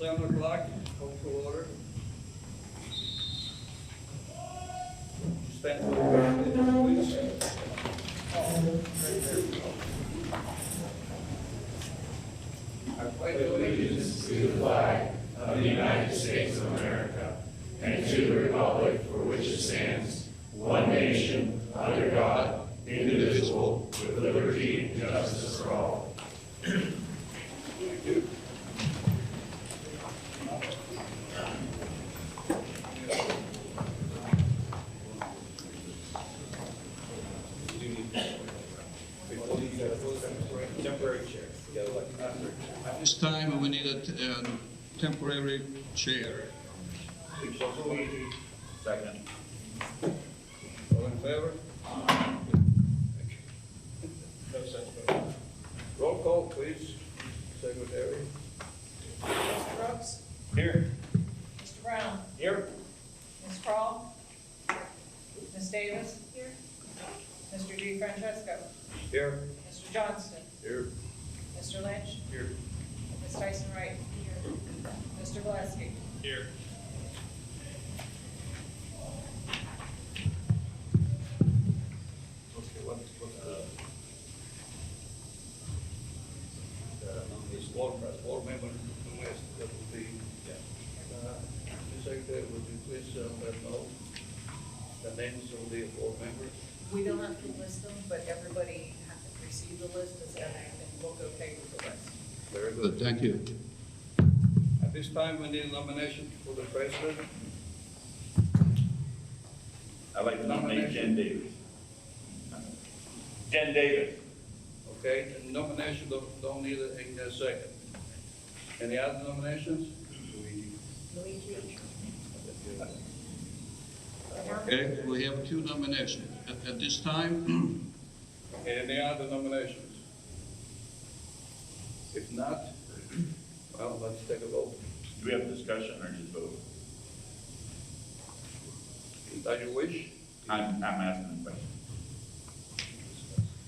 7 o'clock, call to order. Stand for the pledge, please. I pledge Allegiance to the flag of the United States of America and to the republic for which it stands, one nation, under God, indivisible, with liberty and justice for all. Thank you. Temporary chair. At this time, we need a temporary chair. Second. All in favor? No such vote. Roll call, please, Secretary. Mr. Brooks? Here. Mr. Brown? Here. Ms. Kroll? Ms. Davis? Here. Mr. DeFrancesco? Here. Mr. Johnston? Here. Mr. Lynch? Here. Ms. Tyson Wright? Here. Mr. Gillespie? Here. Okay, what's board member, that will be, Mr. Secretary, would you please let us know the names of the board members? We don't have to list them, but everybody received the list, does everything look okay with the list? Very good. Good, thank you. At this time, we need a nomination for the president. I'd like to nominate Jen Davis. Jen Davis. Okay, and nomination don't need a second. Any other nominations? Luigi? Okay, we have two nominations. At this time, Any other nominations? If not, well, let's take a vote. Do we have a discussion or just vote? As you wish. I'm asking a question.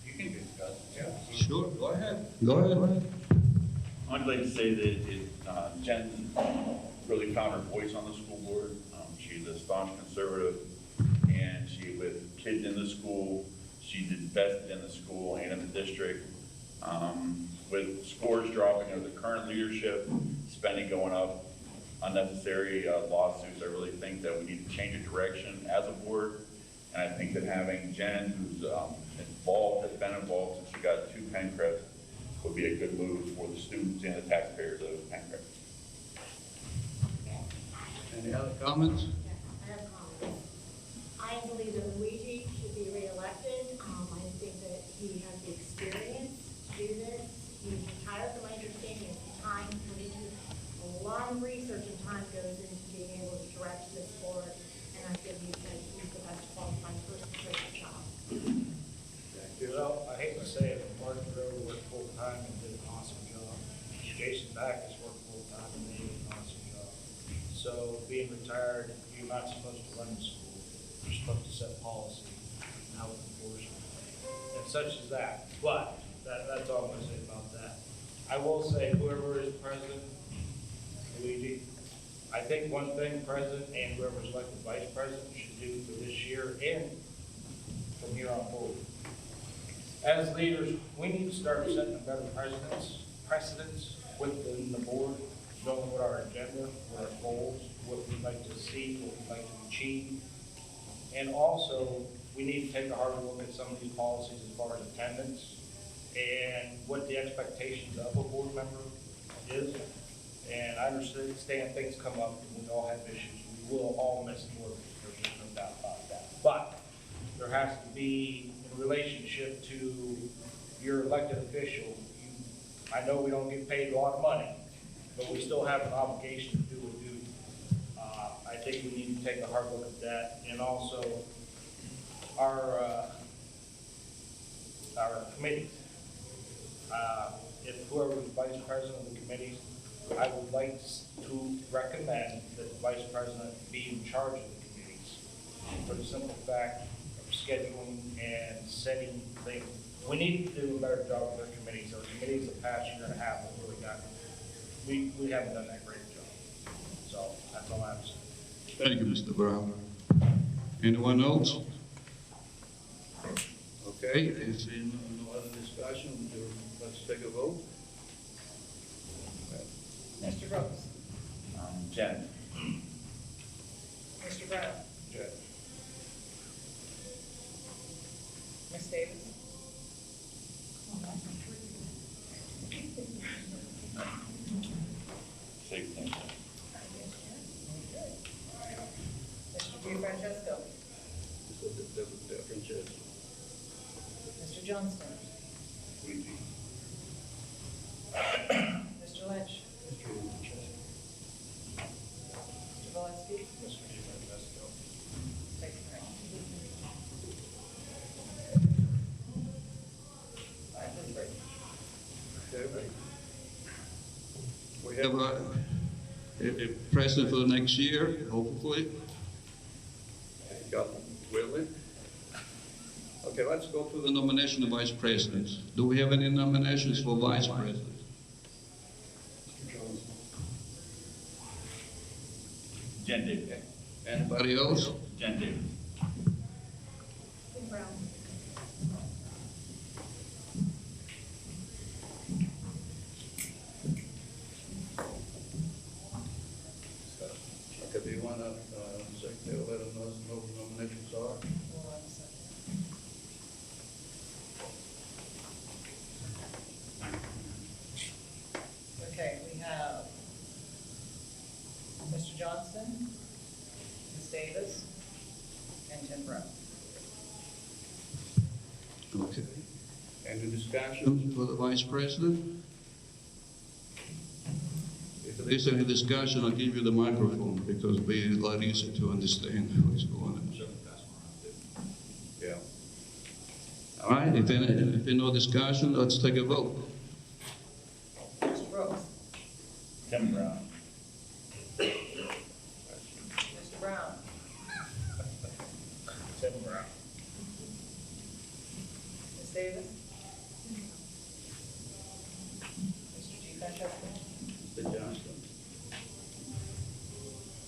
You can discuss. Yeah. sure, go ahead. Go ahead. I'd like to say that Jen really found her voice on the school board. She's a staunch conservative, and with kids in the school, she's invested in the school and in the district. With scores dropping under the current leadership, spending going up, unnecessary lawsuits, I really think that we need to change the direction as a board. And I think that having Jen, who's has been involved since she got to PENNCREST, would be a good move for the students and the taxpayers of PENNCREST. Any other Comments? I have comments. I believe that Luigi should be reelected. I think that he has the experience to do this. He's retired, from my understanding, and time put into a lot of research and time goes into being able to direct this board. And I think he's the best qualified person for the job. Well, I hate to say it, but Mark Grove worked full-time and did an awesome job. Jason Backus worked full-time and they did an awesome job. So being retired, you're not supposed to run the school. You're supposed to set policy and how to enforce it. And such as that. But that's all I'm gonna say about that. I will say whoever is president, Luigi, I think one thing president and whoever's elected vice president should do for this year and from here on forward. As leaders, we need to start setting a better precedents within the board, knowing what our agenda, what our goals, what we'd like to see, what we'd like to achieve. And also, we need to take a harder look at some of these policies as far as attendance and what the expectations of a board member is. And I understand things come up and we all have issues. We will all miss work, there's no doubt about that. But there has to be in relationship to your elected official. I know we don't get paid a lot of money, but we still have an obligation to do a duty. I think we need to take a hard look at that, and also our committees. If whoever is vice president of the committees, I would like to recommend that the vice president be in charge of the committees for the simple fact of scheduling and setting things. We need to do a better job with our committees. Our committees the past year and a half have really we haven't done that great job. Thank you, Mr. Brown. Anyone else? Okay, if No other discussion, let's take a vote. Mr. Brooks? Jen? Mr. Brown? Jen. Ms. Davis? Same thing. Mr. Francesco? So the difference is, Mr. Johnston? Mr. Lynch? Mr. Valesky? Take it right. Five to three. okay, we have a president for the next year, hopefully. got Willie. Okay, let's go to The the, nomination of vice presidents. Do we have any nominations for vice president? Jen Davis. anybody? Anybody else? Jen Davis. Tim Brown. Okay, do you want to, secretary, let them know what the nominations are? Hold on a second. Okay, we have Mr. Johnston, Ms. Davis, and Tim Brown. Okay. Any discussion? For the vice president? If there is any discussion, I'll give you the microphone because it'll be a lot easier to understand what's going on. Yeah. All right, if there's no discussion, let's take a vote. Mr. Brooks? Tim Brown. Mr. Brown? Tim Brown. Ms. Davis? Mr. G. Francesco? Mr. Johnston.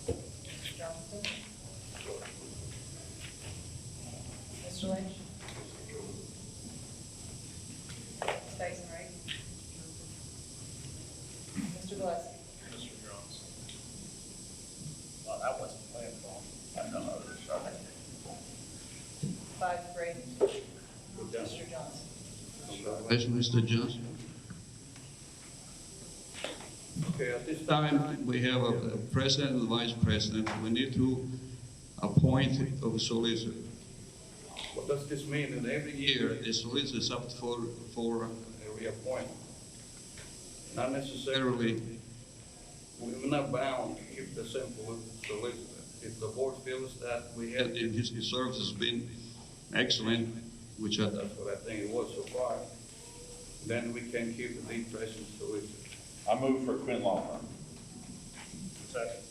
Mr. Johnston? Mr. Lynch? Ms. Tyson, right? Mr. Valesky? Mr. Jones. Well, that wasn't planned for. I know others. Sorry. 5-3. Mr. Johnson? Congratulations, Mr. Johnson. Okay, at this This time, time, we have a president and a vice president. We need to appoint a solicitor. what does this mean? In every Year, year, the solicitor is up for a reappointment? Not necessarily, we're not bound to keep the same solicitor. If the board feels that we have, and his service has been excellent, which I, that's what I think it was so far, then we can keep the lead present solicitor. I move for Quinn Law Firm. Second.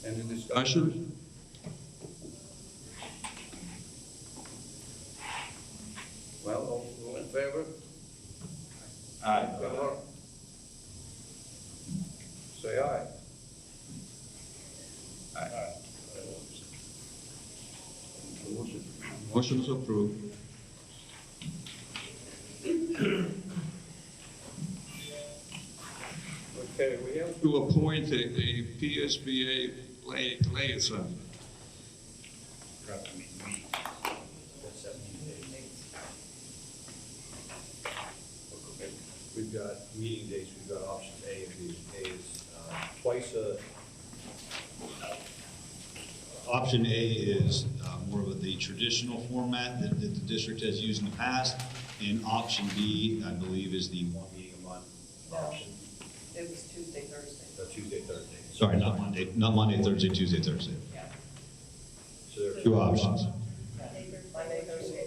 Any discussion? discussion? Well, all in favor? Aye. Say aye. Aye. Motion is approved. Okay, we have To appoint a PSBA liaison. We've got meeting dates, we've got options A and B. A is twice a. Option A is more of the traditional format that the district has used in the past. And option B, I believe, is the one meeting a month option. It was Tuesday, Thursday. Tuesday, Thursday. Sorry, not Monday, Thursday, Tuesday, Thursday. Yeah. So there are two options. Monday, Thursday.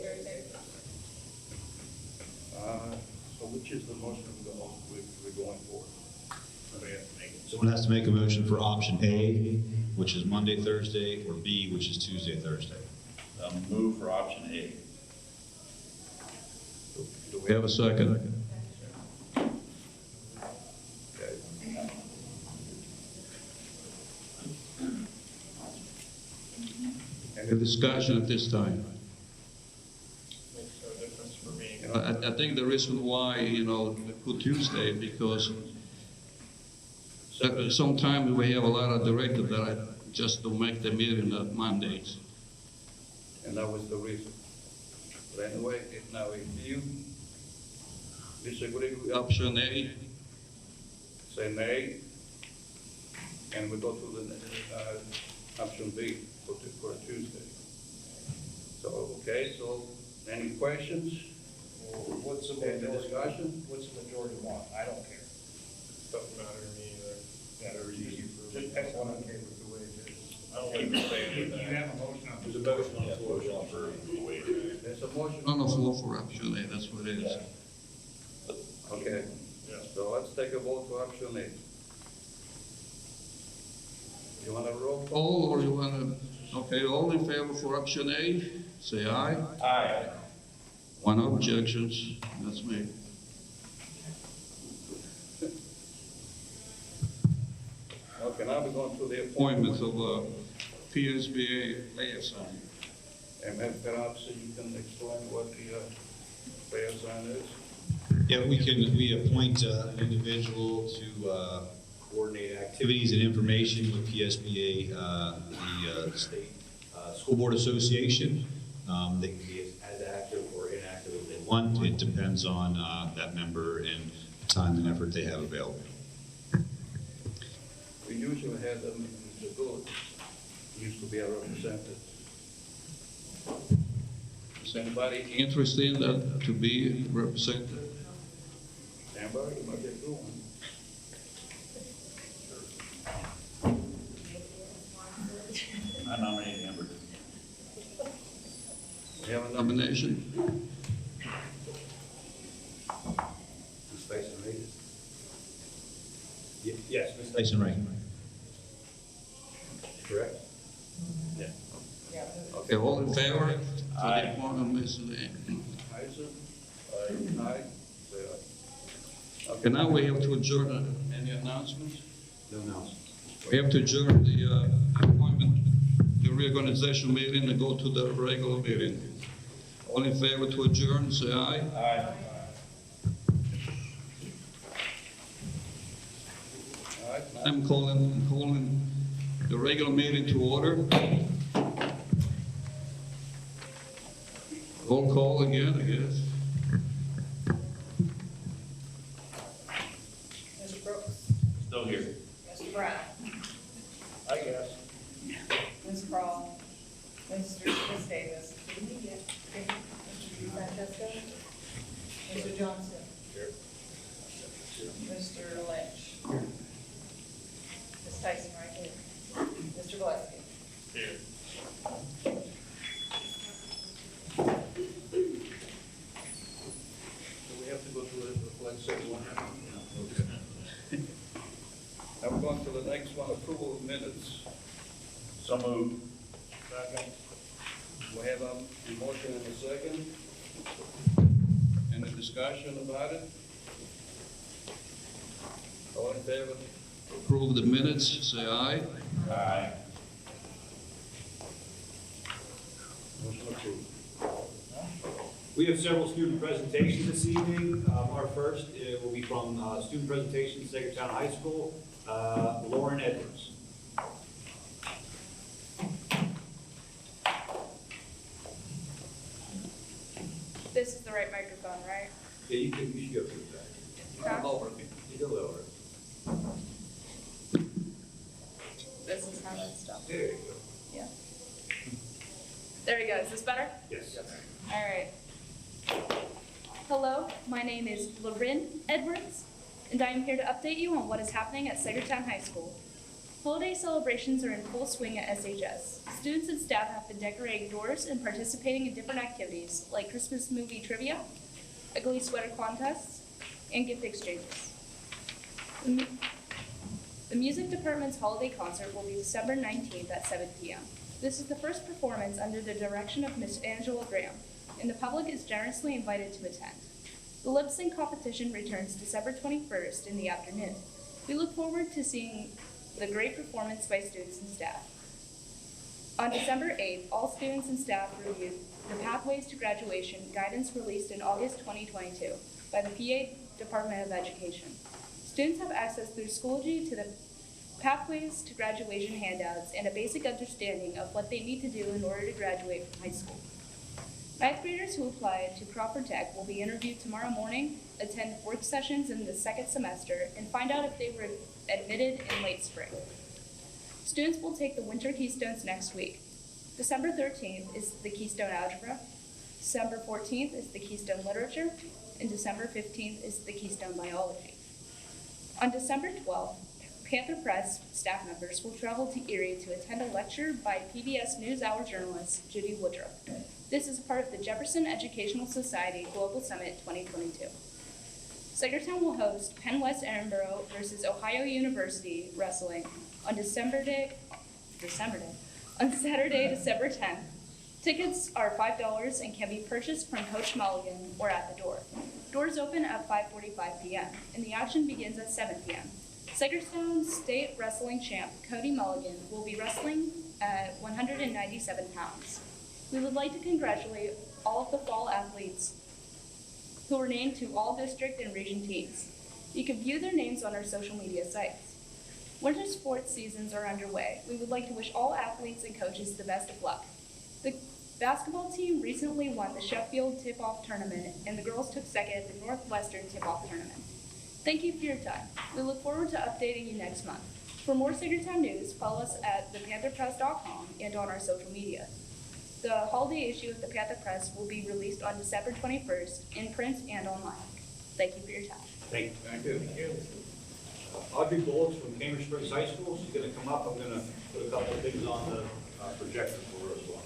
so which is the motion we're going for? Someone has to make a motion for option A, which is Monday, Thursday, or B, which is Tuesday, Thursday. Move for option A. Do we have a second? Okay. Any discussion at this time? Makes no difference for me. You know, I think the reason why, you know, we put Tuesday, because sometimes we have a lot of directors that just don't make the meeting on Mondays. And that was the reason. But anyway, now if you disagree with Option A, say nay, and we go to the option B for a Tuesday. So, okay, so any questions? Well, what's the Any majority? discussion? What's the majority want? I don't care. Doesn't matter to me either. Whatever you prefer. Just pick one. Okay with the way it is. I don't like to say with that. a motion on There's a motion on the floor for the waiver. There's a motion. on the floor for option A, that's what it is. Okay, Yeah. so let's take a vote to option A. You want a roll call? All, or you wanna, okay, all in favor for option A, say aye. Aye. One objections, that's me. Okay, now we're going to the Appointment appointment. of PSBA liaison. And perhaps you can explain what the liaison is? Yeah, we appoint an individual to coordinate activities and information with PSBA, the State School Board Association. They can be as active or inactive as they want. It depends on that member and the time and effort they have available. We usually have them in the village, used to be a representative. Is anybody interested in that, to be represented? Anybody, you might get through one. I nominate Amber. We have a nomination. Ms. Tyson Reed. Yes, Ms. Tyson Wright. Correct? Yeah. Okay, all in favor? To Aye. the appointment of Ms. Lee. Tyson? Aye. Say aye. Okay, now we have to adjourn. Any announcements? No announcement. We have to adjourn the appointment, the reorganization meeting and go to the regular meeting. All in favor to adjourn, say aye. Aye. All right, now- I'm calling the regular meeting to order. Roll call again, I guess. Mr. Brooks, Still here. Mr. Brown, I guess. Ms. Crawl, Ms. Davis. Mr. Francesco, Mr. Johnson. Mr. Lynch. Ms. Tyson right here. Mr. Gillespie. Here. Do we have to go to the legislative one? Okay. Now we're going to the next one, approval of minutes. So moved. Second. We have a motion and a second. Any discussion about it? All in favor? Approve the minutes, say aye. Aye. Motion approved. We have several student presentations this evening. Our first will be from student presentation at Saegertown High School, Lauren Edwards. This is the right microphone, right? Yeah, you should go through that. Come over. You go lower. This is how that's done. There you go. Yeah. There we go. Is this better? Yes. All right. Hello, my name is Lauren Edwards, and I am here to update you on what is happening at Saegertown High School. Holiday celebrations are in full swing at SHS. Students and staff have been decorating doors and participating in different activities like Christmas movie trivia, ugly sweater contests, and gift exchanges. The music department's holiday concert will be December 19th at 7 p.m. This is the first performance under the direction of Miss Angela Graham, and the public is generously invited to attend. The lip sync competition returns December 21st in the afternoon. We look forward to seeing the great performance by students and staff. On December 8th, all students and staff reviewed the Pathways to Graduation guidance released in August 2022 by the PA Department of Education. Students have access through Schoology to the Pathways to Graduation handouts and a basic understanding of what they need to do in order to graduate from high school. Ninth graders who apply to Crawford Tech will be interviewed tomorrow morning, attend work sessions in the second semester, and find out if they were admitted in late spring. Students will take the winter Keystones next week. December 13th is the Keystone Algebra, December 14th is the Keystone Literature, and December 15th is the Keystone Biology. On December 12th, PENNCREST staff members will travel to Erie to attend a lecture by PBS NewsHour journalist Judy Woodruff. This is part of the Jefferson Educational Society Global Summit 2022. Saegertown will host Penn West Edinburgh versus Ohio University wrestling on Saturday, December 10th. Tickets are $5 and can be purchased from Coach Mulligan or at the door. Doors open at 5:45 p.m. and the action begins at 7 p.m. Saegertown State Wrestling Champ Cody Mulligan will be wrestling at 197 pounds. We would like to congratulate all of the fall athletes who were named to all district and region teams. You can view their names on our social media sites. Winter sports seasons are underway. We would like to wish all athletes and coaches the best of luck. The basketball team recently won the Sheffield Tip-Off Tournament, and the girls took second at the Northwestern Tip-Off Tournament. Thank you for your time. We look forward to updating you next month. For more Saegertown news, follow us at thepantherpress.com and on our social media. The holiday issue of the Panther Press will be released on December 21st in print and online. Thank you for your time. Thank you. Thank you. Thank you. Audrey Bullock from Cambridge Springs High School. She's going to come up. I'm going to put a couple of things on the projector for her as well.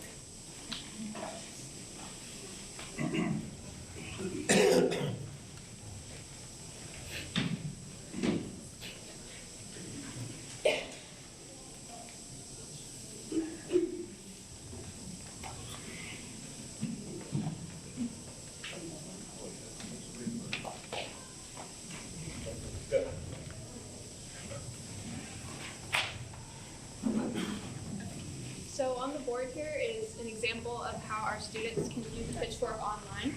So on the board here is an example of how our students can view the Pitchfork online.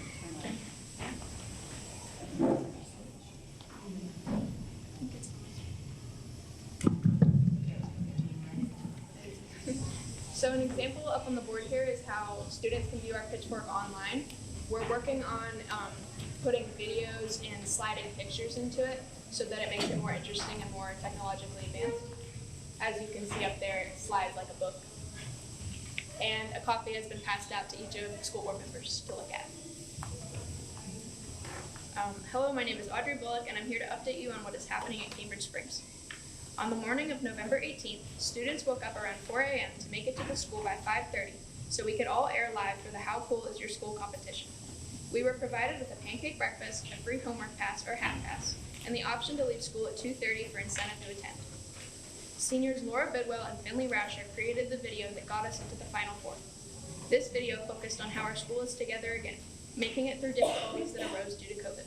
So an example up on the board here is how students can view our Pitchfork online. We're working on putting videos and sliding pictures into it so that it makes it more interesting and more technologically advanced. As you can see up there, it slides like a book. And a copy has been passed out to each of the school board members to look at. Hello, my name is Audrey Bullock, and I'm here to update you on what is happening at Cambridge Springs. On the morning of November 18th, students woke up around 4 a.m. to make it to the school by 5:30 so we could all air live for the How Cool Is Your School competition. We were provided with a pancake breakfast, a free homework pass or half pass, and the option to leave school at 2:30 for incentive to attend. Seniors Laura Bidwell and Finley Rauscher created the video that got us into the Final Four. This video focused on how our school is together again, making it through difficulties that arose due to COVID.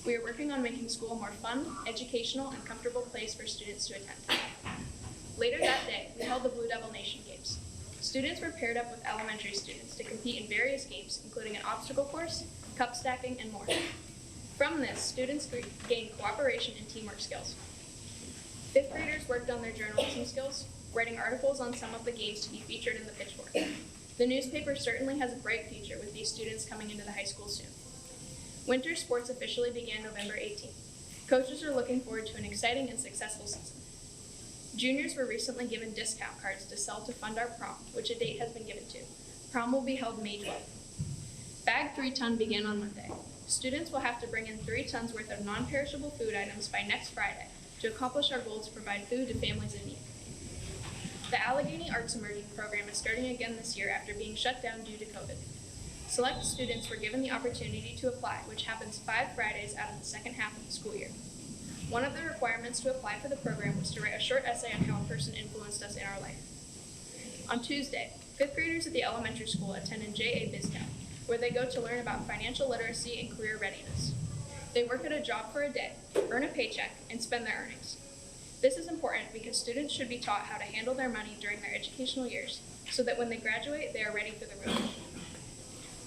We are working on making school a more fun, educational, and comfortable place for students to attend. Later that day, we held the Blue Devil Nation Games. Students were paired up with elementary students to compete in various games, including an obstacle course, cup stacking, and more. From this, students gained cooperation and teamwork skills. Fifth graders worked on their journalism skills, writing articles on some of the games to be featured in the Pitchfork. The newspaper certainly has a bright future with these students coming into the high school soon. Winter sports officially began November 18th. Coaches are looking forward to an exciting and successful season. Juniors were recently given discount cards to sell to fund our prom, which a date has been given to. Prom will be held May 12th. Bag 3-ton began on Monday. Students will have to bring in 3 tons worth of non-perishable food items by next Friday to accomplish our goal to provide food to families in need. The Allegheny Arts Immersion program is starting again this year after being shut down due to COVID. Select students were given the opportunity to apply, which happens 5 Fridays out of the second half of the school year. One of the requirements to apply for the program was to write a short essay on how a person influenced us in our life. On Tuesday, 5th graders at the elementary school attend J.A. BizTown, where they go to learn about financial literacy and career readiness. They work at a job for a day, earn a paycheck, and spend their earnings. This is important because students should be taught how to handle their money during their educational years so that when they graduate, they are ready for the road.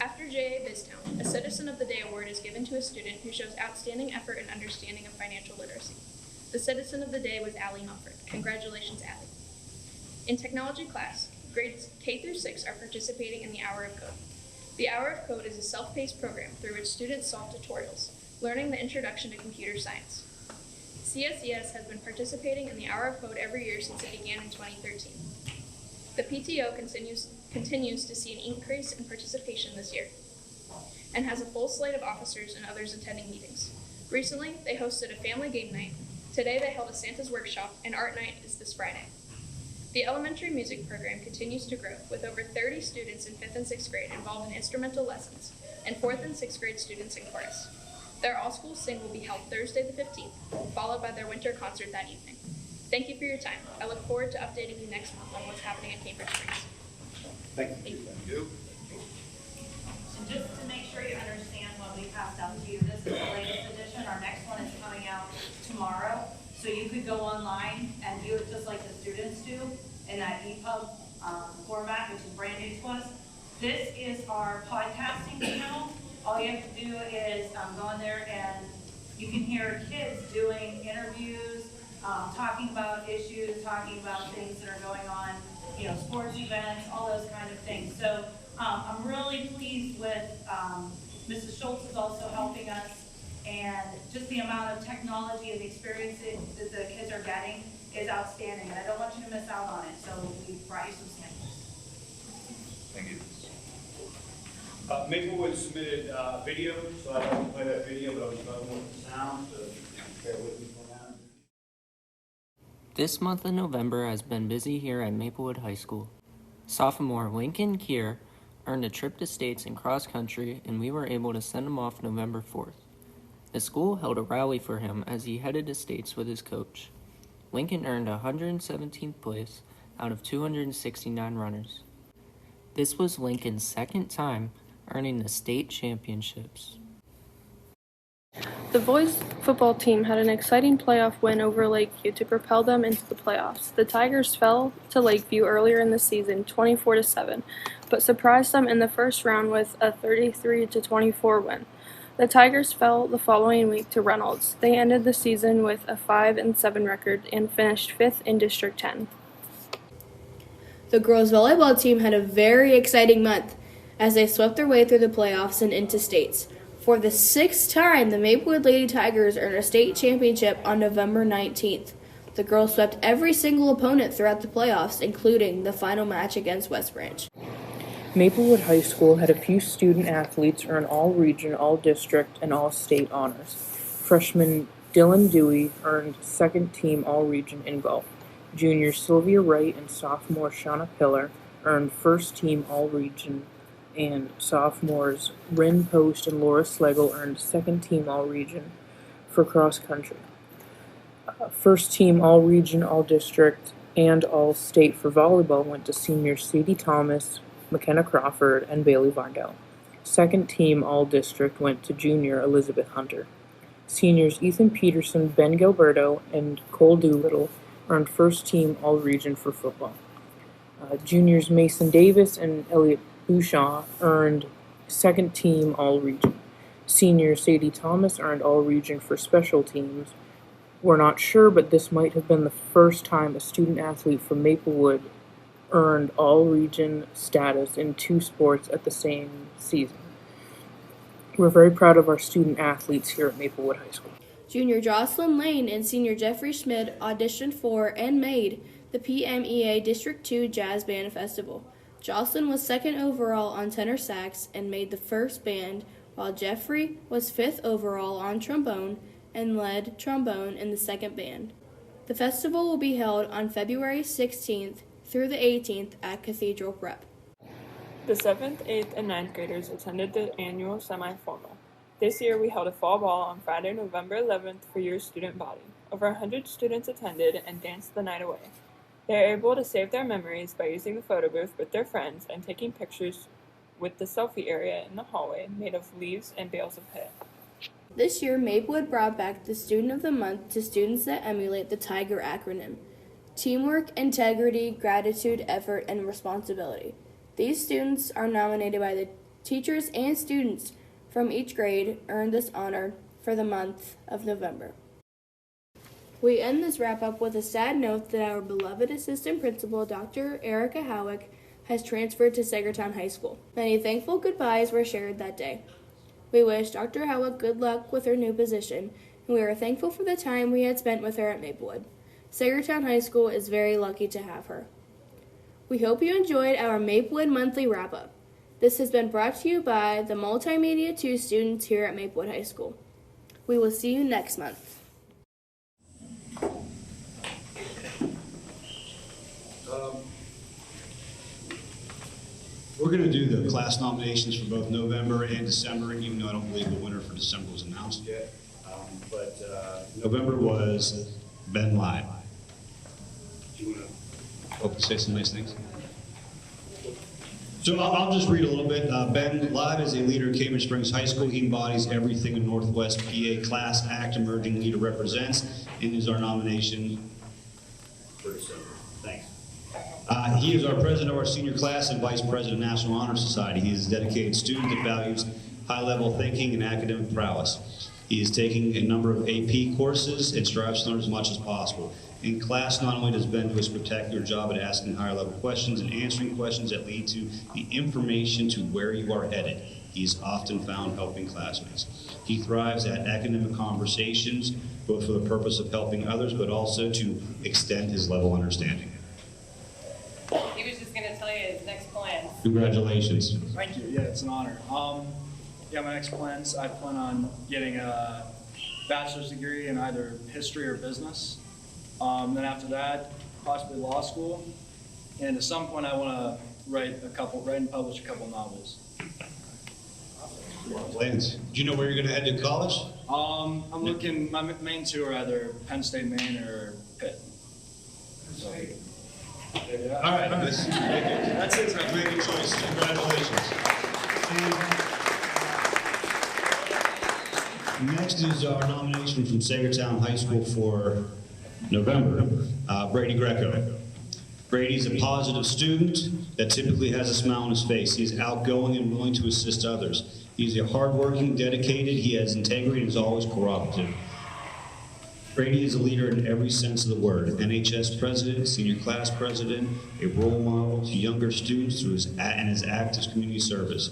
After J.A. Biztown, a Citizen of the Day award is given to a student who shows outstanding effort and understanding of financial literacy. The Citizen of the Day was Allie Melford. Congratulations, Allie. In technology class, grades K through 6 are participating in the Hour of Code. The Hour of Code is a self-paced program through which students solve tutorials, learning the introduction to computer science. CSES has been participating in the Hour of Code every year since it began in 2013. The PTO continues to see an increase in participation this year and has a full slate of officers and others attending meetings. Recently, they hosted a family game night. Today, they held a Santa's workshop, and art night is this Friday. The elementary music program continues to grow, with over 30 students in 5th and 6th grade involved in instrumental lessons, and 4th and 6th grade students in chorus. Their all-school sing will be held Thursday the 15th, followed by their winter concert that evening. Thank you for your time. I look forward to updating you next month on what's happening at Cambridge Springs. Thank you. Thank you. And just to make sure you understand what we passed out to you, this is the latest edition. Our next one is coming out tomorrow. So you could go online and view it just like the students do in that EPUB format, which is brand new to us. This is our podcasting channel. All you have to do is go in there and you can hear kids doing interviews, talking about issues, talking about things that are going on, you know, sports events, all those kind of things. So I'm really pleased with Mrs. Schultz is also helping us, and just the amount of technology and experience that the kids are getting is outstanding, and I don't want you to miss out on it, so we brought you some samples. Thank you. Maplewood submitted video, so I don't play that video, but I was struggling with the sound, so bear with me for that. This month of November has been busy here at Maplewood High School. Sophomore Lincoln Kier earned a trip to states in cross country, and we were able to send him off November 4th. The school held a rally for him as he headed to states with his coach. Lincoln earned 117th place out of 269 runners. This was Lincoln's second time earning the state championships. The boys football team had an exciting playoff win over Lakeview to propel them into the playoffs. The Tigers fell to Lakeview earlier in the season 24-7, but surprised them in the first round with a 33-24 win. The Tigers fell the following week to Reynolds. They ended the season with a 5-7 record and finished 5th in District 10. The girls' volleyball team had a very exciting month as they swept their way through the playoffs and into states. For the 6th time, the Maplewood Lady Tigers earned a state championship on November 19th. The girls swept every single opponent throughout the playoffs, including the final match against West Branch. Maplewood High School had a few student athletes earn all-region, all-district, and all-state honors. Freshman Dylan Dewey earned second-team all-region in golf. Junior Sylvia Wright and sophomore Shauna Pillar earned first-team all-region, and sophomores Rin Post and Laura Slegel earned second-team all-region for cross-country. First-team all-region, all-district, and all-state for volleyball went to seniors Sadie Thomas, McKenna Crawford, and Bailey Vardell. Second team all-district went to junior Elizabeth Hunter. Seniors Ethan Peterson, Ben Gilberto, and Cole Doolittle earned first team all-region for football. Juniors Mason Davis and Elliot Bouchon earned second team all-region. Senior Sadie Thomas earned all-region for special teams. We're not sure, but this might have been the first time a student athlete from Maplewood earned all-region status in 2 sports at the same season. We're very proud of our student athletes here at Maplewood High School. Junior Jocelyn Lane and senior Jeffrey Schmidt auditioned for and made the PMEA District 2 Jazz Band Festival. Jocelyn was second overall on tenor sax and made the first band, while Jeffrey was 5th overall on trombone and led trombone in the second band. The festival will be held on February 16th through the 18th at Cathedral Prep. The 7th, 8th, and 9th graders attended the annual semi-formal. This year we held a fall ball on Friday, November 11th for your student body. Over 100 students attended and danced the night away. They are able to save their memories by using the photo booth with their friends and taking pictures with the selfie area in the hallway made of leaves and bales of hay. This year, Maplewood brought back the Student of the Month to students that emulate the TIGER acronym: teamwork, integrity, gratitude, effort, and responsibility. These students are nominated by the teachers and students from each grade earned this honor for the month of November. We end this wrap-up with a sad note that our beloved assistant principal, Dr. Erica Howick, has transferred to Saegertown High School. Many thankful goodbyes were shared that day. We wish Dr. Howick good luck with her new position, and we are thankful for the time we had spent with her at Maplewood. Saegertown High School is very lucky to have her. We hope you enjoyed our Maplewood Monthly Wrap-Up. This has been brought to you by the Multimedia 2 students here at Maplewood High School. We will see you next month. We're going to do the class nominations for both November and December, even though I don't believe the winner for December was announced yet. But November was Ben Live. Do you want to hope to say some nice things? So I'll just read a little bit. Ben Live is a leader at Cambridge Springs High School. He embodies everything a Northwest PA class act emerging leader represents, and is our nomination for December. Thanks. He is our president of our senior class and vice president of National Honor Society. He is a dedicated student that values high-level thinking and academic prowess. He is taking a number of AP courses and strives to learn as much as possible. In class, not only does Ben do a spectacular job at asking higher-level questions and answering questions that lead to the information to where you are headed, he is often found helping classmates. He thrives at academic conversations, both for the purpose of helping others, but also to extend his level of understanding. He was just going to tell you his next plans. Congratulations. Thank you. Yeah, it's an honor. Yeah, my next plans, I plan on getting a bachelor's degree in either history or business. Then after that, possibly law school. And at some point, I want to write and publish a couple novels. Plans. Do you know where you're going to head to college? I'm looking, my main two are either Penn State, Maine, or Pitt. So, all right. That's it. Great choice. Congratulations. Next is our nomination from Saegertown High School for November, Brady Greco. Brady's a positive student that typically has a smile on his face. He's outgoing and willing to assist others. He's a hardworking, dedicated, he has integrity and is always cooperative. Brady is a leader in every sense of the word. NHS president, senior class president, a role model to younger students through his active community service.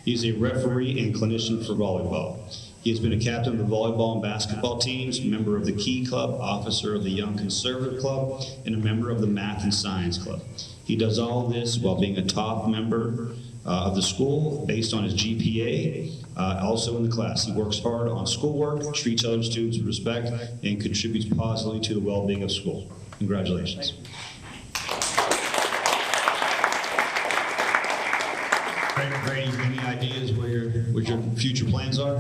He's a referee and clinician for volleyball. He has been a captain of the volleyball and basketball teams, member of the Key Club, officer of the Young Conservative Club, and a member of the Math and Science Club. He does all this while being a top member of the school based on his GPA, also in the class. He works hard on schoolwork, treats other students with respect, and contributes positively to the well-being of school. Congratulations. Brady, any ideas what your future plans are?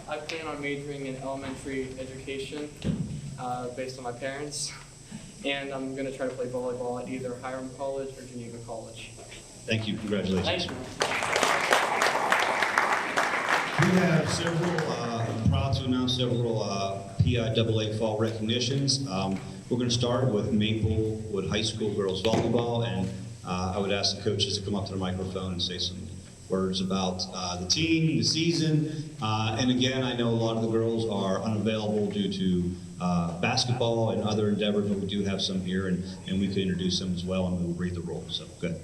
I plan on majoring in elementary education based on my parents, and I'm going to try to play volleyball at either Hiram College or Geneva College. Thank you. Congratulations. Thank you. We have several, I'm proud to announce several PIAA fall recognitions. We're going to start with Maplewood High School girls volleyball, and I would ask the coaches to come up to the microphone and say some words about the team, the season, and again, I know a lot of the girls are unavailable due to basketball and other endeavors, but we do have some here, and we could introduce them as well, and we'll read the roll, so good.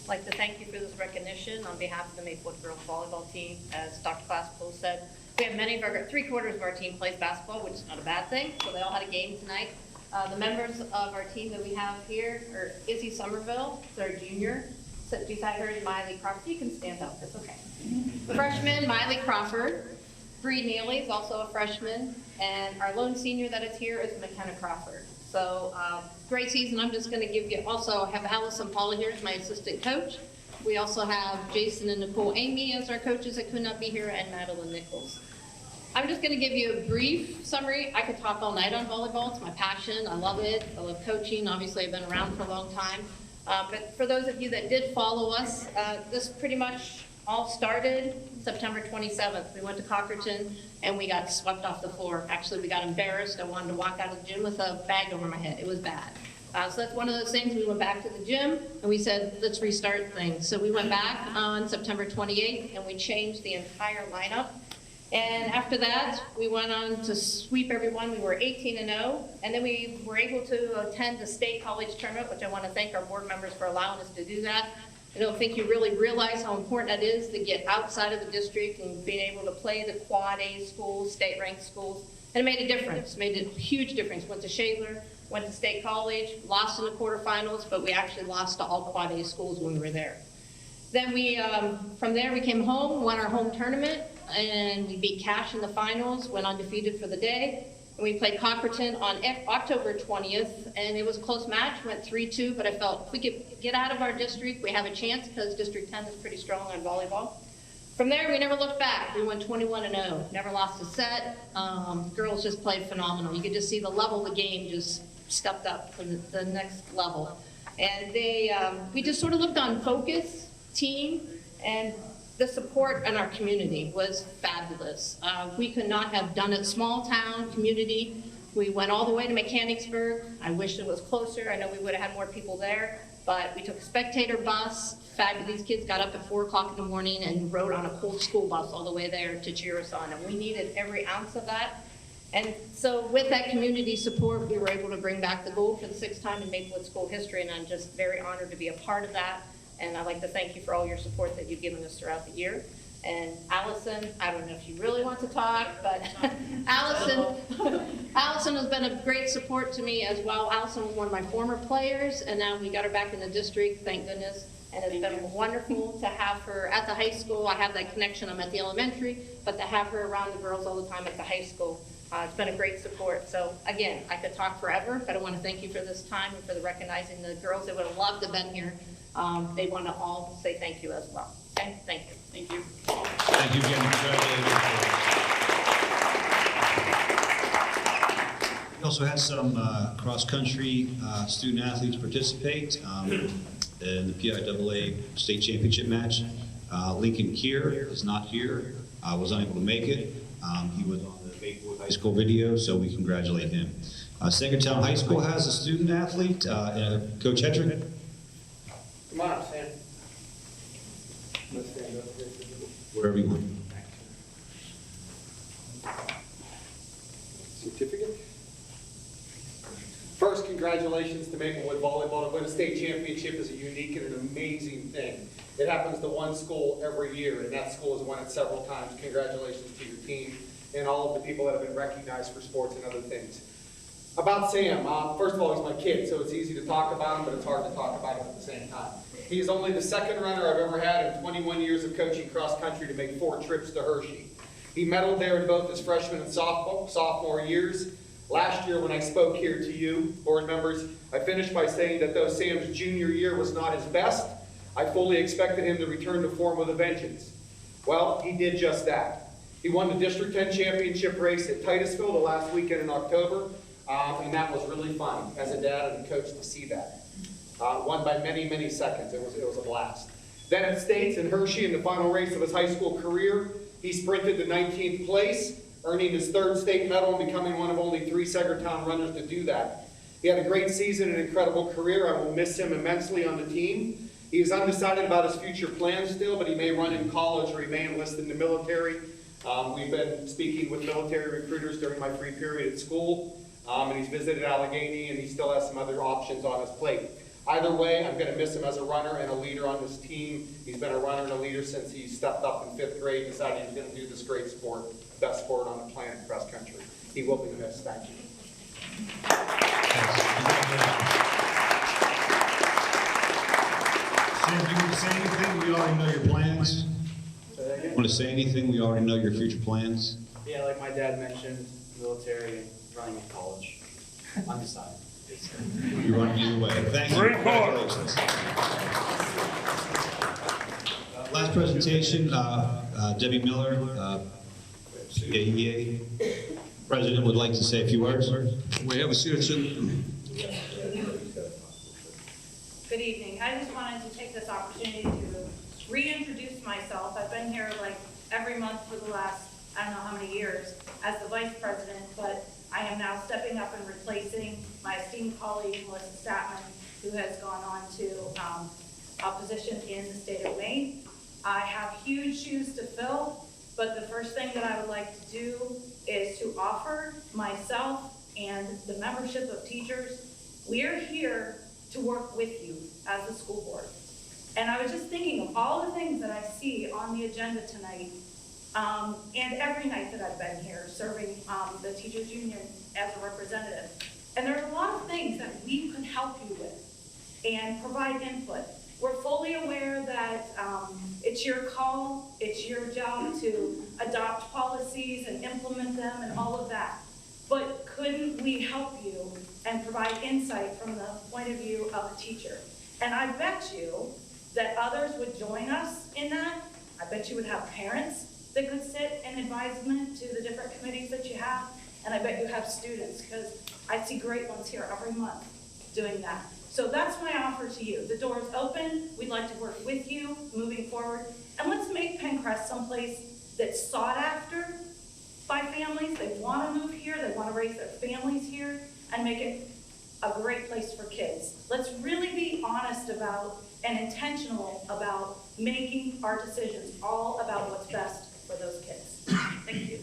I'd like to thank you for this recognition on behalf of the Maplewood girls volleyball team. As Dr. Glasspool said, we have three-quarters of our team plays basketball, which is not a bad thing, so they all had a game tonight. The members of our team that we have here are Izzy Somerville, they're a junior. So beside her is Miley Crawford. You can stand up, that's okay. Freshman, Miley Crawford. Bree Neely is also a freshman. And our lone senior that is here is McKenna Crawford. So great season. I'm just going to give you, also have Allison Paula here as my assistant coach. We also have Jason and Nicole Amy as our coaches that could not be here, and Madeline Nichols. I'm just going to give you a brief summary. I could talk all night on volleyball. It's my passion. I love it. I love coaching. Obviously, I've been around for a long time. But for those of you that did follow us, this pretty much all started September 27th. We went to Cockerton and we got swept off the floor. Actually, we got embarrassed. I wanted to walk out of the gym with a bag over my head. It was bad. So that's one of those things. We went back to the gym and we said, let's restart things. So we went back on September 28th and we changed the entire lineup. And after that, we went on to sweep everyone. We were 18-0, and then we were able to attend the state college tournament, which I want to thank our board members for allowing us to do that. I don't think you really realize how important that is to get outside of the district and being able to play the quad A schools, state-ranked schools. And it made a difference, made a huge difference. Went to Shaler, went to state college, lost in the quarterfinals, but we actually lost to all quad A schools when we were there. Then we, from there, we came home, won our home tournament, and we beat Cash in the finals, went undefeated for the day. And we played Cockerton on October 20th, and it was a close match, went 3-2, but I felt if we could get out of our district, we have a chance because District 10 is pretty strong on volleyball. From there, we never looked back. We went 21-0, never lost a set. Girls just played phenomenal. You could just see the level of the game just stepped up to the next level. And they, we just sort of looked on focus, team, and the support in our community was fabulous. We could not have done it. Small town, community. We went all the way to Mechanicsburg. I wish it was closer. I know we would have had more people there, but we took a spectator bus. These kids got up at 4 o'clock in the morning and rode on a cold school bus all the way there to cheer us on, and we needed every ounce of that. And so with that community support, we were able to bring back the gold for the 6th time in Maplewood school history, and I'm just very honored to be a part of that. And I'd like to thank you for all your support that you've given us throughout the year. And Allison, I don't know if you really want to talk, but Allison has been a great support to me as well. Allison was one of my former players, and now we got her back in the district, thank goodness. And it's been wonderful to have her at the high school. I have that connection, I'm at the elementary, but to have her around the girls all the time at the high school, it's been a great support. So again, I could talk forever, but I want to thank you for this time and for the recognizing the girls that would have loved to have been here. They want to all say thank you as well. Okay, thank you. Thank you. Thank you again. We also had some cross-country student athletes participate in the PIAA state championship match. Lincoln Kier is not here, was unable to make it. He was on the Maplewood High School video, so we congratulate him. Saegertown High School has a student athlete, Coach Hedrick. Come on up, Sam. Let's stand up here. Wherever you want. Certificate. First, congratulations to Maplewood Volleyball. To win a state championship is a unique and an amazing thing. It happens to one school every year, and that school has won it several times. Congratulations to your team and all of the people that have been recognized for sports and other things. About Sam, first of all, he's my kid, so it's easy to talk about him, but it's hard to talk about him at the same time. He is only the 2nd runner I've ever had in 21 years of coaching cross country to make 4 trips to Hershey. He medaled there in both his freshman and sophomore years. Last year when I spoke here to you, board members, I finished by saying that though Sam's junior year was not his best, I fully expected him to return to form with a vengeance. Well, he did just that. He won the District 10 championship race at Titusville the last weekend in October. And that was really fun as a dad and a coach to see that. Won by many, many seconds. It was a blast. Then at States in Hershey in the final race of his high school career, he sprinted to 19th place, earning his 3rd state medal and becoming one of only 3 Saegertown runners to do that. He had a great season and incredible career. I will miss him immensely on the team. He is undecided about his future plans still, but he may run in college or he may enlist in the military. We've been speaking with military recruiters during my free period at school. And he's visited Allegheny, and he still has some other options on his plate. Either way, I'm going to miss him as a runner and a leader on this team. He's been a runner and a leader since he stepped up in 5th grade and decided he was going to do this great sport, best sport on the planet, cross country. He will be missed. Thank you. Sam, do you want to say anything? We already know your plans. Want to say anything? We already know your future plans. Yeah, like my dad mentioned, military and running in college. Undecided. You're running either way. Thank you. Congratulations. Last presentation, Debbie Miller, AEA president would like to say a few words. We have a citizen. Good evening. I just wanted to take this opportunity to reintroduce myself. I've been here like every month for the last, I don't know how many years, as the vice president, but I am now stepping up and replacing my esteemed colleague, Melissa Statman, who has gone on to a position in the state of Maine. I have huge shoes to fill, but the first thing that I would like to do is to offer myself and the membership of teachers, we are here to work with you as the school board. And I was just thinking of all the things that I see on the agenda tonight, and every night that I've been here serving the teachers union as a representative. And there's a lot of things that we could help you with and provide input. We're fully aware that it's your call, it's your job to adopt policies and implement them and all of that. But couldn't we help you and provide insight from the point of view of a teacher? And I bet you that others would join us in that. I bet you would have parents that could sit in advisement to the different committees that you have. And I bet you have students, because I see great ones here every month doing that. So that's my offer to you. The door is open. We'd like to work with you moving forward. And let's make PENNCREST someplace that's sought after by families. They want to move here. They want to raise their families here and make it a great place for kids. Let's really be honest about and intentional about making our decisions all about what's best for those kids. Thank you.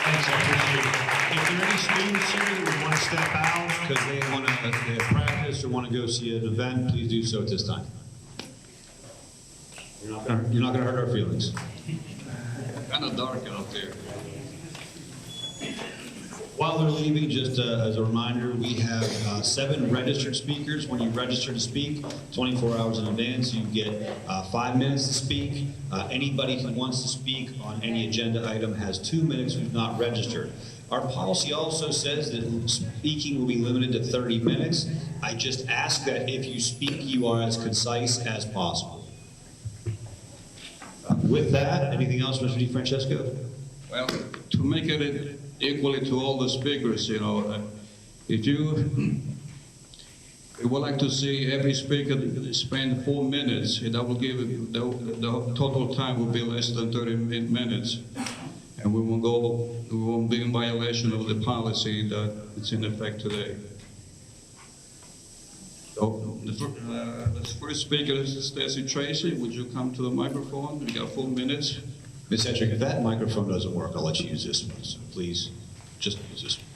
Thanks, I appreciate it. If there are any students here who want to step out because they have practice or want to go see an event, please do so at this time. You're not going to hurt our feelings. Kind of dark out there. While they're leaving, just as a reminder, we have 7 registered speakers. When you register to speak, 24 hours in advance, you get 5 minutes to speak. Anybody who wants to speak on any agenda item has 2 minutes who's not registered. Our policy also says that speaking will be limited to 30 minutes. I just ask that if you speak, you are as concise as possible. With that, anything else, Mr. DeFrancesco? Well, to make it equally to all the speakers, you know, if you would like to see every speaker spend 4 minutes, that will give the total time will be less than 30 minutes, and we won't be in violation of the policy that is in effect today. So the first speaker is Stacy Tracy. Would you come to the microphone? We got 4 minutes. Ms. Hedrick, if that microphone doesn't work, I'll let you use this one. So please, just use this one.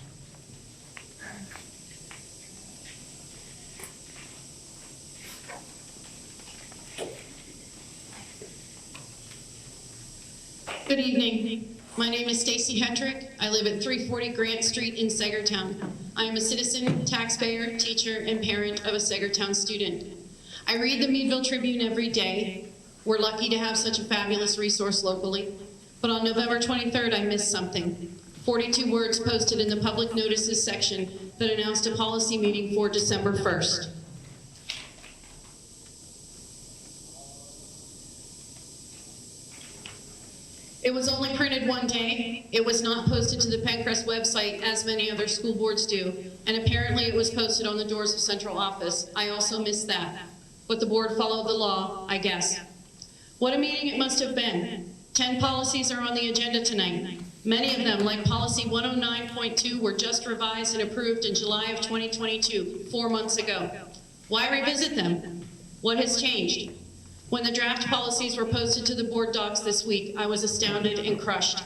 Good evening. My name is Stacy Hedrick. I live at 340 Grant Street in Saegertown. I am a citizen, taxpayer, teacher, and parent of a Saegertown student. I read the Meadville Tribune every day. We're lucky to have such a fabulous resource locally. But on November 23rd, I missed something. 42 words posted in the public notices section that announced a policy meeting for December 1st. It was only printed one day. It was not posted to the PENNCREST website as many other school boards do, and apparently it was posted on the doors of central office. I also missed that. But the board followed the law, I guess. What a meeting it must have been. 10 policies are on the agenda tonight. Many of them, like policy 109.2, were just revised and approved in July of 2022, 4 months ago. Why revisit them? What has changed? When the draft policies were posted to the board docs this week, I was astounded and crushed.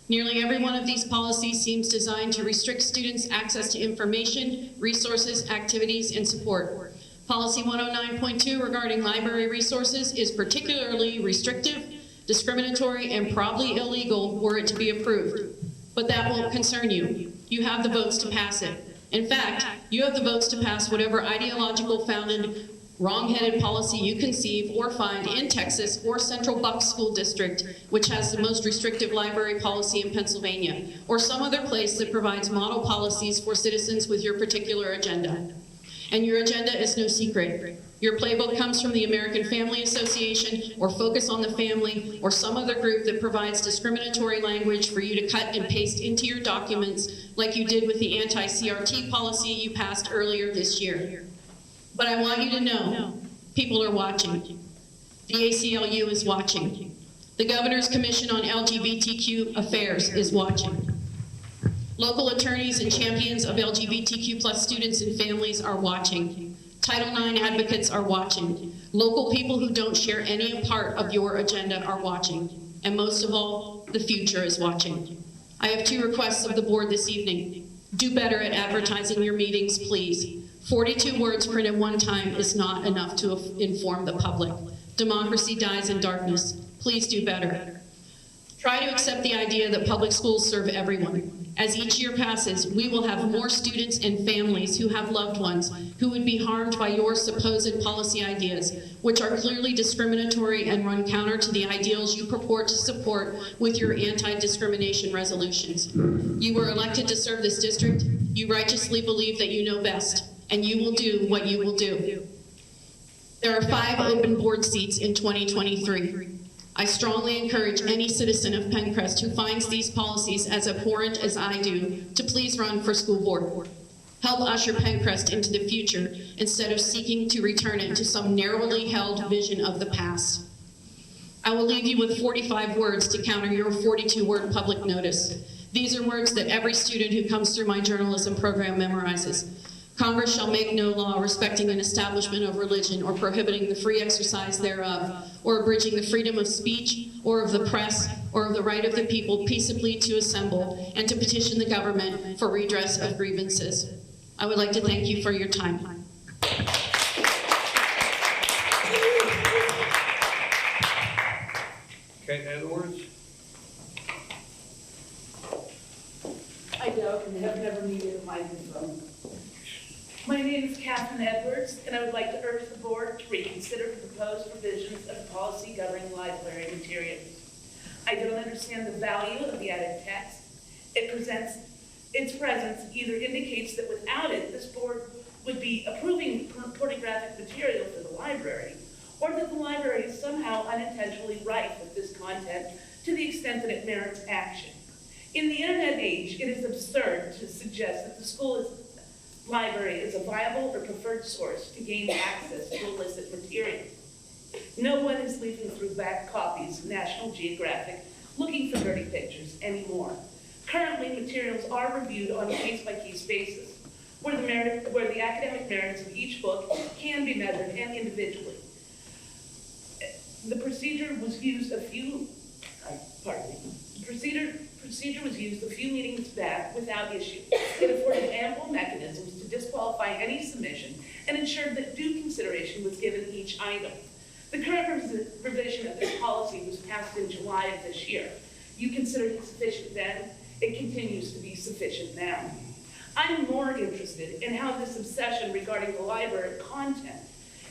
Nearly every one of these policies seems designed to restrict students' access to information, resources, activities, and support. Policy 109.2 regarding library resources is particularly restrictive, discriminatory, and probably illegal were it to be approved. But that won't concern you. You have the votes to pass it. In fact, you have the votes to pass whatever ideological founded wrong-headed policy you conceive or find in Texas or Central Bucks School District, which has the most restrictive library policy in Pennsylvania, or some other place that provides model policies for citizens with your particular agenda. And your agenda is no secret. Your playbook comes from the American Family Association or Focus on the Family or some other group that provides discriminatory language for you to cut and paste into your documents like you did with the anti-CRT policy you passed earlier this year. But I want you to know, people are watching. The ACLU is watching. The Governor's Commission on LGBTQ Affairs is watching. Local attorneys and champions of LGBTQ+ students and families are watching. Title IX advocates are watching. Local people who don't share any part of your agenda are watching. And most of all, the future is watching. I have 2 requests of the board this evening. Do better at advertising your meetings, please. 42 words printed one time is not enough to inform the public. Democracy dies in darkness. Please do better. Try to accept the idea that public schools serve everyone. As each year passes, we will have more students and families who have loved ones who would be harmed by your supposed policy ideas, which are clearly discriminatory and run counter to the ideals you purport to support with your anti-discrimination resolutions. You were elected to serve this district. You righteously believe that you know best, and you will do what you will do. There are 5 open board seats in 2023. I strongly encourage any citizen of PENNCREST who finds these policies as abhorrent as I do to please run for school board. Help usher PENNCREST into the future instead of seeking to return it to some narrowly held vision of the past. I will leave you with 45 words to counter your 42-word public notice. These are words that every student who comes through my journalism program memorizes. Congress shall make no law respecting an establishment of religion or prohibiting the free exercise thereof, or abridging the freedom of speech, or of the press, or of the right of the people peaceably to assemble and to petition the government for redress of grievances. I would like to thank you for your time. Okay, Edwards? I don't and have never needed a microphone. My name is Catherine Edwards, and I would like to urge the board to reconsider the proposed provisions of the policy governing library materials. I don't understand the value of the added text. Its presence either indicates that without it, this board would be approving pornographic material for the library, or that the library is somehow unintentionally rife with this content to the extent that it merits action. In the internet age, it is absurd to suggest that the school library is a viable or preferred source to gain access to illicit material. No one is leafing through back copies of National Geographic looking for dirty pictures anymore. Currently, materials are reviewed on a case-by-case basis, where the academic merits of each book can be measured and individually. The procedure was used a few meetings back without issue. It afforded ample mechanisms to disqualify any submission and ensured that due consideration was given each item. The current revision of this policy was passed in July of this year. You considered it sufficient then, it continues to be sufficient now. I'm more interested in how this obsession regarding the library content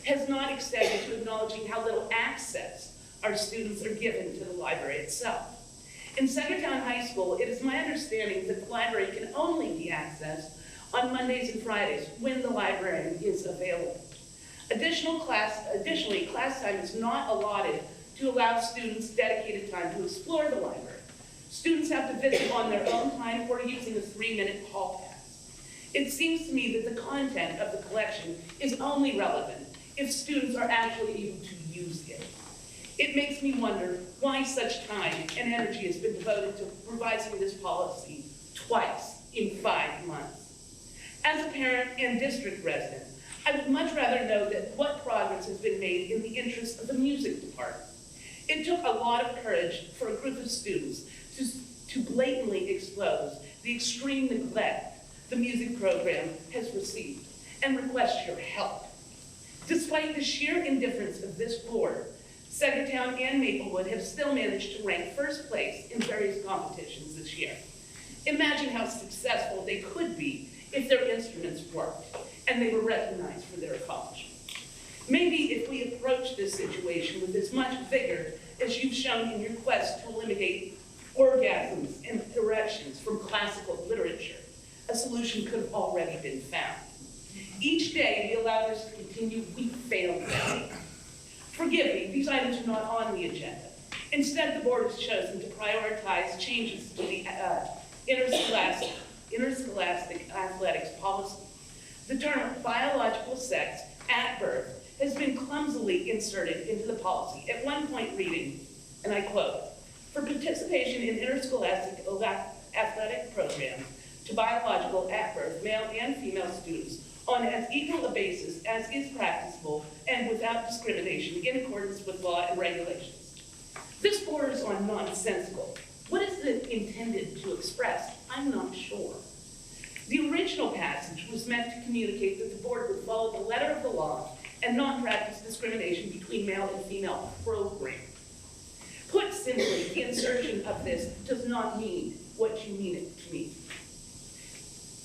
has not extended to acknowledging how little access our students are given to the library itself. In Saegertown High School, it is my understanding that the library can only be accessed on Mondays and Fridays when the librarian is available. Additionally, class time is not allotted to allow students dedicated time to explore the library. Students have to visit on their own time or using a 3-minute hall pass. It seems to me that the content of the collection is only relevant if students are actually able to use it. It makes me wonder why such time and energy has been devoted to revising this policy twice in 5 months. As a parent and district resident, I would much rather know that what progress has been made in the interest of the music department. It took a lot of courage for a group of students to blatantly expose the extreme neglect the music program has received and request your help. Despite the sheer indifference of this board, Saegertown and Maplewood have still managed to rank first place in various competitions this year. Imagine how successful they could be if their instruments worked and they were recognized for their accomplishments. Maybe if we approach this situation with as much vigor as you've shown in your quest to eliminate orgasms and erections from classical literature, a solution could have already been found. Each day we allow this to continue, we fail them. Forgive me, these items are not on the agenda. Instead, the board has chosen to prioritize changes to the interscholastic athletics policy. The term biological sex at birth has been clumsily inserted into the policy, at one point reading, and I quote, "For participation in interscholastic athletic programs to biological at birth male and female students on as equal a basis as is practicable and without discrimination in accordance with law and regulations." This borders on nonsensical. What is it intended to express? I'm not sure. The original passage was meant to communicate that the board would follow the letter of the law and not practice discrimination between male and female programs. Put simply, the insertion of this does not mean what you mean it to mean.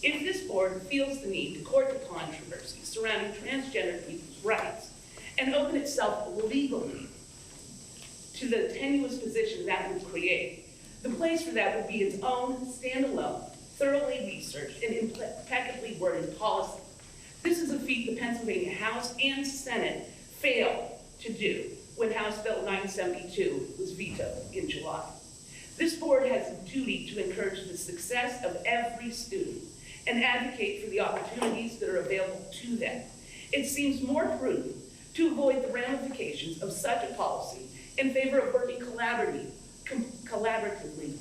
If this board feels the need to court the controversy surrounding transgender people's rights and open itself legally to the tenuous position that would create, the place for that would be its own standalone, thoroughly researched and impeccably worded policy. This is a feat the Pennsylvania House and Senate failed to do when House Bill 972 was vetoed in July. This board has a duty to encourage the success of every student and advocate for the opportunities that are available to them. It seems more prudent to avoid the ramifications of such a policy in favor of working collaboratively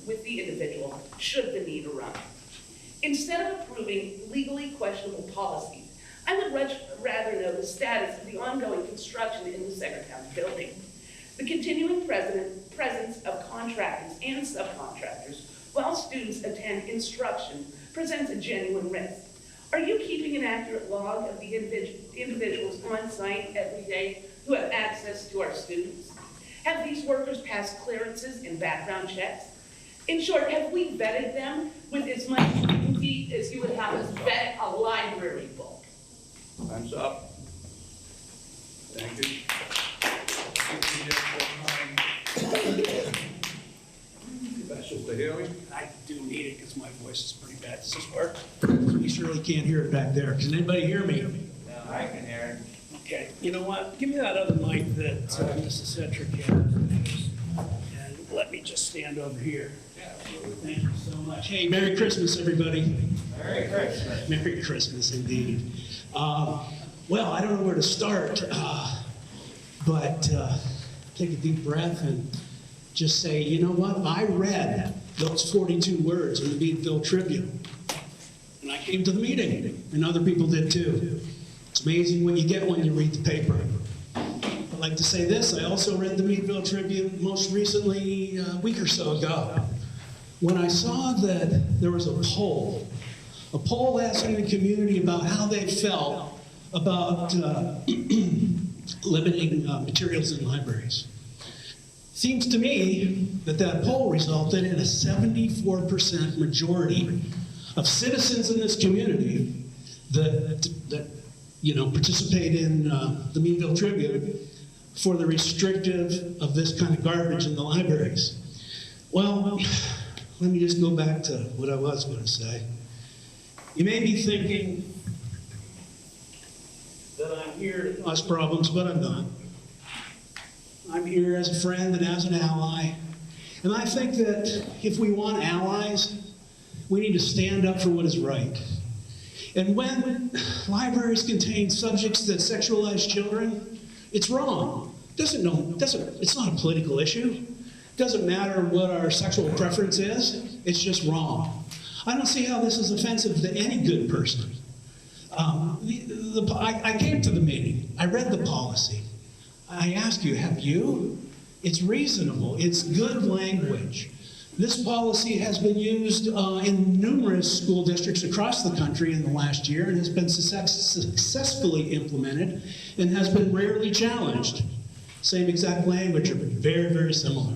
with the individual should the need arise. Instead of approving legally questionable policies, I would rather know the status of the ongoing construction in the Saegertown building. The continuing presence of contractors and subcontractors while students attend instruction presents a genuine risk. Are you keeping an accurate log of the individuals on site every day who have access to our students? Have these workers passed clearances and background checks? In short, have we vetted them with as much scrutiny as you would have us vet a library book? Time's up. Thank you. That's just a hearing. I do need it because my voice is pretty bad. Does this work? You surely can't hear it back there. Can anybody hear me? No, I can hear it. Okay, you know what? Give me that other mic that Mrs. Centric has. And let me just stand over here. Thank you so much. Hey, Merry Christmas, everybody. Merry Christmas. Merry Christmas, indeed. Well, I don't know where to start, but take a deep breath and just say, you know what? I read those 42 words in the Meadville Tribune, and I came to the meeting, and other people did too. It's amazing what you get when you read the paper. I'd like to say this, I also read the Meadville Tribune most recently a week or so ago, when I saw that there was a poll asking the community about how they felt about limiting materials in libraries. Seems to me that that poll resulted in a 74% majority of citizens in this community that participate in the Meadville Tribune for the restrictive of this kind of garbage in the libraries. Well, let me just go back to what I was going to say. You may be thinking that I'm here to cause problems, but I'm not. I'm here as a friend and as an ally. And I think that if we want allies, we need to stand up for what is right. And when libraries contain subjects that sexualize children, it's wrong. It's not a political issue. It doesn't matter what our sexual preference is. It's just wrong. I don't see how this is offensive to any good person. I came to the meeting. I read the policy. I ask you, have you? It's reasonable. It's good language. This policy has been used in numerous school districts across the country in the last year and has been successfully implemented and has been rarely challenged. Same exact language, or very, very similar.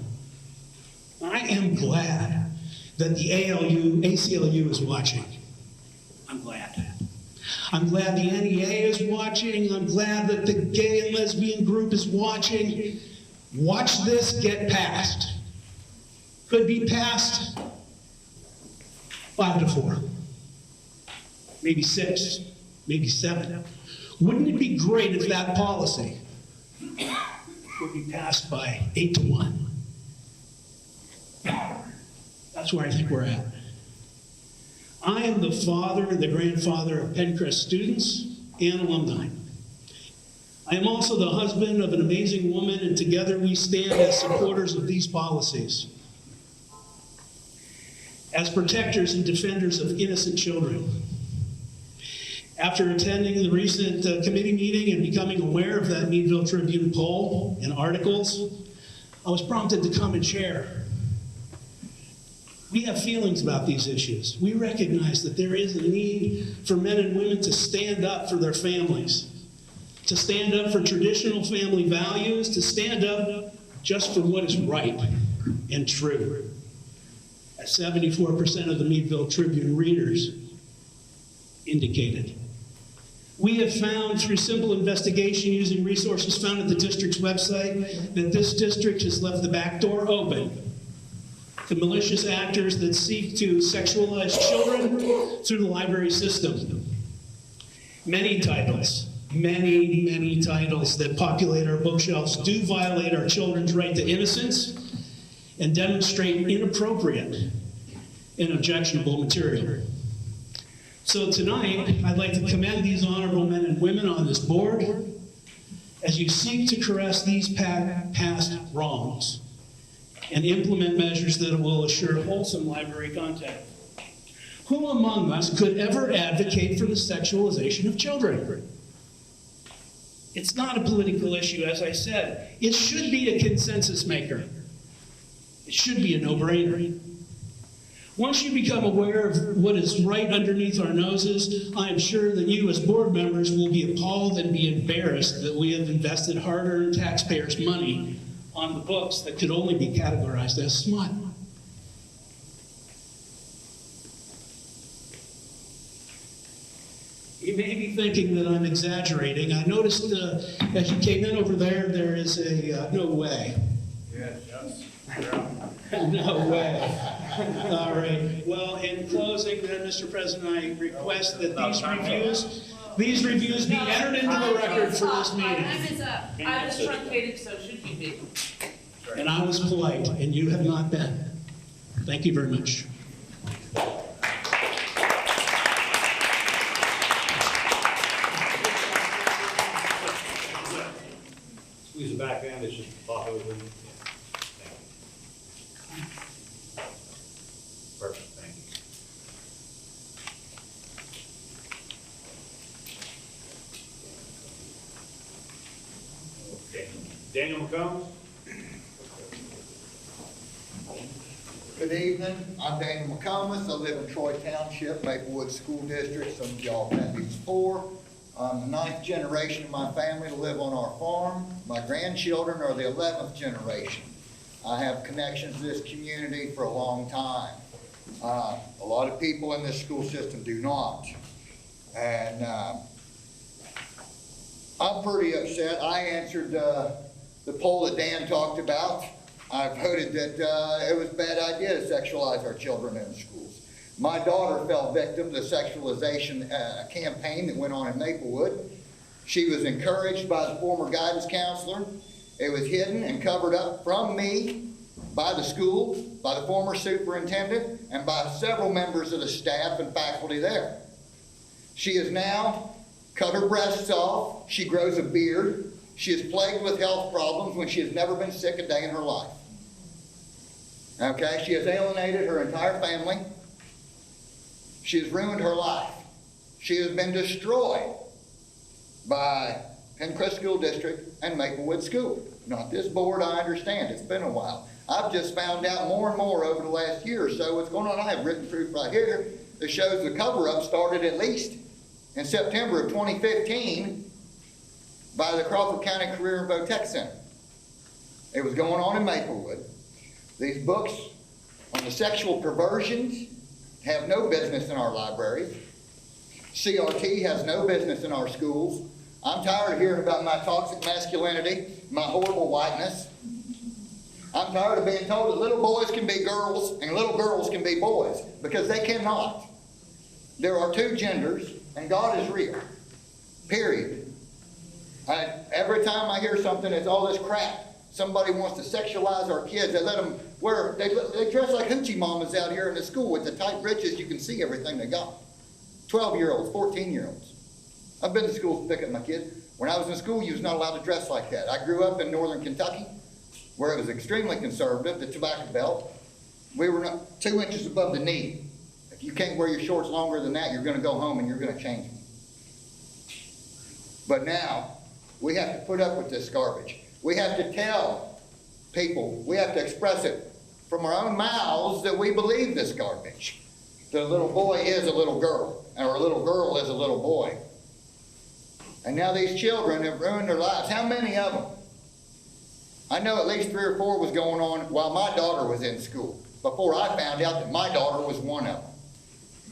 I am glad that the ACLU is watching. I'm glad. I'm glad the NEA is watching. I'm glad that the gay and lesbian group is watching. Watch this get passed. Could be passed 5-4, maybe 6. maybe 7. Wouldn't it be great if that policy would be passed by 8-1? That's where I think we're at. I am the father and the grandfather of PENNCREST students and alumni. I am also the husband of an amazing woman, and together we stand as supporters of these policies, as protectors and defenders of innocent children. After attending the recent committee meeting and becoming aware of that Meadville Tribune poll and articles, I was prompted to come and share. We have feelings about these issues. We recognize that there is a need for men and women to stand up for their families, to stand up for traditional family values, to stand up just for what is right and true. As 74% of the Meadville Tribune readers indicated. We have found through simple investigation using resources found at the district's website that this district has left the back door open to malicious actors that seek to sexualize children through the library system. Many titles that populate our bookshelves do violate our children's right to innocence and demonstrate inappropriate and objectionable material. So tonight, I'd like to commend these honorable men and women on this board as you seek to correct these past wrongs and implement measures that will assure wholesome library content. Who among us could ever advocate for the sexualization of children? It's not a political issue, as I said. It should be a consensus maker. It should be a no-brainer. Once you become aware of what is right underneath our noses, I am sure that you as board members will be appalled and be embarrassed that we have invested hard-earned taxpayers' money on the books that could only be categorized as smut. You may be thinking that I'm exaggerating. I noticed as you came in over there, there is a no way. Yes. No way. All right. Well, in closing, then, Mr. President, I request that these reviews be entered into the record for this meeting. Time is up. I was truncated, so should you be. And I was polite, and you have not been. Thank you very much. Squeeze the back end, it's just pop over. Perfect, thank you. Okay, Daniel McCombs. Good evening, I'm Daniel McComas. I live in Troy Township, Maplewood School District. Some of y'all have met me before. I'm the 9th generation of my family to live on our farm. My grandchildren are the 11th generation. I have connections to this community for a long time. A lot of people in this school system do not. And I'm pretty upset. I answered the poll that Dan talked about. I voted that it was a bad idea to sexualize our children in schools. My daughter fell victim to the sexualization campaign that went on in Maplewood. She was encouraged by the former guidance counselor. It was hidden and covered up from me by the school, by the former superintendent, and by several members of the staff and faculty there. She has now cut her breasts off. She grows a beard. She is plagued with health problems when she has never been sick a day in her life. Okay, she has alienated her entire family. She has ruined her life. She has been destroyed by PENNCREST School District and Maplewood School. Not this board, I understand. It's been a while. I've just found out more and more over the last year or so what's going on. I have written proof right here that shows the cover-up started at least in September of 2015 by the Crawford County Career and Voc Tech Center. It was going on in Maplewood. These books on the sexual perversions have no business in our libraries. CRT has no business in our schools. I'm tired of hearing about my toxic masculinity, my horrible whiteness. I'm tired of being told that little boys can be girls and little girls can be boys, because they cannot. There are two genders, and God is real. Period. Every time I hear something, it's all this crap. Somebody wants to sexualize our kids. They let them wear, they dress like hoochie mamas out here in the school with the tight breeches. You can see everything they got. 12-year-olds, 14-year-olds. I've been to schools to pick up my kids. When I was in school, you was not allowed to dress like that. I grew up in northern Kentucky, where it was extremely conservative, the tobacco belt. We were not 2 inches above the knee. If you can't wear your shorts longer than that, you're going to go home and you're going to change them. But now, we have to put up with this garbage. We have to tell people, we have to express it from our own mouths that we believe this garbage. That a little boy is a little girl, or a little girl is a little boy. And now these children have ruined their lives. How many of them? I know at least 3 or 4 was going on while my daughter was in school, before I found out that my daughter was one of them.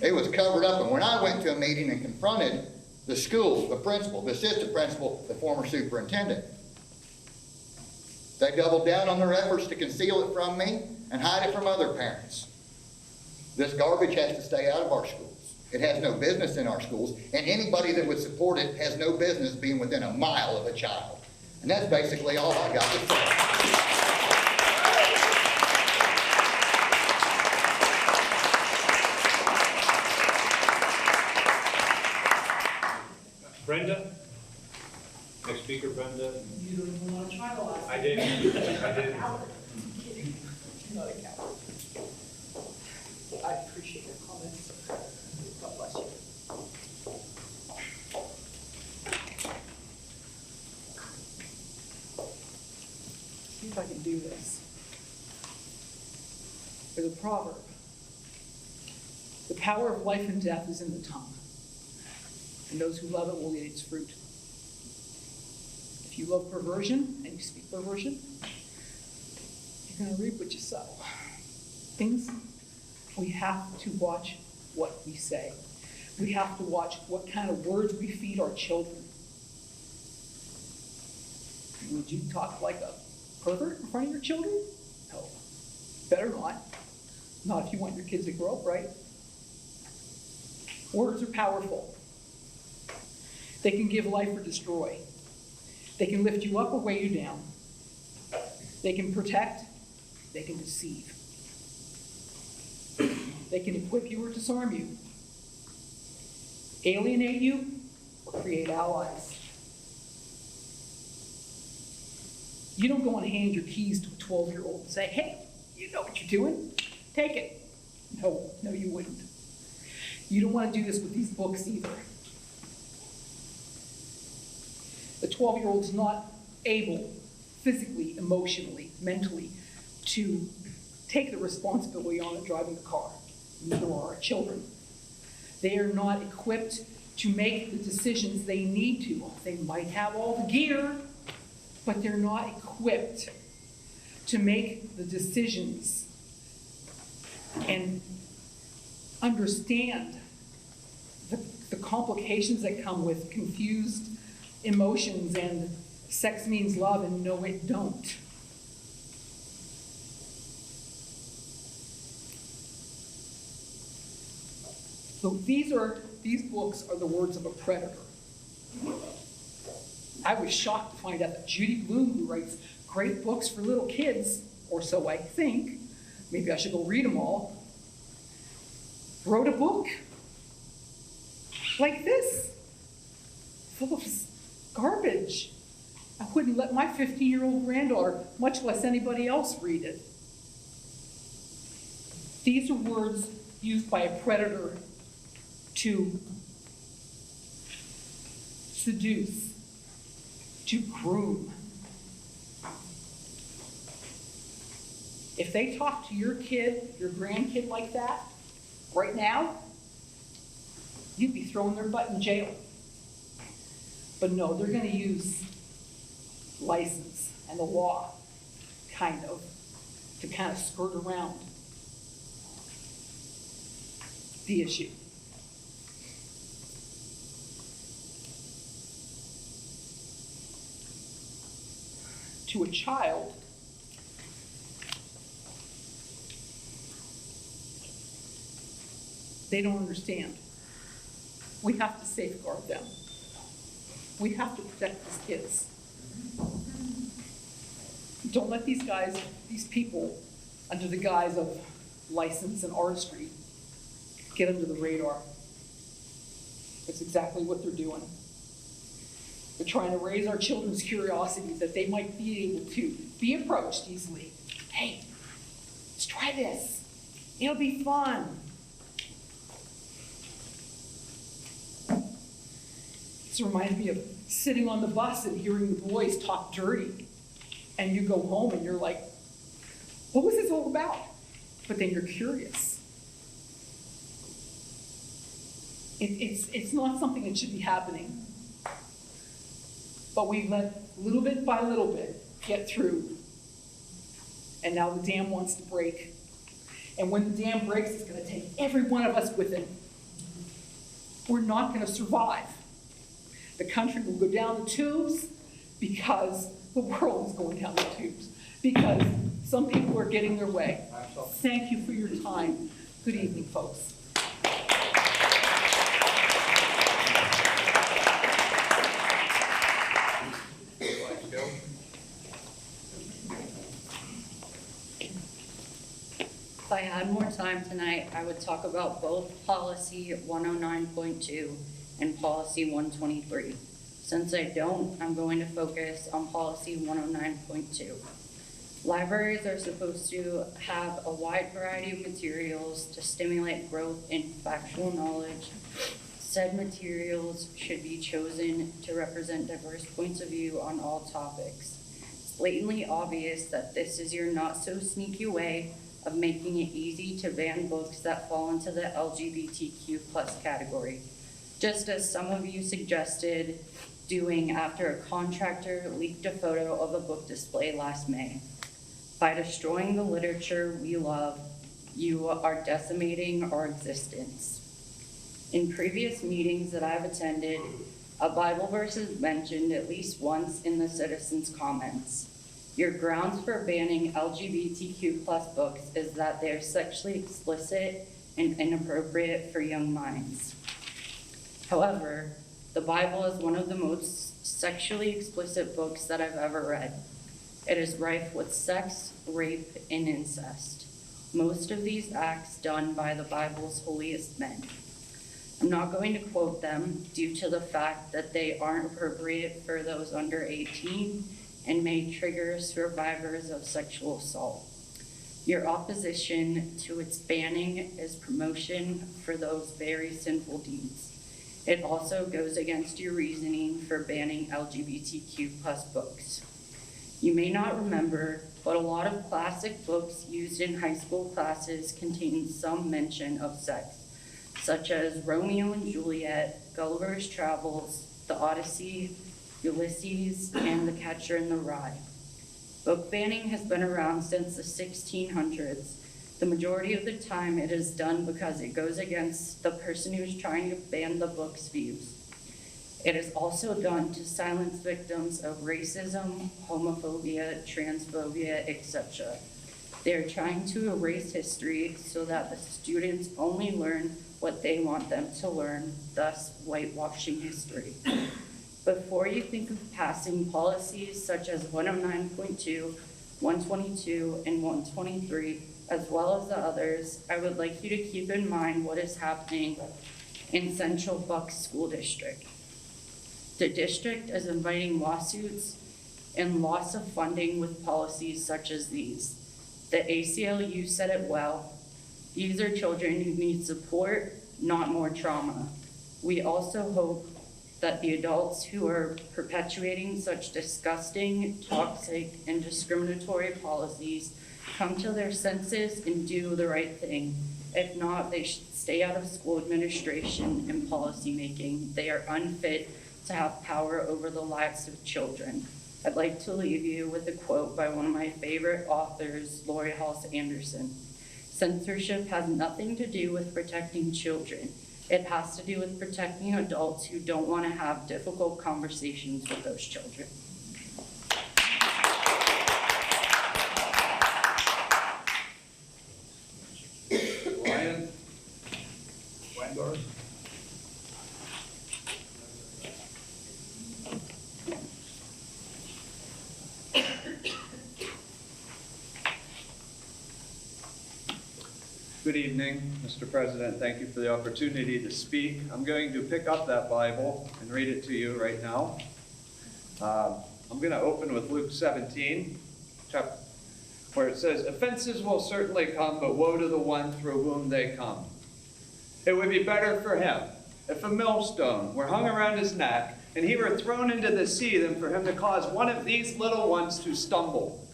It was covered up, and when I went to a meeting and confronted the schools, the principal, the assistant principal, the former superintendent, they doubled down on their efforts to conceal it from me and hide it from other parents. This garbage has to stay out of our schools. It has no business in our schools, and anybody that would support it has no business being within a mile of a child. And that's basically all I got to say. Brenda? Next speaker, Brenda. You don't even want to try the last. I didn't. I didn't. Kidding. You're not a coward. I appreciate your comments. God bless you. See if I can do this. There's a proverb. The power of life and death is in the tongue, and those who love it will eat its fruit. If you love perversion and you speak perversion, you're going to reap what you sow. Things, we have to watch what we say. We have to watch what kind of words we feed our children. Would you talk like a pervert in front of your children? No. Better not. Not if you want your kids to grow up right. Words are powerful. They can give life or destroy. They can lift you up or weigh you down. They can protect. They can deceive. They can equip you or disarm you. Alienate you or create allies. You don't go and hand your keys to a 12-year-old and say, hey, you know what you're doing. Take it. No, you wouldn't. You don't want to do this with these books either. The 12-year-old's not able, physically, emotionally, mentally, to take the responsibility on of driving the car. Neither are our children. They are not equipped to make the decisions they need to. They might have all the gear, but they're not equipped to make the decisions and understand the complications that come with confused emotions and sex means love and no, it don't. So these books are the words of a predator. I was shocked to find out that Judy Blume, who writes great books for little kids, or so I think, maybe I should go read them all, wrote a book like this, full of garbage. I wouldn't let my 15-year-old granddaughter, much less anybody else, read it. These are words used by a predator to seduce, to groom. If they talk to your kid, your grandkid like that, right now, you'd be throwing their butt in jail. But no, they're going to use license and the law, kind of, to kind of skirt around the issue. To a child, they don't understand. We have to safeguard them. We have to protect these kids. Don't let these guys, these people, under the guise of license and artistry, get under the radar. That's exactly what they're doing. They're trying to raise our children's curiosity that they might be able to be approached easily. Hey, let's try this. It'll be fun. This reminds me of sitting on the bus and hearing the boys talk dirty. And you go home and you're like, what was this all about? But then you're curious. It's not something that should be happening. But we let little bit by little bit get through. And now the dam wants to break. And when the dam breaks, it's going to take every one of us with it. We're not going to survive. The country will go down the tubes because the world is going down the tubes. Because some people are getting their way. Thank you for your time. Good evening, folks. If I had more time tonight, I would talk about both policy 109.2 and policy 123. Since I don't, I'm going to focus on policy 109.2. Libraries are supposed to have a wide variety of materials to stimulate growth in factual knowledge. Said materials should be chosen to represent diverse points of view on all topics. It's blatantly obvious that this is your not-so-sneaky way of making it easy to ban books that fall into the LGBTQ+ category, just as some of you suggested doing after a contractor leaked a photo of a book display last May. By destroying the literature we love, you are decimating our existence. In previous meetings that I've attended, a Bible verse is mentioned at least once in the citizens' comments. Your grounds for banning LGBTQ+ books is that they're sexually explicit and inappropriate for young minds. However, the Bible is one of the most sexually explicit books that I've ever read. It is rife with sex, rape, and incest. Most of these acts done by the Bible's holiest men. I'm not going to quote them due to the fact that they aren't appropriate for those under 18 and may trigger survivors of sexual assault. Your opposition to its banning is promotion for those very sinful deeds. It also goes against your reasoning for banning LGBTQ+ books. You may not remember, but a lot of classic books used in high school classes contain some mention of sex, such as Romeo and Juliet, Gulliver's Travels, The Odyssey, Ulysses, and The Catcher in the Rye. Book banning has been around since the 1600s. The majority of the time it is done because it goes against the person who is trying to ban the book's views. It is also done to silence victims of racism, homophobia, transphobia, etc. They are trying to erase history so that the students only learn what they want them to learn, thus whitewashing history. Before you think of passing policies such as 109.2, 122, and 123, as well as the others, I would like you to keep in mind what is happening in Central Bucks School District. The district is inviting lawsuits and loss of funding with policies such as these. The ACLU said it well. These are children who need support, not more trauma. We also hope that the adults who are perpetuating such disgusting, toxic, and discriminatory policies come to their senses and do the right thing. If not, they should stay out of school administration and policy making. They are unfit to have power over the lives of children. I'd like to leave you with a quote by one of my favorite authors, Lori Halse Anderson. Censorship has nothing to do with protecting children. It has to do with protecting adults who don't want to have difficult conversations with those children. Ryan Vanguard. Good evening, Mr. President. Thank you for the opportunity to speak. I'm going to pick up that Bible and read it to you right now. I'm going to open with Luke 17, where it says, "Offenses will certainly come, but woe to the one through whom they come. It would be better for him if a millstone were hung around his neck and he were thrown into the sea than for him to cause one of these little ones to stumble.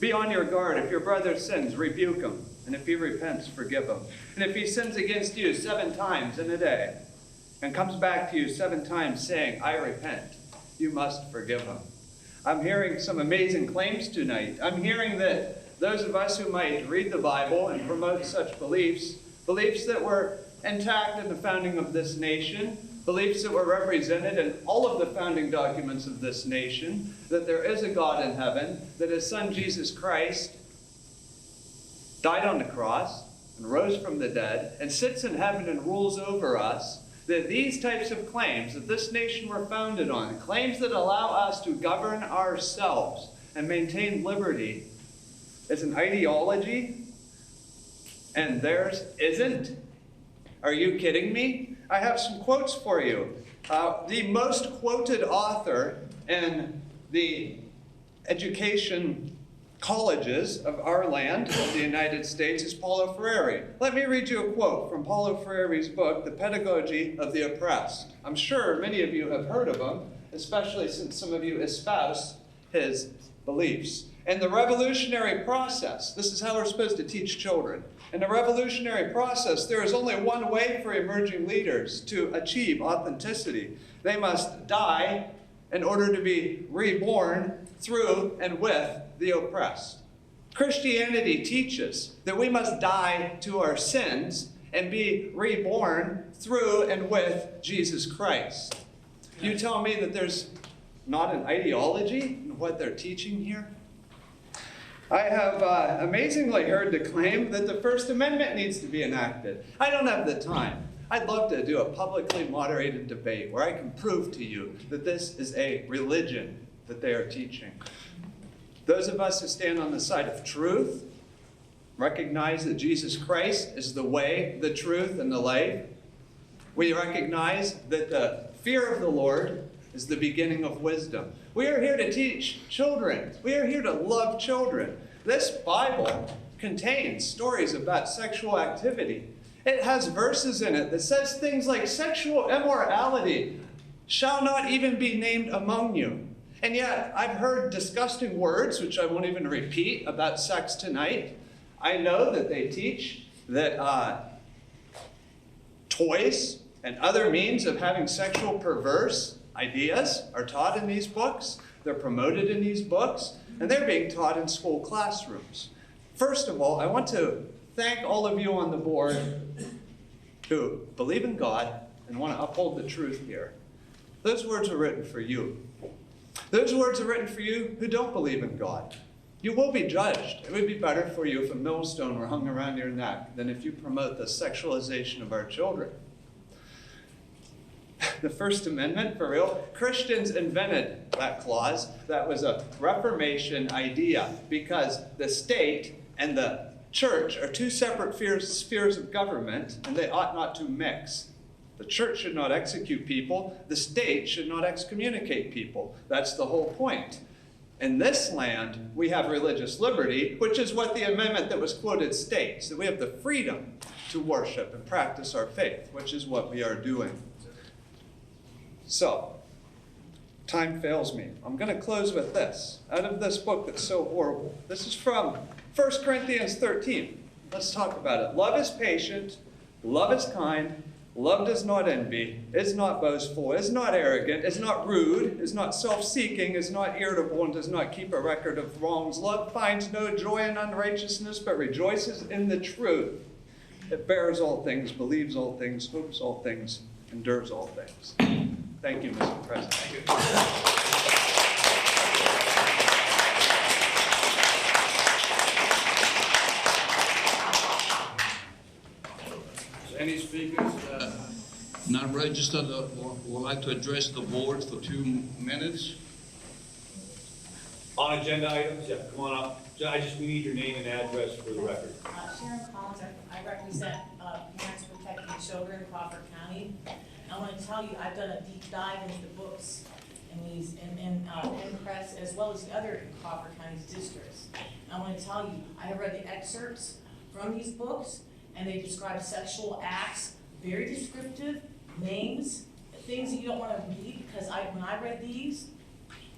Be on your guard. If your brother sins, rebuke him. And if he repents, forgive him. And if he sins against you 7 times in a day and comes back to you 7 times saying, 'I repent,' you must forgive him." I'm hearing some amazing claims tonight. I'm hearing that those of us who might read the Bible and promote such beliefs that were intact in the founding of this nation, beliefs that were represented in all of the founding documents of this nation, that there is a God in heaven, that his son Jesus Christ died on the cross and rose from the dead and sits in heaven and rules over us, that these types of claims that this nation were founded on, claims that allow us to govern ourselves and maintain liberty, is an ideology and theirs isn't? Are you kidding me? I have some quotes for you. The most quoted author in the education colleges of our land, of the United States, is Paulo Freire. Let me read you a quote from Paulo Freire's book, The Pedagogy of the Oppressed. I'm sure many of you have heard of him, especially since some of you espouse his beliefs. In the revolutionary process, this is how we're supposed to teach children. In the revolutionary process, there is only one way for emerging leaders to achieve authenticity. They must die in order to be reborn through and with the oppressed. Christianity teaches that we must die to our sins and be reborn through and with Jesus Christ. You tell me that there's not an ideology in what they're teaching here? I have amazingly heard the claim that the First Amendment needs to be enacted. I don't have the time. I'd love to do a publicly moderated debate where I can prove to you that this is a religion that they are teaching. Those of us who stand on the side of truth recognize that Jesus Christ is the way, the truth, and the life. We recognize that the fear of the Lord is the beginning of wisdom. We are here to teach children. We are here to love children. This Bible contains stories about sexual activity. It has verses in it that says things like sexual immorality shall not even be named among you. And yet, I've heard disgusting words, which I won't even repeat, about sex tonight. I know that they teach that toys and other means of having sexual perverse ideas are taught in these books. They're promoted in these books, and they're being taught in school classrooms. First of all, I want to thank all of you on the board who believe in God and want to uphold the truth here. Those words are written for you. Those words are written for you who don't believe in God. You will be judged. It would be better for you if a millstone were hung around your neck than if you promote the sexualization of our children. The First Amendment, for real, Christians invented that clause. That was a Reformation idea because the state and the church are 2 separate spheres of government, and they ought not to mix. The church should not execute people. The state should not excommunicate people. That's the whole point. In this land, we have religious liberty, which is what the amendment that was quoted states, that we have the freedom to worship and practice our faith, which is what we are doing. So, time fails me. I'm going to close with this, out of this book that's so horrible. This is from 1 Corinthians 13. Let's talk about it. Love is patient, love is kind, love does not envy, is not boastful, is not arrogant, is not rude, is not self-seeking, is not irritable, and does not keep a record of wrongs. Love finds no joy in unrighteousness, but rejoices in the truth. It bears all things, believes all things, hopes all things, endures all things. Thank you, Mr. President. Thank you. Any speakers not registered would like to address the board for 2 minutes? On agenda items, yeah, come on up. We need your name and address for the record. Sharon Collins, I I represent Parents Protecting Children in Crawford County. I want to tell you, I've done a deep dive into the books in PENNCREST as well as the other Crawford County's districts. I want to tell you, I have read the excerpts from these books, and they describe sexual acts, very descriptive, names, things that you don't want to read, because when I read these,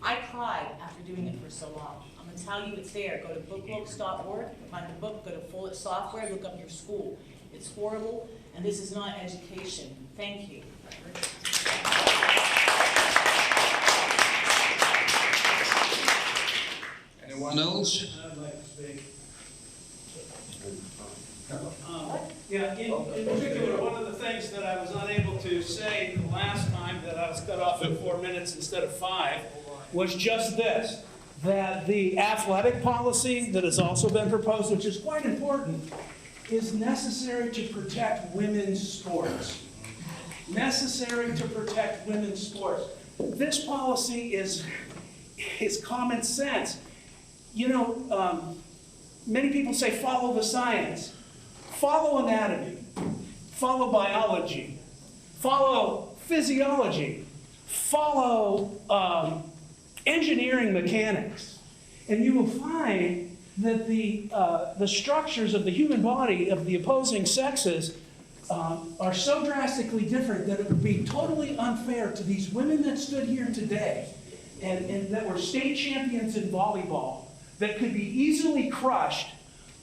I cried after doing it for so long. I'm going to tell you, it's there. Go to bookbooks.org, find the book, go to Fullett Software, look up your school. It's horrible, and this is not education. Thank you. Anyone else? I'd like to speak. Yeah, in particular, one of the things that I was unable to say the last time that I was cut off at 4 minutes instead of 5 was just this, that the athletic policy that has also been proposed, which is quite important, is necessary to protect women's sports. Necessary to protect women's sports. This policy is common sense. You know, many people say follow the science. Follow anatomy. Follow biology. Follow physiology. Follow engineering mechanics. And you will find that the structures of the human body of the opposing sexes are so drastically different that it would be totally unfair to these women that stood here today and that were state champions in volleyball that could be easily crushed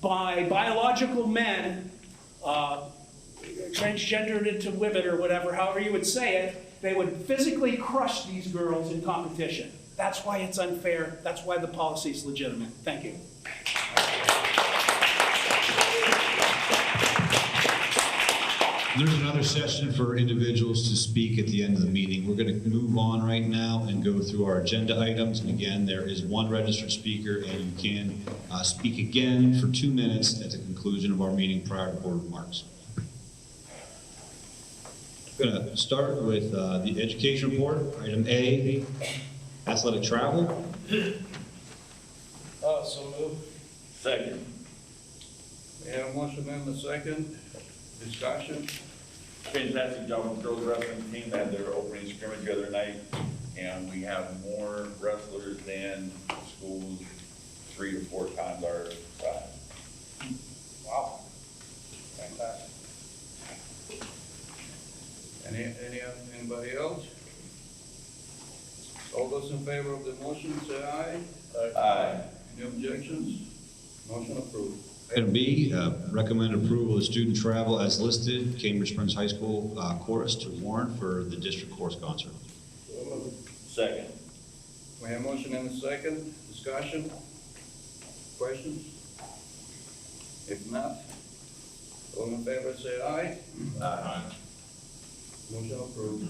by biological men, transgendered into women or whatever, however you would say it. They would physically crush these girls in competition. That's why it's unfair. That's why the policy is legitimate. Thank you. There's another session for individuals to speak at the end of the meeting. We're going to move on right now and go through our agenda items. And again, there is one registered speaker, and you can speak again for 2 minutes at the conclusion of our meeting prior to board remarks. I'm going to start with the education report. Item A, athletic travel. So moved. Second. We have a motion and a second. Discussion. Fantastic job with the girls wrestling team. They had their opening scrimmage the other night, and we have more wrestlers than schools 3 to 4 times our size. Wow. Fantastic. Anybody else? All those in favor of the motion, say aye. Aye. Any objections? Motion approved. Item B, recommend approval of student travel as listed, Cambridge Springs High School chorus to Warren for the district chorus concert. Second. We have motion and a second. Discussion? Questions? If not, all in favor say aye. Aye. Motion approved.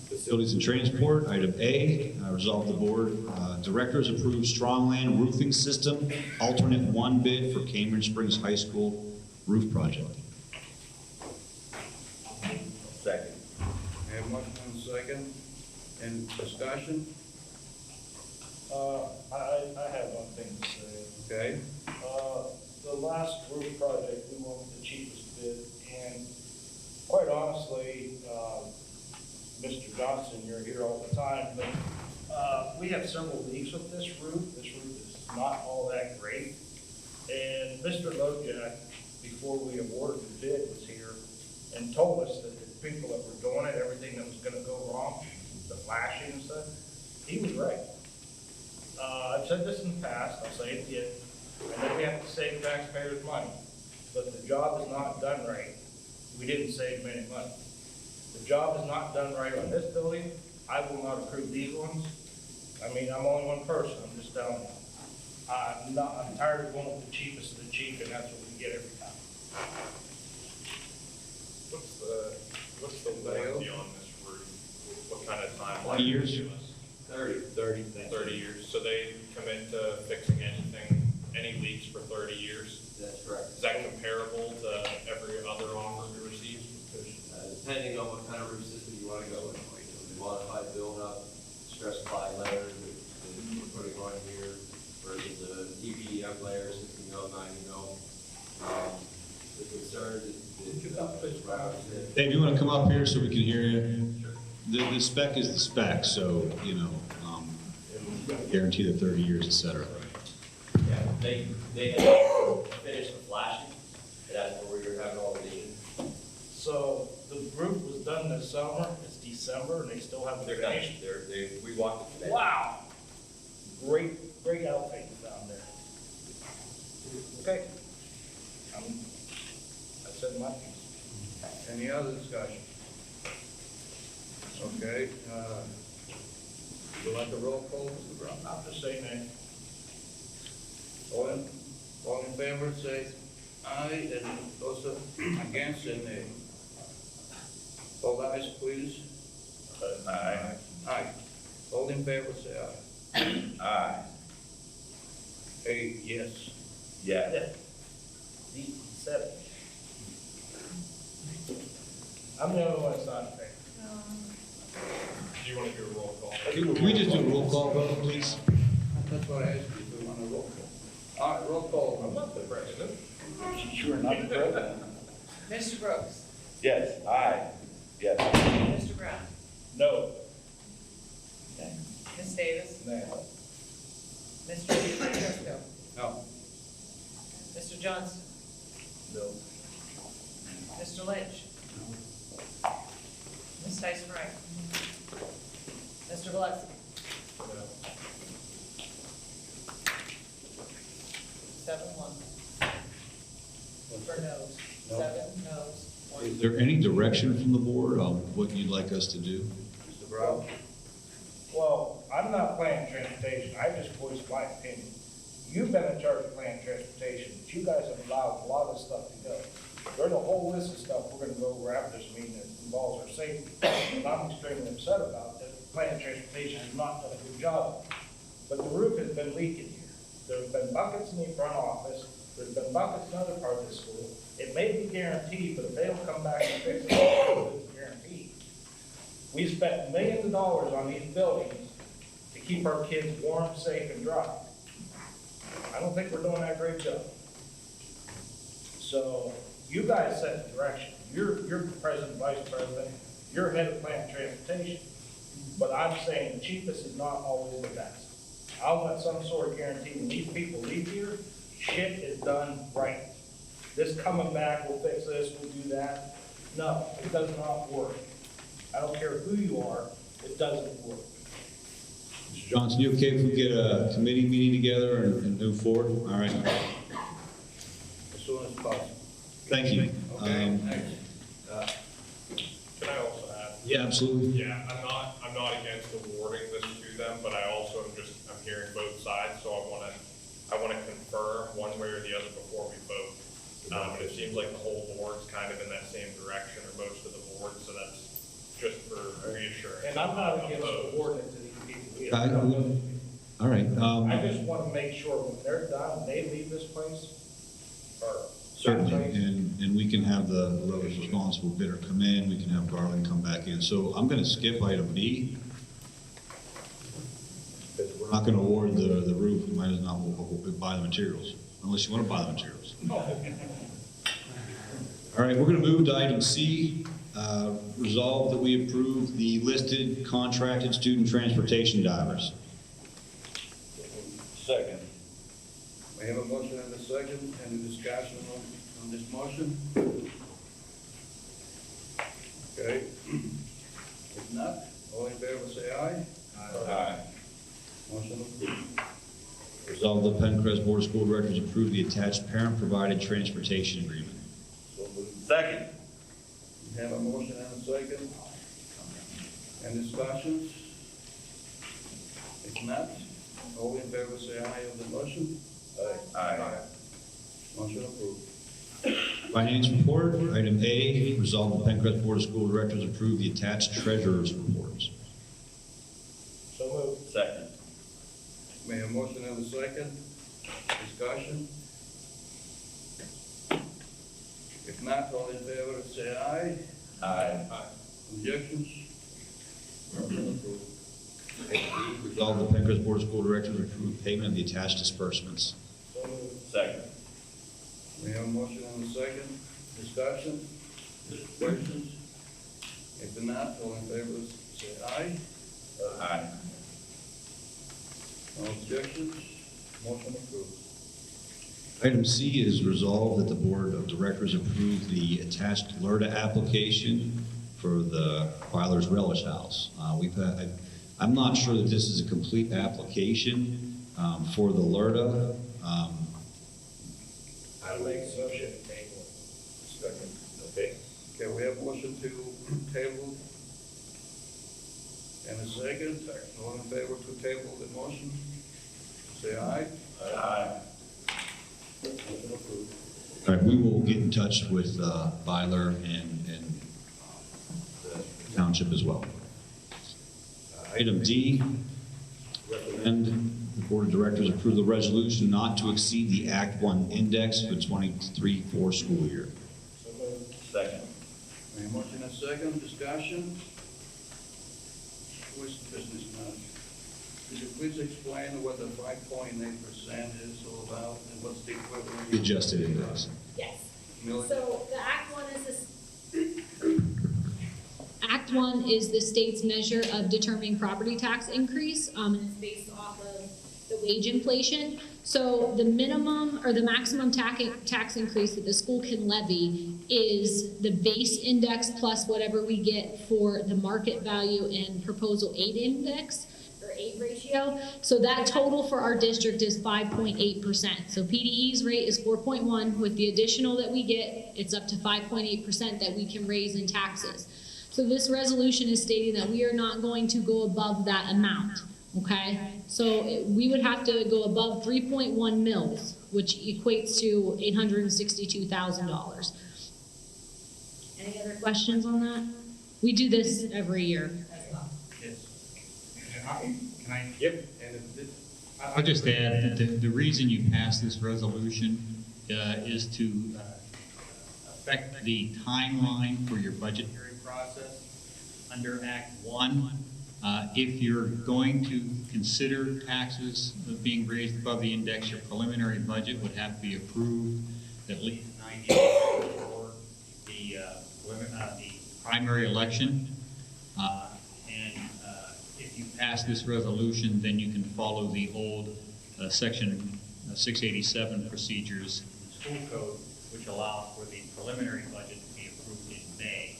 Facilities and transport, item A, resolve the board directors approve Strongland roofing system, alternate 1 bid for Cambridge Springs High School roof project. Second. We have motion and a second. Any discussion? I have one thing to say. Okay. The last roof project, we went with the cheapest bid, and quite honestly, Mr. Johnson, you're here all the time, but we have several leaks with this roof. This roof is not all that great. And Mr. Lojak, before we awarded the bid, was here and told us that the people that were doing it, everything that was going to go wrong, the flashing and stuff, he was right. I've said this in the past, I'll say it again. I know we have to save taxpayers money, but the job is not done right. We didn't save any money. The job is not done right on this building. I will not approve these ones. I mean, I'm only one person, I'm just telling you. I'm tired of going with the cheapest of the cheap, and that's what we get every time. What's the warranty on this roof? What kind of timeline? 20 years? 30 years. So they commit to fixing anything, any leaks for 30 years? That's correct. Is that comparable to every other offer we receive? Depending on what kind of roof system you want to go with. The modified build-up, stress-applied layer that we're putting on here versus the TPDF layer, 60 mil, 90 mil. The concern Dave, you want to come up here so we can hear you? The spec is the spec, so, you know, guarantee the 30 years, et cetera. Yeah, they had finished the flashing, and that's where we were having all the issues. So the roof was done this summer, it's December, and they still haven't They're done. finished? We walked it today. Wow. Great outfit you found there. Okay. I said my piece. Any other discussion? Okay, would you like a roll call, Mr. Brown? I'm just saying that. All in favor, say aye, and those against, say nay. All ayes, please. Aye. Aye. All in favor, say aye. Aye. 8, yes. Yeah. D7. I'm the only one that's not in favor. Do you want to do a roll call? Can we just do a roll call vote, please? That's what I asked you, if we want a roll call. All right, roll call. I'm not the president. You're not the president. Mr. Brooks? Yes. Aye. Yes. Mr. Brown? No. Ms. Davis? No. Mr. Francesco? No. Mr. Johnston? No. Mr. Lynch? Ms. Tyson Wright? Mr. Valesky? No. 7-1. For no's. No. 7 no's. 1. Is there any direction from the board on what you'd like us to do? Mr. Brown? Well, I'm not planning transportation, I just voiced my opinion. You've been in charge of planning transportation, but you guys have allowed a lot of stuff to go. There's a whole list of stuff we're gonna go over after this meeting that involves our safety. And I'm extremely upset about that planning transportation has not done a good job. But the roof has been leaking here. There's been buckets in the front office, there's been buckets in other parts of the school. It may be guaranteed, but if they don't come back and fix it, it's guaranteed. We spent millions of dollars on these buildings to keep our kids warm, safe, and dry. I don't think we're doing that great job. So you guys set the direction. You're president, vice president, you're head of plant transportation. But I'm saying the cheapest is not always the best. I want some sort of guarantee when these people leave here, shit is done right. This coming back, we'll fix this, we'll do that. No, it does not work. I don't care who you are, it doesn't work. Mr. Johnson, you okay if we get a committee meeting together and move forward? All right. As soon as possible. Thank you. Okay, next. Can I also add? Yeah, absolutely. Yeah, I'm not against awarding this to them, but I also I'm hearing both sides, so I wanna confirm one way or the other before we vote. And it seems like the whole board's kind of in that same direction, or most of the board, so that's just for reassurance. And I'm not against awarding it to these people. I- either. All right. I just want to make sure when they're done, they leave this place, or. Certainly, and we can have the whoever's responsible bidder come in, we can have Garland come back in. So I'm gonna skip item B. Because we're not gonna award the roof, we might as well not buy the materials, unless you wanna buy the materials. All right, we're gonna move to item C. Resolve that we approve the listed contracted student transportation drivers. Second. We have a motion and a second. Any discussion on this motion? Okay. If not, all in favor say aye. Aye. Motion approved. Resolve the PENNCREST Board of School Directors approve the attached parent-provided transportation agreement. So moved. Second. We have a motion and a second. Any discussions? If not, all in favor say aye on the motion. Aye. Motion approved. Finance report, item A, resolve the PENNCREST Board of School Directors approve the attached treasurer's reports. So moved. Second. We have a motion and a second. Discussion? If not, all in favor say aye. Aye. Objections? Motion approved. Resolve the PENNCREST Board of School Directors approve payment of the attached disbursements. So moved. Second. We have a motion and a second. Discussion? Questions? If not, all in favor, say aye. Aye. No objections? Motion approved. Item C is resolved that the Board of Directors approve the attached Lerta application for the Filer's Relish House. I'm not sure that this is a complete application for the Lerta. I would make a motion to table. Second. Okay. Okay, we have motion to table. And a second. All in favor to table the motion? Say aye. Aye. Motion approved. All right, we will get in touch with Filer and the township as well. Item D, recommend the Board of Directors approve the resolution not to exceed the Act 1 index for the 23-4 school year. Second. Any motion and second, discussion? Where's the business manager? Could you please explain what the 5.8% is all about and what's the equivalent? The adjusted index. Yes. Million? So the Act 1 is this. Act 1 is the state's measure of determining property tax increase. It's based off of the wage inflation. So the minimum or the maximum tax increase that the school can levy is the base index plus whatever we get for the market value and proposal 8 index or 8 ratio. So that total for our district is 5.8%. So PDE's rate is 4.1. With the additional that we get, it's up to 5.8% that we can raise in taxes. So this resolution is stating that we are not going to go above that amount, okay? So we would have to go above 3.1 mils, which equates to $862,000. Any other questions on that? We do this every year. Yes. Can I? Yep. And if this, I'll just add that the reason you passed this resolution is to affect the timeline for your budgetary process under Act 1. If you're going to consider taxes being raised above the index, your preliminary budget would have to be approved at least 90 days before the primary election. If you pass this resolution, then you can follow the old Section 687 procedures in the school code, which allow for the preliminary budget to be approved in May.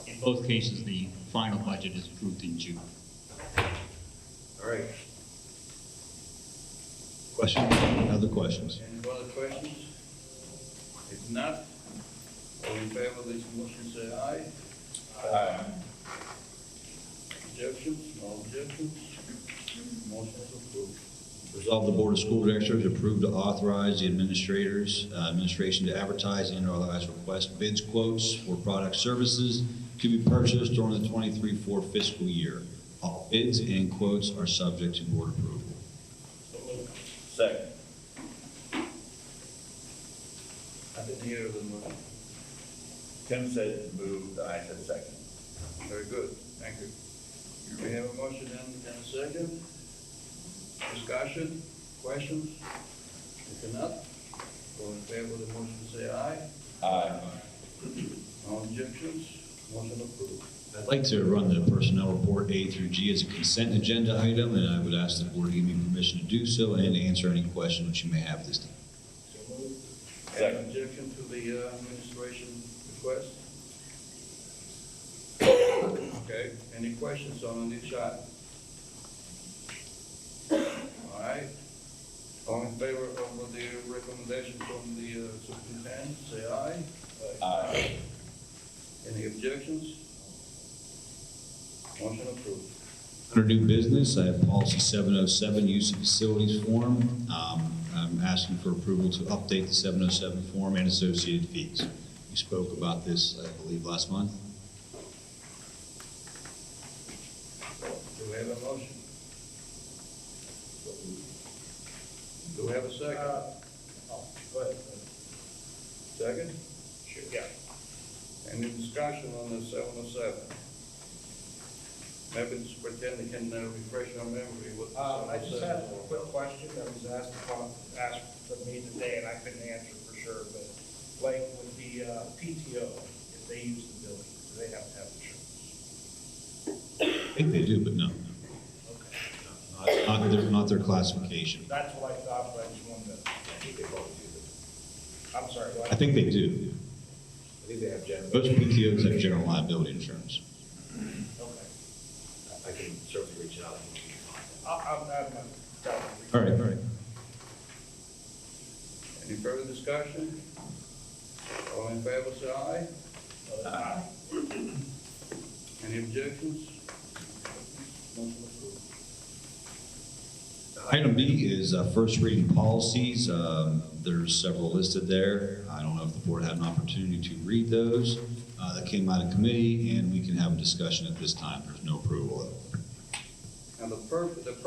In both cases, the final budget is approved in June. all right. Questions? Other questions? Any other questions? If not, all in favor of this motion say aye. Aye. Objections? No objections? Motion is approved. Resolve the Board of School Directors approve to authorize the administration to advertise and authorize request bids quotes for product services to be purchased during the 23-4 fiscal year. All bids and quotes are subject to board approval. Second. I didn't hear the motion. Tim said moved, I said second. Very good, thank you. We have a motion and a second. Discussion, questions? If not, all in favor of the motion say aye. Aye. No objections? Motion approved. I'd like to run the personnel report A through G as a consent agenda item, and I would ask the board to give me permission to do so and to answer any questions that you may have this time. Any objection to the administration request? Okay, any questions on each item? All right. All in favor of the recommendation from the superintendent, say aye. Aye. Any objections? Motion approved. Under new business, I have policy 707, use of facilities form. I'm asking for approval to update the 707 form and associated fees. We spoke about this, I believe, last month. Do we have a motion? Do we have a second? Go ahead. Second? Sure, yeah. Any discussion on the 707? Maybe the superintendent can refresh our memory with the I just 707. had a quick question that was asked of me today, and I couldn't answer for sure, but like with the PTO, if they use the building, do they have to have insurance? I think they do, but no. Okay. Not their classification. That's what I thought, but I just wanted to. I think they both do. I'm sorry, what? I think they do. I think they have general. Most PTOs have general liability insurance. Okay. I can certainly reach out. I'm All right. Any further discussion? All in favor, say aye. Aye. Any objections? Motion approved. Item B is first reading policies. There's several listed there. I don't know if the board had an opportunity to read those. That came out of committee, and we can have a discussion at this time. There's no approval of it. And the purpose of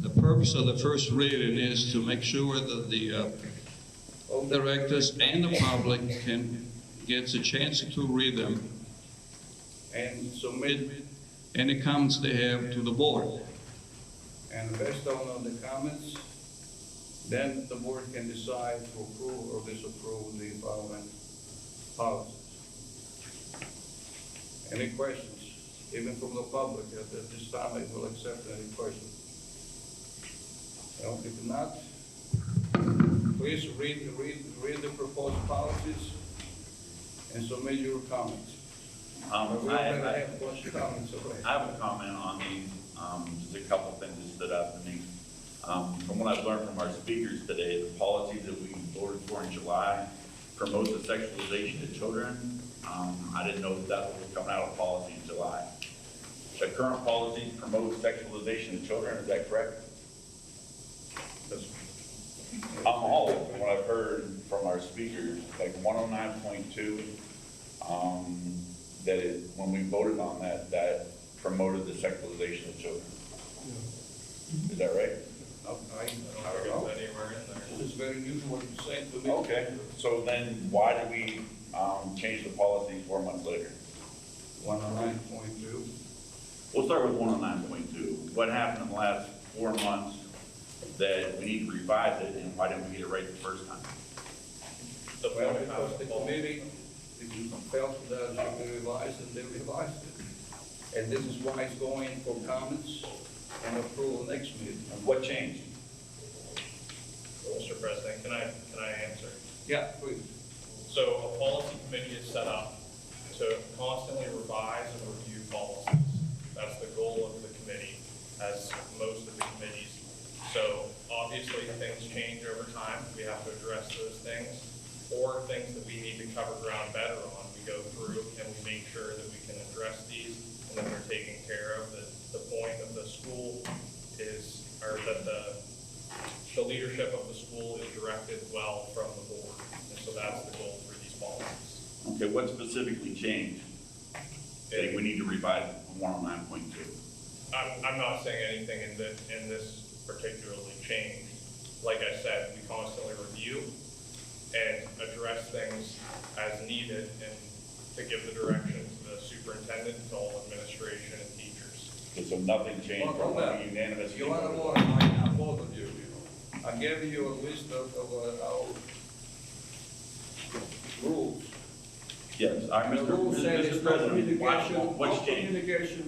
The purpose of the first reading is to make sure that the directors and the public gets a chance to read them and submit, any comments they have to the board. and based on the comments, then the board can decide to approve or disapprove the following policies. Any questions, even from the public? At this time, I will accept any questions. Well, if not, please read the proposed policies and submit your comments. We already have a bunch of comments already. I have a comment on these, just a couple of things that stood out to me. From what I've learned from our speakers today, the policies that we voted for in July promote the sexualization of children. I didn't know that was coming out of policy in July. The current policies promote sexualization of children, is that correct? All of it, from what I've heard from our speakers, like 109.2, when we voted on that promoted the sexualization of children. Is that right? I don't know. This is very new to what you're saying to me. Okay, so then why did we change the policy 4 months later? 109.2. We'll start with 109.2. What happened in the last 4 months that we need to revise it, and why didn't we get it right the first time? Well, because the committee felt that it should be revised, and they revised it. And this is why it's going for comments and approval next meeting. And what changed? Mr. President, can I answer? Yeah, please. So a policy committee is set up to constantly revise and review policies. That's the goal of the committee, as most of the committees. So obviously things change over time. We have to address those things, or things that we need to cover ground better on. We go through and we make sure that we can address these and that they're taken care of. The point of the school is, or that the leadership of the school is directed well from the board. And so that's the goal for these policies. Okay, what specifically changed? That we need to revise 109.2. I'm not saying anything in this particularly changed. Like I said, we constantly review and address things as needed, and to give the direction to the superintendent, to all administration and teachers. Okay, so nothing changed from the unanimous. You want to vote on both of you. I gave you a list of our rules. Yes, The rule says it's Mr. no President, communication, what's no changed? communication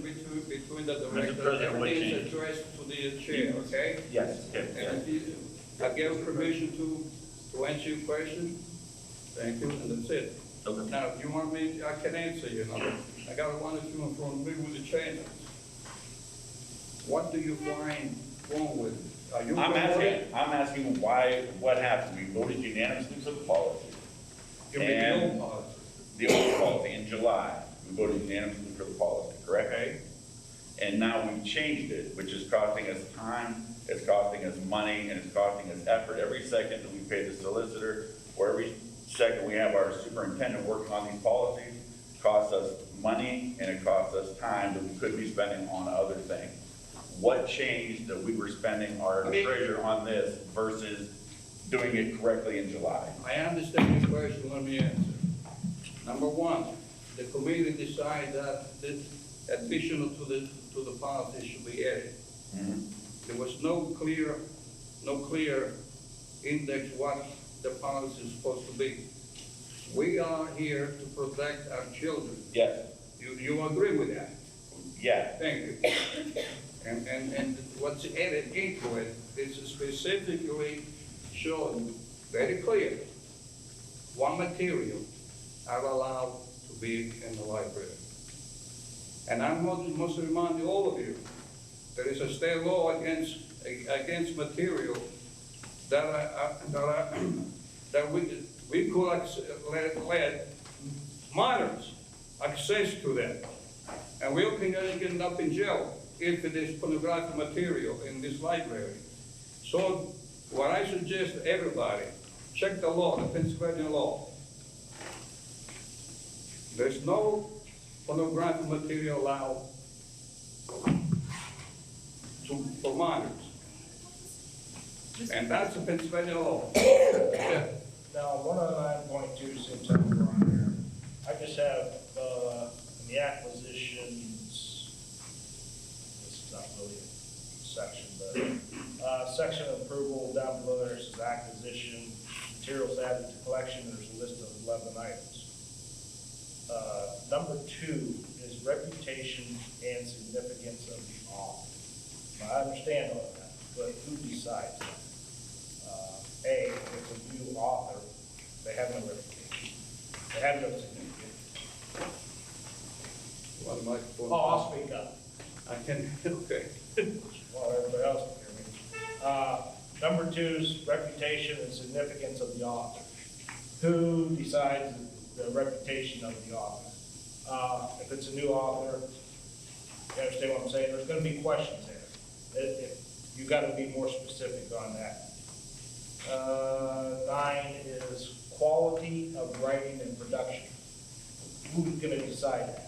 between the director. President, what Everything is changed? addressed to the chair, okay? Yes, okay, And yes. if you- I gave permission to answer your question. Thank you, and that's it. Okay. Now, if you want me, I can answer you now. I got one or two in front of me with the changes. What do you find wrong with it? Are you? I'm asking why, what happened? We voted unanimously for the policy. You mean the old policy? The old policy in July, we voted unanimously for the policy, correct? Okay. And now we've changed it, which is costing us time, it's costing us money, and it's costing us effort. Every second that we pay the solicitor, or every second we have our superintendent working on these policies, costs us money and it costs us time that we could be spending on other things. What changed that we were spending our treasure on this versus doing it correctly in July? I understand your question, let me answer. Number one, the committee decided that this additional to the policy should be added. Mm-hmm. There was no clear index what the policy is supposed to be. We are here to protect our children. Yes, You agree with that? yeah. Thank you. And what's added into it is specifically shown very clear what material are allowed to be in the library. And I must remind all of you, there is a state law against material that we could let minors access to that. And we can end up in jail if it is pornographic material in this library. So what I suggest to everybody, check the law, the Pennsylvania law. There's no pornographic material allowed for minors. And that's a Pennsylvania law. Yeah. Now, 109.2 seems like we're on here. I just have, in the acquisitions, this is not really a section, but, section of approval down below there says acquisition, materials added to collection, there's a list of 11 items. Number 2 is reputation and significance of the author. Now, I understand all of that, but who decides that? A, if it's a new author, they have no reputation. They have no significance. One microphone. Oh, I'll speak up. I can, okay. Well, everybody else can hear me. Number 2 is reputation and significance of the author. Who decides the reputation of the author? If it's a new author, you understand what I'm saying? There's going to be questions there. You got to be more specific on that. 9 is quality of writing and production. Who's going to decide that?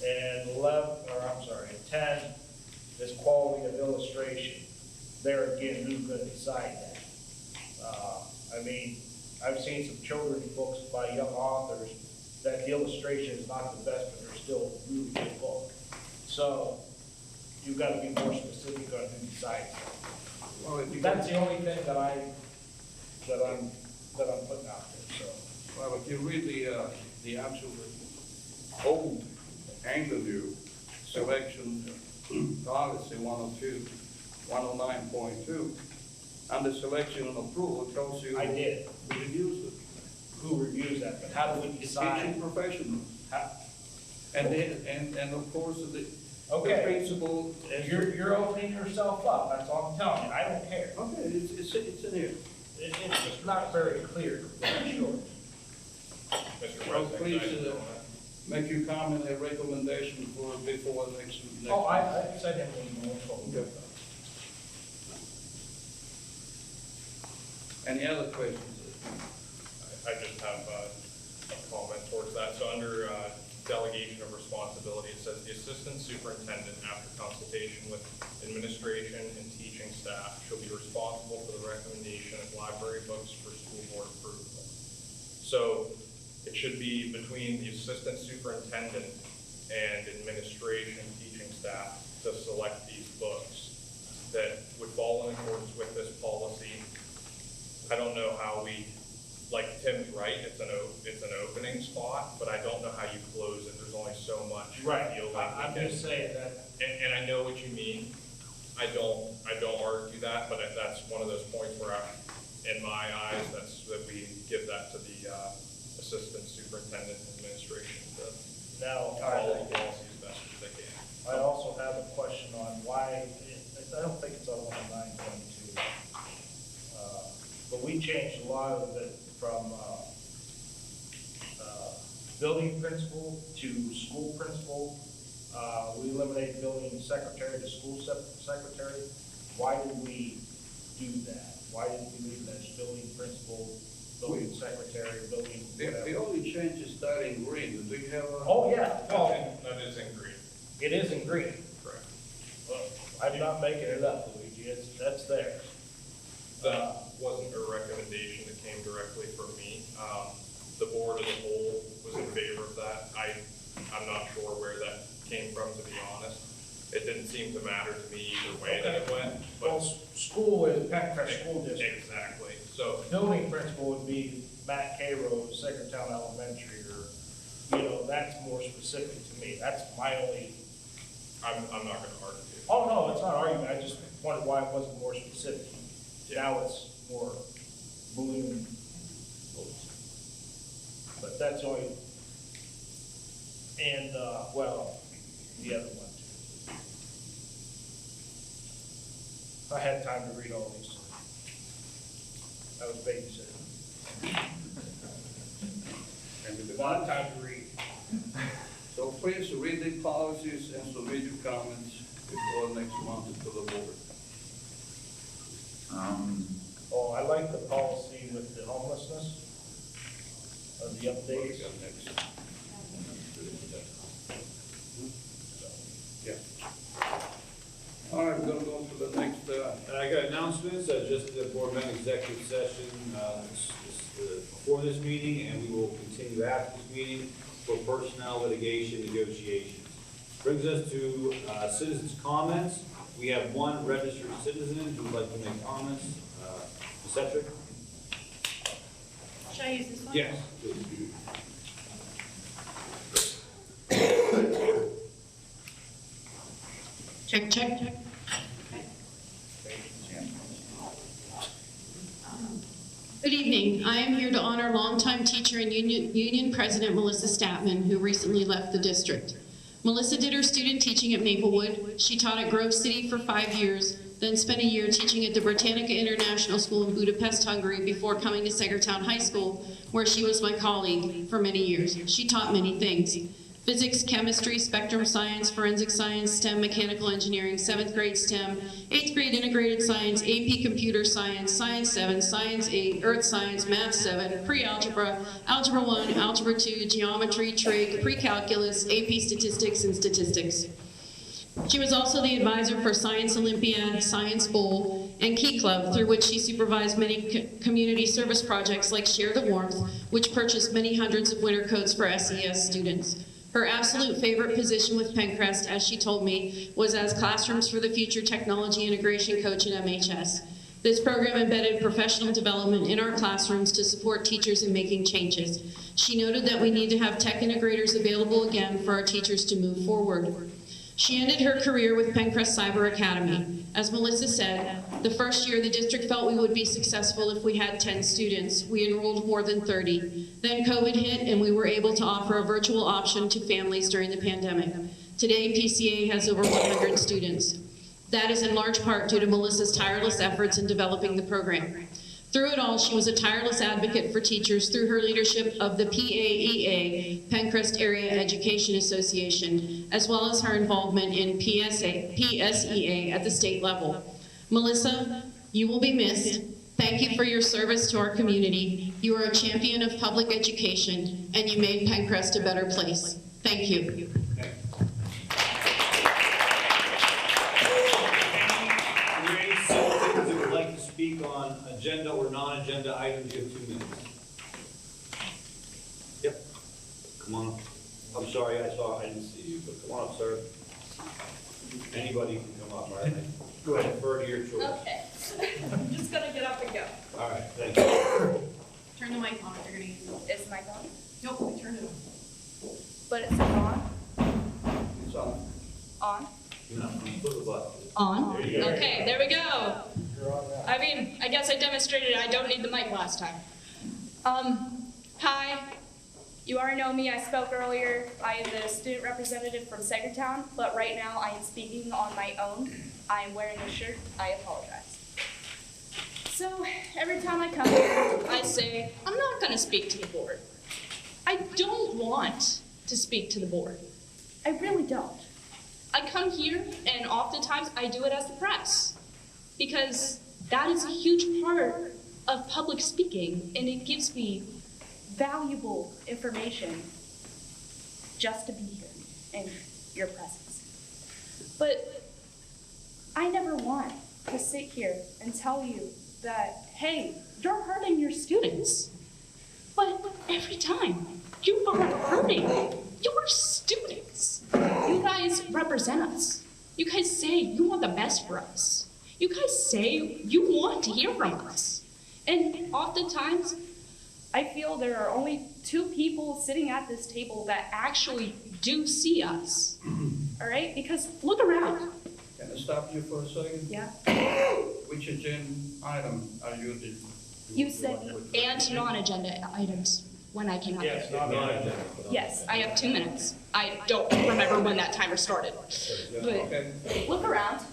And 10 is quality of illustration. There again, who's going to decide that? I mean, I've seen some children's books by young authors that the illustration is not the best, but they're still a really good book. So you've got to be more specific on who decides that. Well, if you That's the only thing that I'm putting out there, so. Well, if you read the actual old Anglo selection policy 102, 109.2, under selection and approval, it tells you. I did. Who reviews it. Who reviews that, but how do we decide? Teaching professionals. How- And of course, the Okay. principal. You're opening yourself up, that's all I'm telling you, I don't care. Okay, it's in here. It's not very clear, I'm sure. Mr. Well, President, please, can I go on? make your comment and recommendation before next. Oh, I said him more. Okay. Any other questions? I just have a comment towards that. So under delegation of responsibility, it says the assistant superintendent, after consultation with administration and teaching staff, shall be responsible for the recommendation of library books for school board approval. So it should be between the assistant superintendent and administration, teaching staff to select these books that would fall in accordance with this policy. I don't know how we, like Tim's right, it's an opening spot, but I don't know how you close it. There's only so much. Right, feel I'm just saying that. And I know what you mean. I don't argue that, but that's one of those points where in my eyes, that we give that to the assistant superintendent and administration to Now, follow the policy as best as they can. I also have a question on why, I don't think it's on 109.2. But we changed a lot of it from building principal to school principal. We eliminated building secretary to school secretary. Why did we do that? Why didn't we leave it as building principal, building secretary, building whatever? The only change is that in green. Do you have a? Oh, yeah, well, That is in green. it is in green. Correct. Well, I'm not making it up, Luigi, that's there. That wasn't a recommendation that came directly from me. The board as a whole was in favor of that. I'm not sure where that came from, to be honest. it didn't seem to matter to me either way that it went, Well, but. school is PENNCREST School District. Exactly, so, Building principal would be Matt Cairo, Saegertown Elementary, or, you know, that's more specific to me. That's my only, I'm not gonna argue. oh, no, it's not an argument, I just wondered why it wasn't more specific. Now it's more balloon. But that's only, and, well, the other one too. I had time to read all these. I was babysitting. And with A the lot of time to read. So please read the policies and submit your comments before next month to the board. Oh, I like the policy with the homelessness, the What we updates. got next? Yeah. All right, we're gonna go to the next, And I got announcements, just the board met executive session before this meeting, and we will continue after this meeting for personnel litigation negotiations. Brings us to citizens' comments. We have one registered citizen who would like to make comments. Ms. Cedric? Should I use this one? Yes. Check, check, check. Good evening. I am here to honor longtime teacher and union president Melissa Statman, who recently left the district. Melissa did her student teaching at Maplewood. She taught at Grove City for 5 years, then spent a year teaching at the Britannica International School in Budapest, Hungary, before coming to Saegertown High School, where she was my colleague for many years. She taught many things: physics, chemistry, spectrum science, forensic science, STEM, mechanical engineering, 7th grade STEM, 8th grade integrated science, AP computer science, science 7, science 8, earth science, math 7, pre-algebra, algebra 1, algebra 2, geometry, trig, pre-calculus, AP statistics, and statistics. She was also the advisor for Science Olympiad, Science Bowl, and Key Club, through which she supervised many community service projects like Share the Warmth, which purchased many hundreds of winter coats for SES students. Her absolute favorite position with PENNCREST, as she told me, was as Classrooms for the Future Technology Integration Coach at MHS. This program embedded professional development in our classrooms to support teachers in making changes. She noted that we need to have tech integrators available again for our teachers to move forward. She ended her career with PENNCREST Cyber Academy. As Melissa said, the first year the district felt we would be successful if we had 10 students. We enrolled more than 30. Then COVID hit and we were able to offer a virtual option to families during the pandemic. Today, PCA has over 100 students. That is in large part due to Melissa's tireless efforts in developing the program. Through it all, she was a tireless advocate for teachers through her leadership of the PAEA, PENNCREST Area Education Association, as well as her involvement in PSEA at the state level. Melissa, you will be missed. Thank you for your service to our community. You are a champion of public education, and you made PENNCREST a better place. Thank you. Speak on agenda or non-agenda items, you have 2 minutes. Yep. Come on up. I'm sorry, I didn't see you, but come on up, sir. Anybody can come up, all right? Go ahead, defer to your choice. Okay. I'm just gonna get up and go. All right, thank you. Turn the mic on if you're gonna use it. Is the mic on? Nope, we turned it on. But it's on? it's on. On? No, put the button. On? There you go. Okay, there we go. You're on now. I mean, I guess I demonstrated I don't need the mic last time. Hi, you already know me, I spoke earlier. I am the student representative from Saegertown, but right now I am speaking on my own. I am wearing a shirt, I apologize. So, every time I come here, I say, I'm not gonna speak to the board. I don't want to speak to the board. I really don't. I come here, and oftentimes I do it as the press, because that is a huge part of public speaking, and it gives me valuable information just to be here in your presence. But I never want to sit here and tell you that, hey, you're hurting your students. But every time you are hurting your students, you guys represent us. You guys say you want the best for us. You guys say you want to hear from us. And oftentimes, I feel there are only 2 people sitting at this table that actually do see us. All right? Because look around. Can I stop you for a second? Yeah. Which agenda item are you? You said and non-agenda items when I came up Yes, here. non-agenda. Yes, I have 2 minutes. I don't remember when that timer started. But Okay. look around.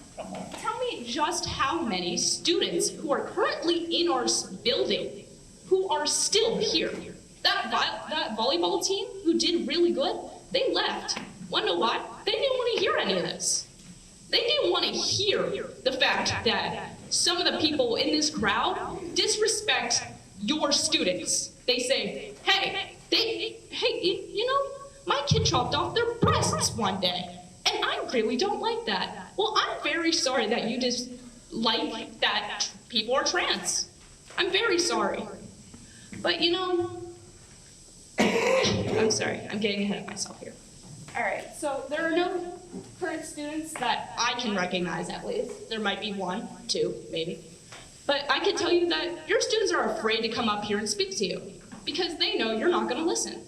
Tell me just how many students who are currently in our building who are still here. That volleyball team who did really good, they left. Wanna know why? They didn't want to hear any of this. They didn't want to hear the fact that some of the people in this crowd disrespect your students. They say, hey, you know, my kid chopped off their breasts one day, and I really don't like that. Well, I'm very sorry that you just like that people are trans. I'm very sorry. But you know, I'm sorry, I'm getting ahead of myself here. All right, so there are no current students that I can recognize, at least. There might be 1, 2, maybe. But I can tell you that your students are afraid to come up here and speak to you because they know you're not going to listen.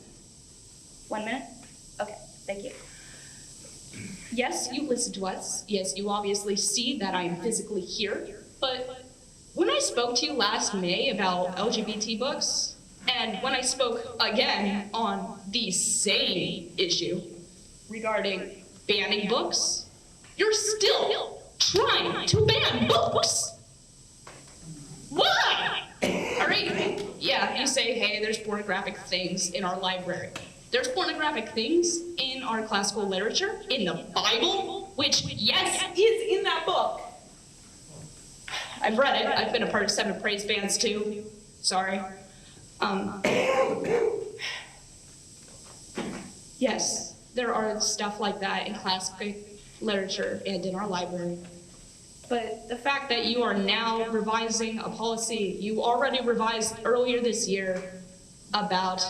1 minute? Okay, thank you. Yes, you listen to us. Yes, you obviously see that I am physically here. But when I spoke to you last May about LGBT books, and when I spoke again on the same issue regarding banning books, you're still trying to ban books. Why? All right, yeah, you say, hey, there's pornographic things in our library. There's pornographic things in our classical literature, in the Bible, which, yes, is in that book. I've read it. I've been a part of 7 praise bands, too. Sorry. Yes, there are stuff like that in classical literature and in our library. But the fact that you are now revising a policy you already revised earlier this year about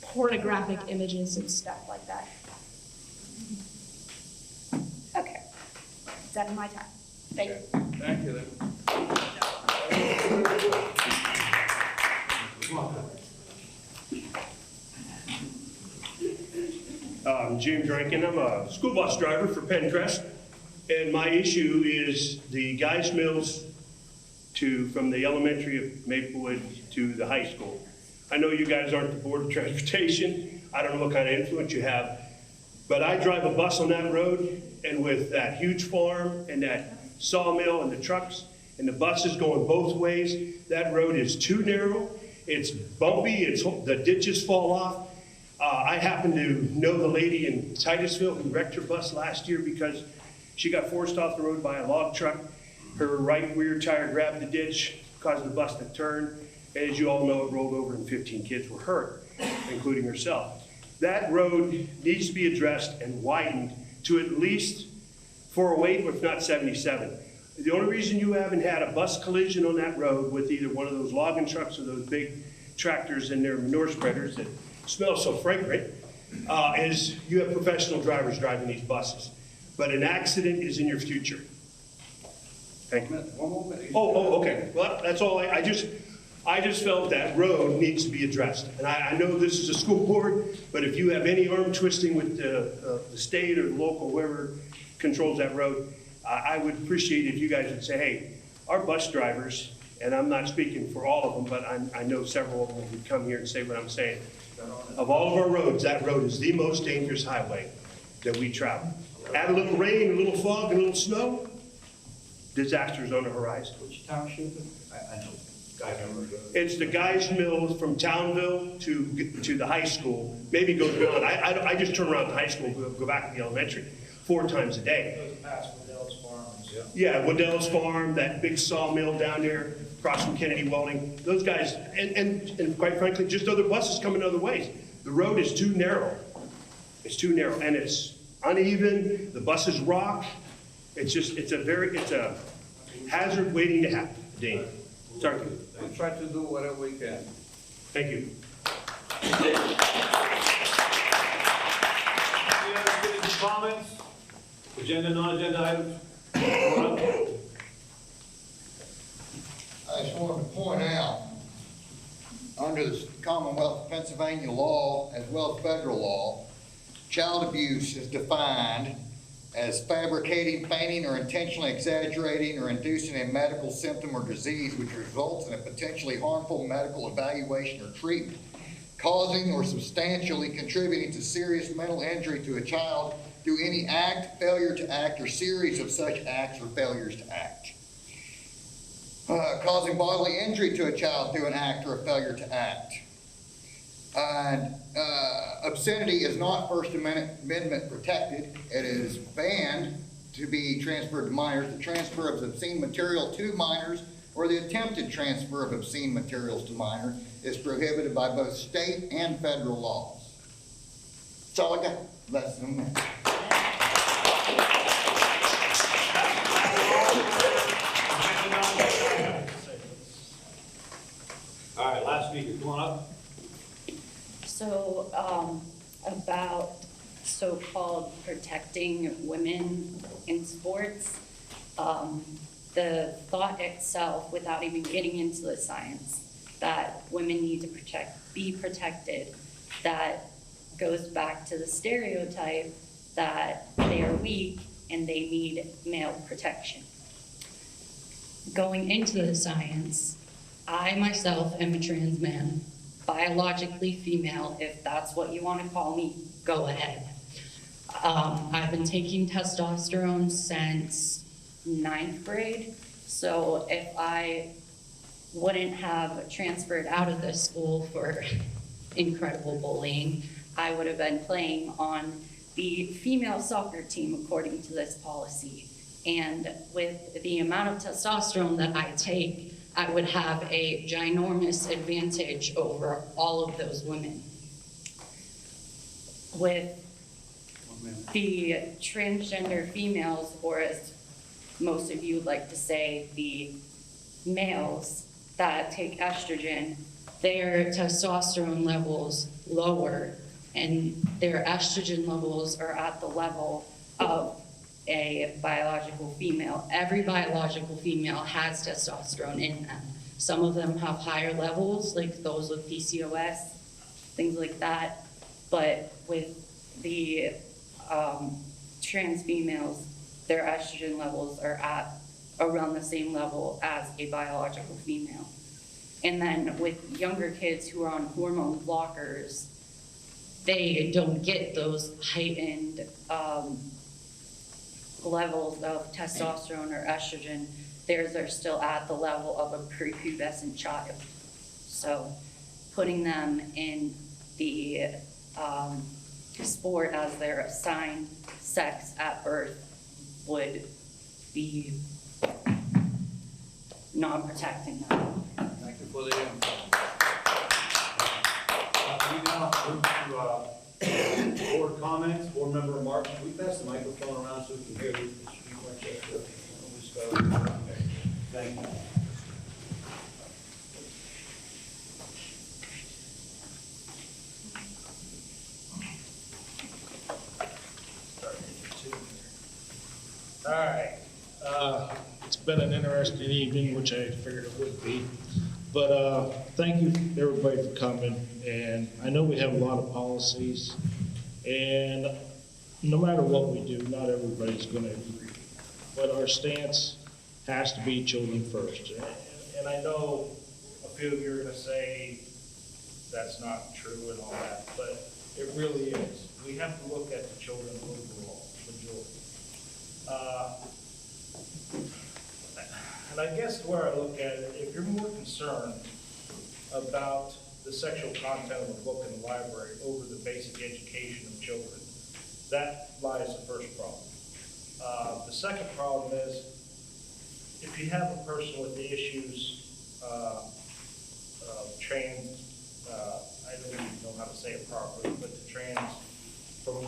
pornographic images and stuff like that. Okay, it's out of my time. Thank you. Thank you then. I'm James Rankin. I'm a school bus driver for PENNCREST, and my issue is the Guys Mills from the elementary of Maplewood to the high school. I know you guys aren't the Board of Transportation. I don't know what kind of influence you have, but I drive a bus on that road, and with that huge farm and that sawmill and the trucks and the buses going both ways, that road is too narrow. It's bumpy. The ditches fall off. I happen to know the lady in Titusville who wrecked her bus last year because she got forced off the road by a log truck. Her right rear tire grabbed the ditch, caused the bus to turn, and as you all know, it rolled over and 15 kids were hurt, including herself. That road needs to be addressed and widened to at least 408, if not 77. The only reason you haven't had a bus collision on that road with either one of those logging trucks or those big tractors and their manure spreaders that smell so fragrant is you have professional drivers driving these buses. But an accident is in your future. Thank you. One more minute. Oh, okay. Well, that's all. I just felt that road needs to be addressed. And I know this is a school board, but if you have any arm twisting with the state or the local, whoever controls that road, I would appreciate if you guys would say, hey, our bus drivers, and I'm not speaking for all of them, but I know several of them would come here and say what I'm saying. Of all of our roads, that road is the most dangerous highway that we travel. Add a little rain, a little fog, and a little snow, disasters on the horizon. Which township? I know. It's the Guys Mills from Townville to the high school, maybe goes beyond. I just turn around to high school, go back to the elementary 4 times a day. Goes past Waddell's Farms. Yeah, Waddell's Farm, that big sawmill down there across from Kennedy Welding. Those guys, and quite frankly, just other buses coming other ways. The road is too narrow. It's too narrow, and it's uneven. The buses rock. It's a hazard waiting to happen. Dean, sorry. We'll try to do whatever we can. Thank you. Any other citizen comments? Agenda, non-agenda items? I just wanted to point out, under the Commonwealth of Pennsylvania law, as well as federal law, child abuse is defined as fabricating, feigning, or intentionally exaggerating or inducing a medical symptom or disease which results in a potentially harmful medical evaluation or treatment, causing or substantially contributing to serious mental injury to a child through any act, failure to act, or series of such acts or failures to act. Causing bodily injury to a child through an act or a failure to act. And obscenity is not First Amendment protected. It is banned to be transferred to minors. The transfer of obscene material to minors or the attempted transfer of obscene materials to minors is prohibited by both state and federal laws. That's all I got. Less than a minute. All right, last speaker, come on up. So, about so-called protecting women in sports, the thought itself, without even getting into the science, that women need to be protected, that goes back to the stereotype that they are weak and they need male protection. Going into the science, I myself am a trans man, biologically female. If that's what you want to call me, go ahead. I've been taking testosterone since 9th grade, so if I wouldn't have transferred out of this school for incredible bullying, I would have been playing on the female soccer team according to this policy. And with the amount of testosterone that I take, I would have a ginormous advantage over all of those women. With the transgender females, or as most of you would like to say, the males that take estrogen, their testosterone levels lower and their estrogen levels are at the level of a biological female. Every biological female has testosterone in them. Some of them have higher levels, like those with PCOS, things like that. But with the trans females, their estrogen levels are at around the same level as a biological female. And then with younger kids who are on hormone blockers, they don't get those heightened levels of testosterone or estrogen. Theirs are still at the level of a prepubescent child. So putting them in the sport as their assigned sex at birth would be not protecting them. Thank you for the info. We now move to board comments, board member remarks. Can we pass the microphone around so we can hear you? Thank you. All right. It's been an interesting evening, which I figured it would be. But thank you, everybody, for coming. And I know we have a lot of policies. And no matter what we do, not everybody's going to agree. But our stance has to be children first. And I know a few of you are going to say that's not true and all that, but it really is. We have to look at the children overall, majority. And I guess where I look at it, if you're more concerned about the sexual content of a book in the library over the basic education of children, that lies the first problem. The second problem is, if you have a person with the issues of trans, I don't even know how to say it properly, but the trans from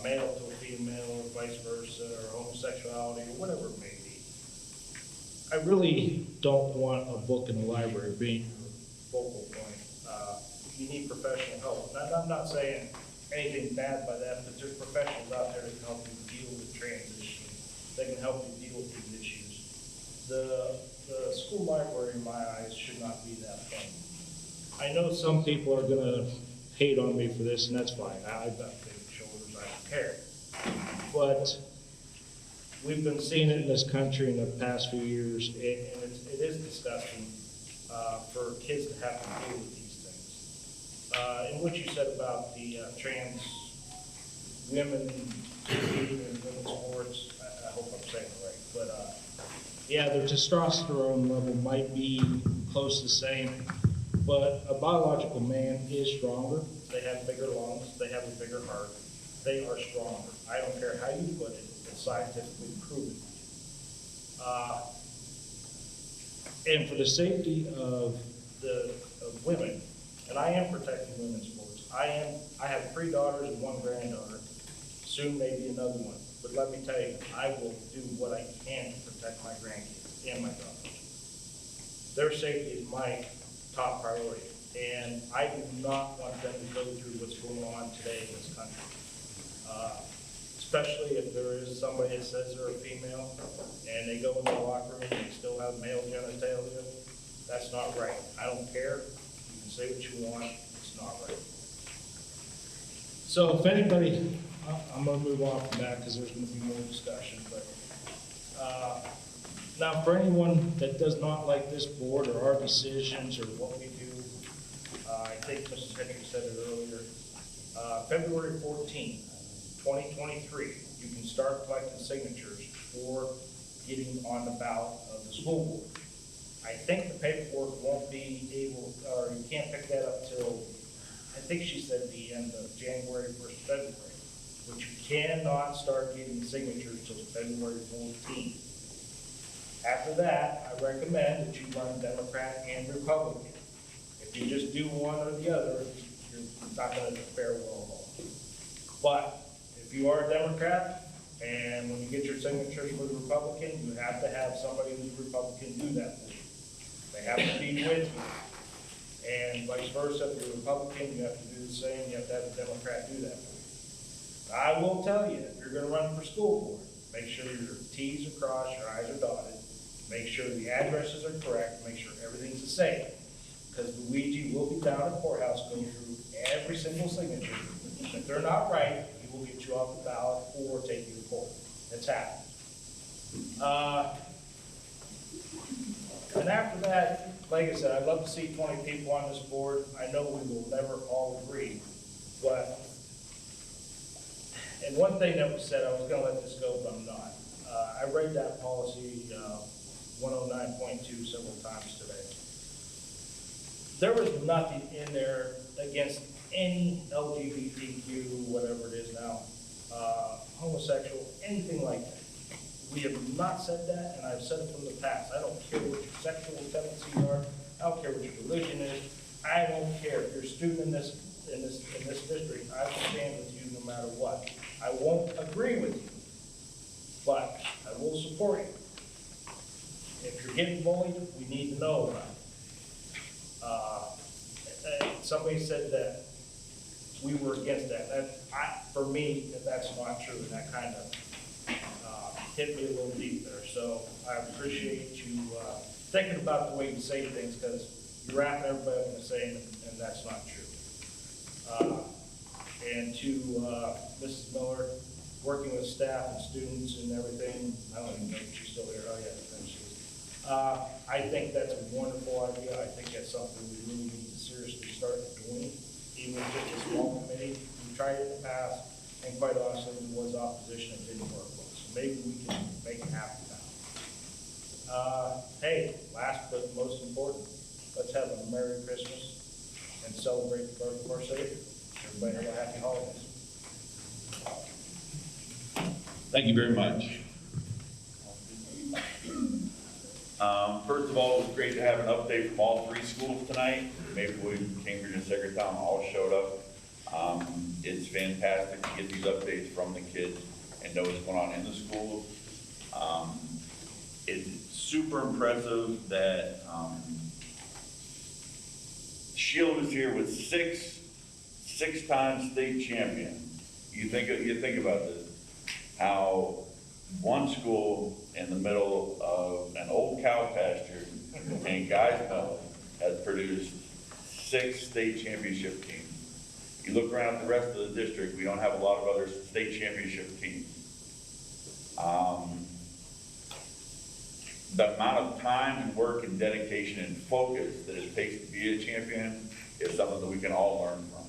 male to a female or vice versa, or homosexuality, or whatever it may be. I really don't want a book in the library being your focal point. You need professional help. And I'm not saying anything bad by that, but there's professionals out there that can help you deal with transition. They can help you deal with these issues. The school library, in my eyes, should not be that thing. I know some people are gonna hate on me for this, and that's fine. I've got big shoulders, I don't care. But we've been seeing it in this country in the past few years, and it is disgusting for kids to have to deal with these things. And what you said about the trans women competing in women's sports, I hope I'm saying it right, but yeah, their testosterone level might be close to the same, but a biological man is stronger. They have bigger lungs, they have a bigger heart, they are stronger. I don't care how you put it, it's scientifically proven. And for the safety of women, and I am protecting women's sports. I have 3 daughters and 1 granddaughter, soon maybe another one. But let me tell you, I will do what I can to protect my grandkids and my daughters. Their safety is my top priority, and I do not want them to go through what's going on today in this country. Especially if there is somebody that says they're a female and they go in the locker room and they still have male genitalia. That's not right. I don't care. You can say what you want. It's not right. So if anybody, I'm going to move on from that because there's going to be more discussion. But now for anyone that does not like this board or our decisions or what we do, I think Mrs. Hendrick said it earlier, February 14th, 2023, you can start collecting signatures for getting on the ballot of the school board. I think the paperwork won't be able, or you can't pick that up till, I think she said the end of January, 1st February, but you cannot start getting signatures till February 14th. After that, I recommend that you run Democrat and Republican. If you just do one or the other, you're not going to fare well at all. But if you are a Democrat, and when you get your signatures for the Republican, you have to have somebody who's Republican do that for you. They have to be with you. And vice versa, if you're a Republican, you have to do the same. You have to have a Democrat do that for you. I will tell you, if you're going to run for school board, make sure your T's are crossed, your I's are dotted, make sure the addresses are correct, make sure everything's the same. Because Luigi will be down at the courthouse going through every single signature. If they're not right, he will get you off the ballot or take you to court. It's happened. And after that, like I said, I'd love to see 20 people on this board. I know we will never all agree, but, and one thing that was said, I was going to let this go, but I'm not. I read that policy 109.2 several times today. There was nothing in there against any LGBTQ, whatever it is now, homosexual, anything like that. We have not said that, and I've said it from the past. I don't care what your sexual tendencies are. I don't care what your religion is. I don't care if you're a student in this district. I will stand with you no matter what. I won't agree with you, but I will support you. If you're getting bullied, we need to know about it. Somebody said that we were against that. For me, that's not true, and that kind of hit me a little deep there. So I appreciate you thinking about the way you say things, because you're wrapping everybody up in the same, and that's not true. And to Mrs. Miller, working with staff and students and everything, I don't even know if she's still here. Oh, yeah, there she is. I think that's a wonderful idea. I think that's something we really need to seriously start doing, even with just a small committee. We tried it in the past, and quite honestly, there was opposition. It didn't work well. So maybe we can make it happen now. Hey, last but most important, let's have a Merry Christmas and celebrate the birth of our Savior. Everybody have a happy holidays. Thank you very much. First of all, it was great to have an update from all 3 schools tonight. Maplewood, Cambridge, and Saegertown all showed up. It's fantastic to get these updates from the kids and know what's going on in the schools. It's super impressive that Shield is here with six-time state champion. You think about this, how one school in the middle of an old cow pasture in Guys Mill has produced 6 state championship teams. You look around at the rest of the district, we don't have a lot of other state championship teams. The amount of time and work and dedication and focus that it takes to be a champion is something that we can all learn from.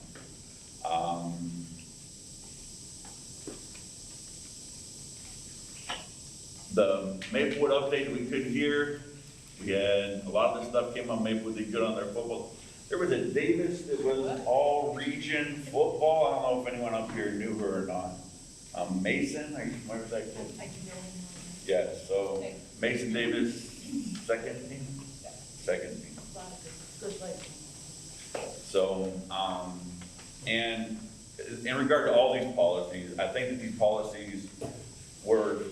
The Maplewood update we couldn't hear, we had a lot of the stuff came on Maplewood, did good on their football. There was a Davis that was all region football. I don't know if anyone up here knew her or not. Mason, are you familiar with that kid? Yeah, so Mason Davis, second team? Second team. So, and in regard to all these policies, I think that these policies were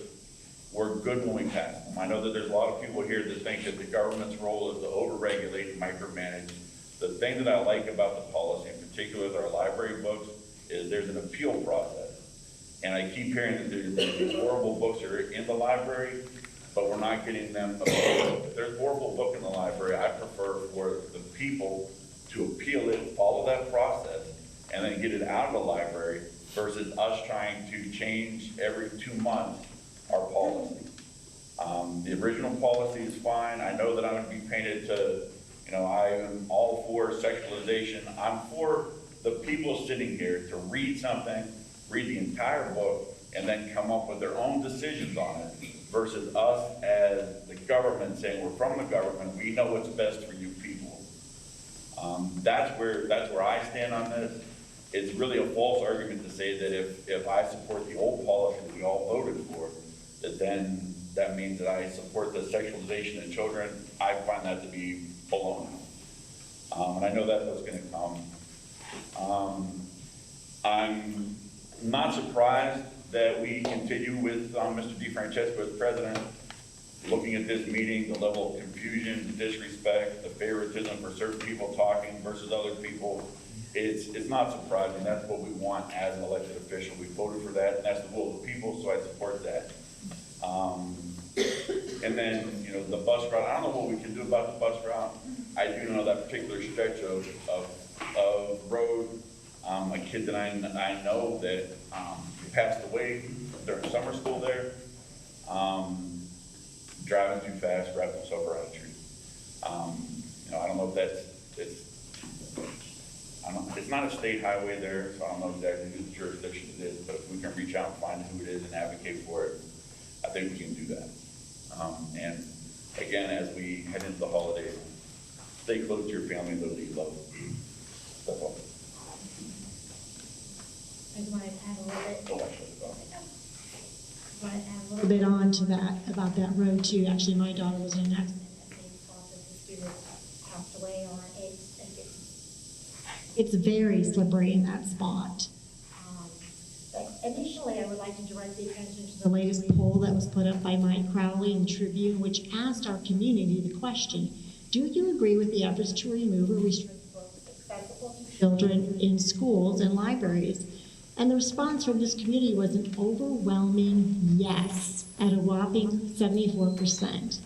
good when we passed them. I know that there's a lot of people here that think that the government's role is to overregulate and micromanage. The thing that I like about the policy, in particular with our library books, is there's an appeal process. And I keep hearing that these horrible books are in the library, but we're not getting them appealed. If there's a horrible book in the library, I prefer for the people to appeal it, follow that process, and then get it out of the library versus us trying to change every 2 months our policy. The original policy is fine. I know that I'm going to be painted to, I am all for sexualization. I'm for the people sitting here to read something, read the entire book, and then come up with their own decisions on it versus us as the government saying, we're from the government, we know what's best for you people. That's where I stand on this. It's really a false argument to say that if I support the old policy that we all voted for, then that means that I support the sexualization of children. I find that to be baloney. And I know that's what's going to come. I'm not surprised that we continue with Mr. DeFrancesco as president. Looking at this meeting, the level of confusion, the disrespect, the favoritism for certain people talking versus other people, it's not surprising. That's what we want as an elected official. We voted for that, and that's the will of the people, so I support that. And then, the bus route, I don't know what we can do about the bus route. I do know that particular stretch of road, a kid that I know that passed away during summer school there, driving too fast, driving himself around a tree. I don't know if it's not a state highway there, so I don't know exactly who the jurisdiction it is, but if we can reach out and find who it is and advocate for it, I think we can do that. And again, as we head into the holidays, stay close to your family and those that you love. That's all. I just want to add a little bit. Oh, actually, I want to add a little bit on to that, about that road too. Actually, my daughter was in an accident that they thought that the student passed away on it. It's very slippery in that spot. But initially, I would like to direct the attention to the latest poll that was put up by Mike Crowley in the Tribune, which asked our community the question, do you agree with the efforts to remove or restrict books accessible to children in schools and libraries? And the response from this community was an overwhelming yes, at a whopping 74%.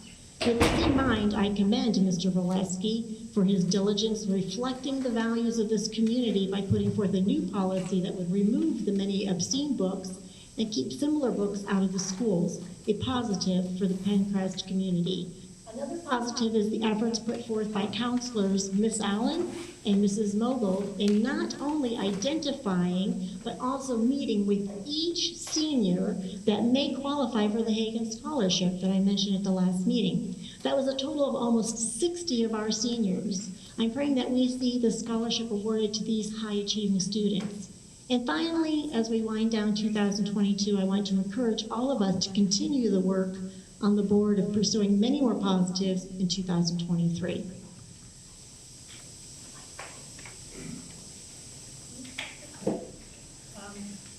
With this in mind, I commend Mr. Valesky for his diligence reflecting the values of this community by putting forth a new policy that would remove the many obscene books and keep similar books out of the schools, a positive for the PENNCREST community. Another positive is the efforts put forth by counselors Ms. Allen and Mrs. Mogul in not only identifying, but also meeting with each senior that may qualify for the Hagen Scholarship that I mentioned at the last meeting. That was a total of almost 60 of our seniors. I'm praying that we see the scholarship awarded to these high-achieving students. And finally, as we wind down 2022, I want to encourage all of us to continue the work on the board of pursuing many more positives in 2023.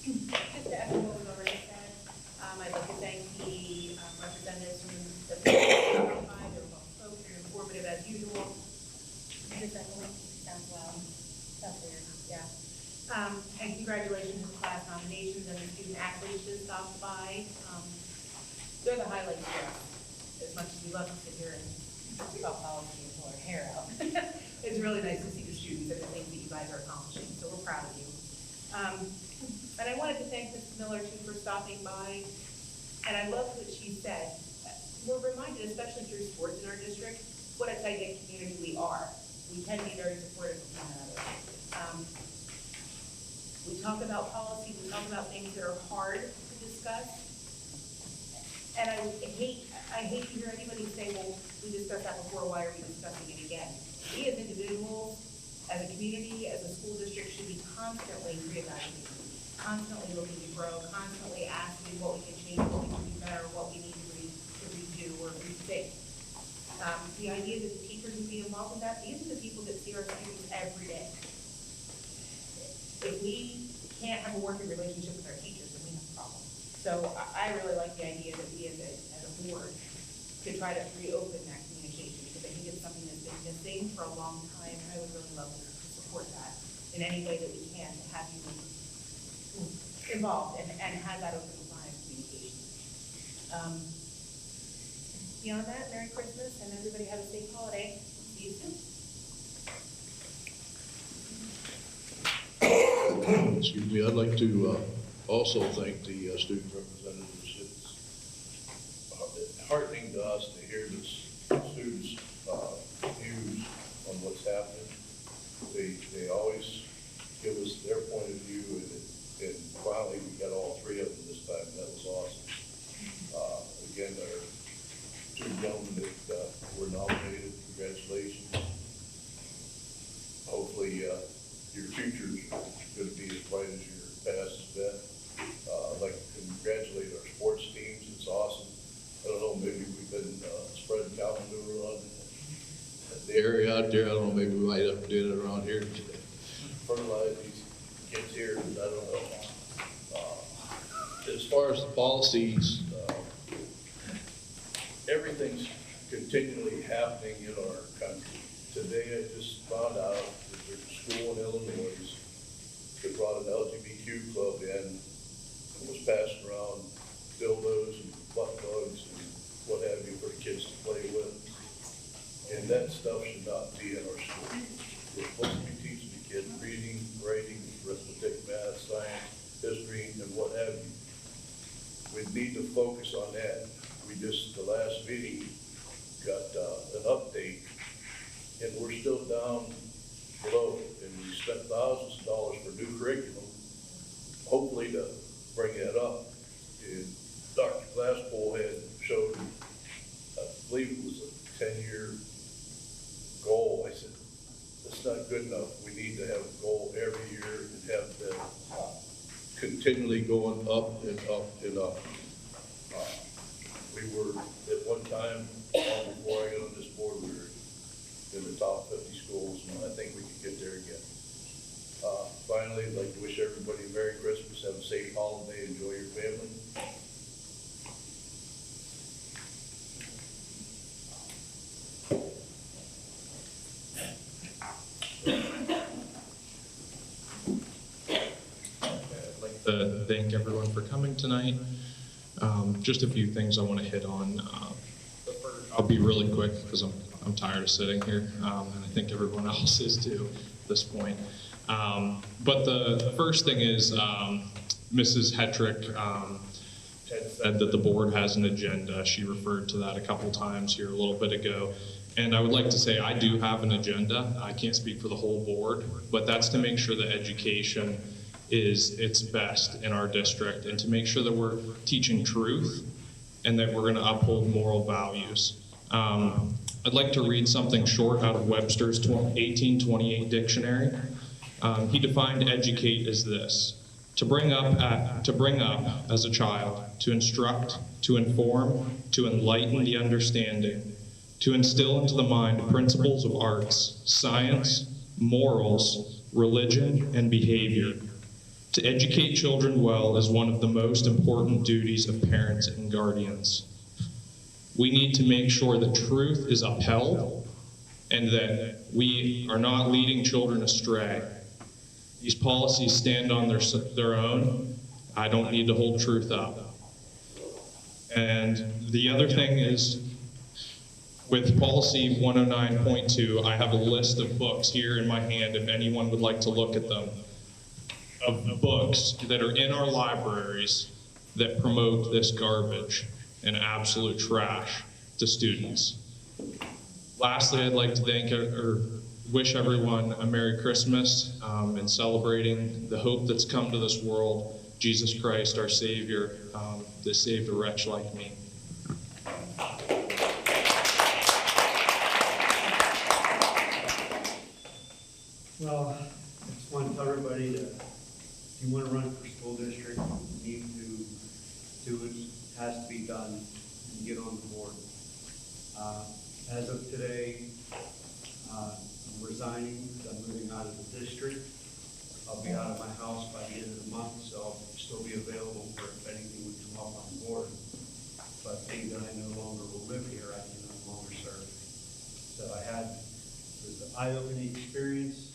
Just to echo what was already said, I'd like to thank the representatives from the they were well spoken and informative as usual. Sounds well. That's weird. Yeah. And congratulations to class nominations and the student athletes that stopped by. They're the highlights for us. As much as we love to sit here and talk about policy and pull our hair out. It's really nice to see the students and the things that you guys are accomplishing, so we're proud of you. And I wanted to thank Ms. Miller too for stopping by, and I loved what she said. We're reminded, especially through sports in our district, what a tight-knit community we are. We tend to be very supportive of one another. We talk about policy, we talk about things that are hard to discuss. And I hate to hear anybody say, well, we discussed that before, why are we discussing it again? We as individuals, as a community, as a school district should be constantly reevaluating, constantly looking to grow, constantly asking what we can change, what we can do better, what we need to redo or rethink. The idea that the teachers would be involved in that, these are the people that see our students every day. If we can't have a working relationship with our teachers, then we have a problem. So I really like the idea that we as a board could try to reopen that communication, because I think it's something that's been missing for a long time, and I would really love to support that in any way that we can, to have you involved and have that open line of communication. Beyond that, Merry Christmas, and everybody have a safe holiday. See you soon. Excuse me, I'd like to also thank the student representatives. It's heartening to us to hear the students' views on what's happening. They always give us their point of view, and finally we got all three of them this time, and that was awesome. Again, there are two gentlemen that were nominated. Congratulations. Hopefully, your future's going to be as bright as your past has been. I'd like to congratulate our sports teams. It's awesome. I don't know, maybe we've been spreading cow manure on the area out there. I don't know, maybe we might have to do it around here. Fertilize these kids here, I don't know. As far as the policies, everything's continually happening in our country. Today I just found out that there's a school in Illinois that brought an LGBTQ club in and was passing around dildos and butt plugs and what have you for the kids to play with. And that stuff should not be in our schools. We're supposed to be teaching the kids reading, writing, arithmetic, math, science, history, and what have you. We need to focus on that. We just, the last meeting, got an update, and we're still down below, and we spent thousands of dollars for new curriculum, hopefully to bring that up. And Dr. Glasspool had showed, I believe it was a 10-year goal. I said, that's not good enough. We need to have a goal every year and have that continually going up and up and up. We were, at one time, long before I got on this board, we were in the top 50 schools, and I think we could get there again. Finally, I'd like to wish everybody a Merry Christmas, have a safe holiday, enjoy your family. I'd like to thank everyone for coming tonight. Just a few things I want to hit on. I'll be really quick because I'm tired of sitting here, and I think everyone else is too at this point. But the first thing is Mrs. Hetrick had said that the board has an agenda. She referred to that a couple times here a little bit ago. And I would like to say I do have an agenda. I can't speak for the whole board, but that's to make sure that education is its best in our district and to make sure that we're teaching truth and that we're going to uphold moral values. I'd like to read something short out of Webster's 1828 dictionary. He defined educate as this: to bring up as a child, to instruct, to inform, to enlighten the understanding, to instill into the mind principles of arts, science, morals, religion, and behavior. To educate children well is one of the most important duties of parents and guardians. We need to make sure that truth is upheld and that we are not leading children astray. These policies stand on their own. I don't need to hold truth up. And the other thing is, with policy 109.2, I have a list of books here in my hand, if anyone would like to look at them, of books that are in our libraries that promote this garbage and absolute trash to students. Lastly, I'd like to thank or wish everyone a Merry Christmas and celebrating the hope that's come to this world, Jesus Christ, our Savior, that saved a wretch like me. Well, I just want to tell everybody that if you want to run for school district, you need to do what has to be done and get on the board. As of today, I'm resigning, I'm moving out of the district. I'll be out of my house by the end of the month, so I'll still be available for if anything would come up on the board. But being that I no longer will live here, I can no longer serve. So it was an eye-opening experience.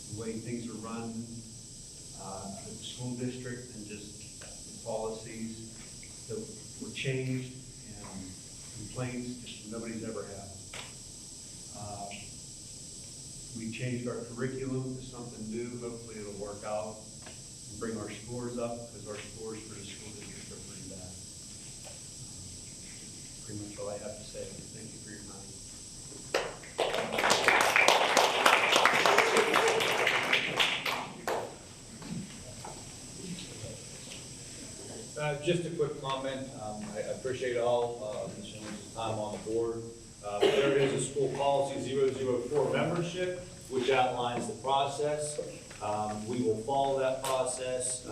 The way things are run, the school district, and just the policies that were changed and complaints that nobody's ever had. We changed our curriculum to something new. Hopefully it'll work out and bring our scores up, because our scores for the school district are pretty bad. Pretty much all I have to say. Thank you for your time. Just a quick comment. I appreciate all Ms. Jones' time on the board. There is a school policy 004 membership, which outlines the process. We will follow that process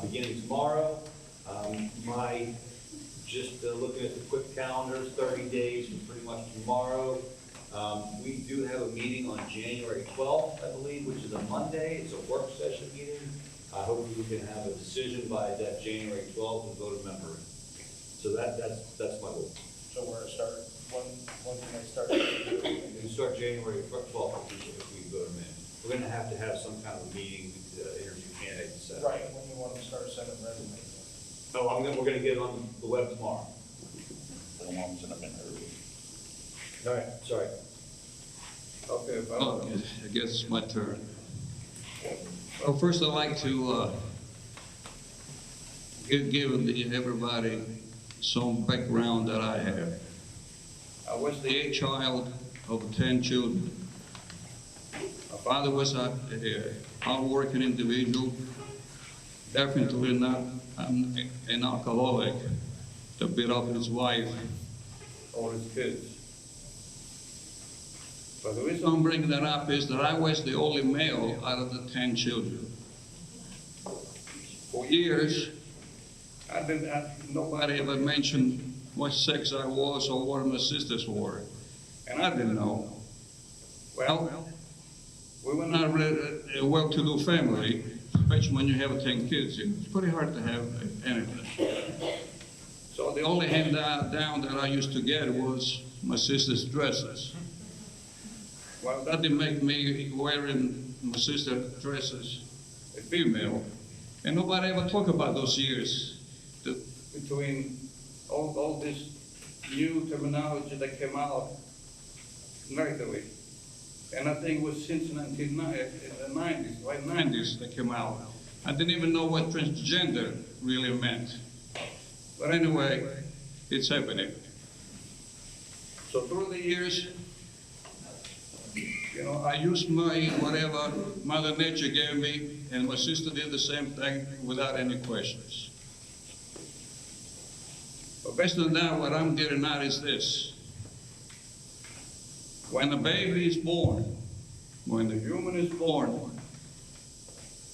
beginning tomorrow. Just looking at the quick calendar, 30 days from pretty much tomorrow. We do have a meeting on January 12th, I believe, which is a Monday. It's a work session meeting. Hopefully we can have a decision by that January 12th and vote a member in. So that's my goal. So we're gonna start, when can they start? We can start January 12th if we vote them in. We're gonna have to have some kind of a meeting to interview candidates. Right, when you want to start sending resumes. Oh, we're gonna get it on the web tomorrow. The ones that have been heard. All right, sorry. Okay, Okay, I guess it's my turn. Well, first I'd like to give everybody some background that I have. I was the eighth child of 10 children. My father was a hard-working individual, definitely not an alcoholic that beat up his wife or his kids. But the reason I'm bringing that up is that I was the only male out of the 10 children. For years, nobody ever mentioned what sex I was or what my sisters were, and I didn't know. Well, we were not really a well-to-do family, especially when you have 10 kids. It's pretty hard to have anything. So the only handout down that I used to get was my sister's dresses. Well, that didn't make me wearing my sister's dresses a female. And nobody ever talked about those years between all this new terminology that came out lately. And I think it was since the 90s, late 90s that came out. I didn't even know what transgender really meant. But anyway, it's happening. So through the years, I used my whatever Mother Nature gave me, and my sister did the same thing without any questions. But based on that, what I'm getting at is this. When a baby is born, when the human is born,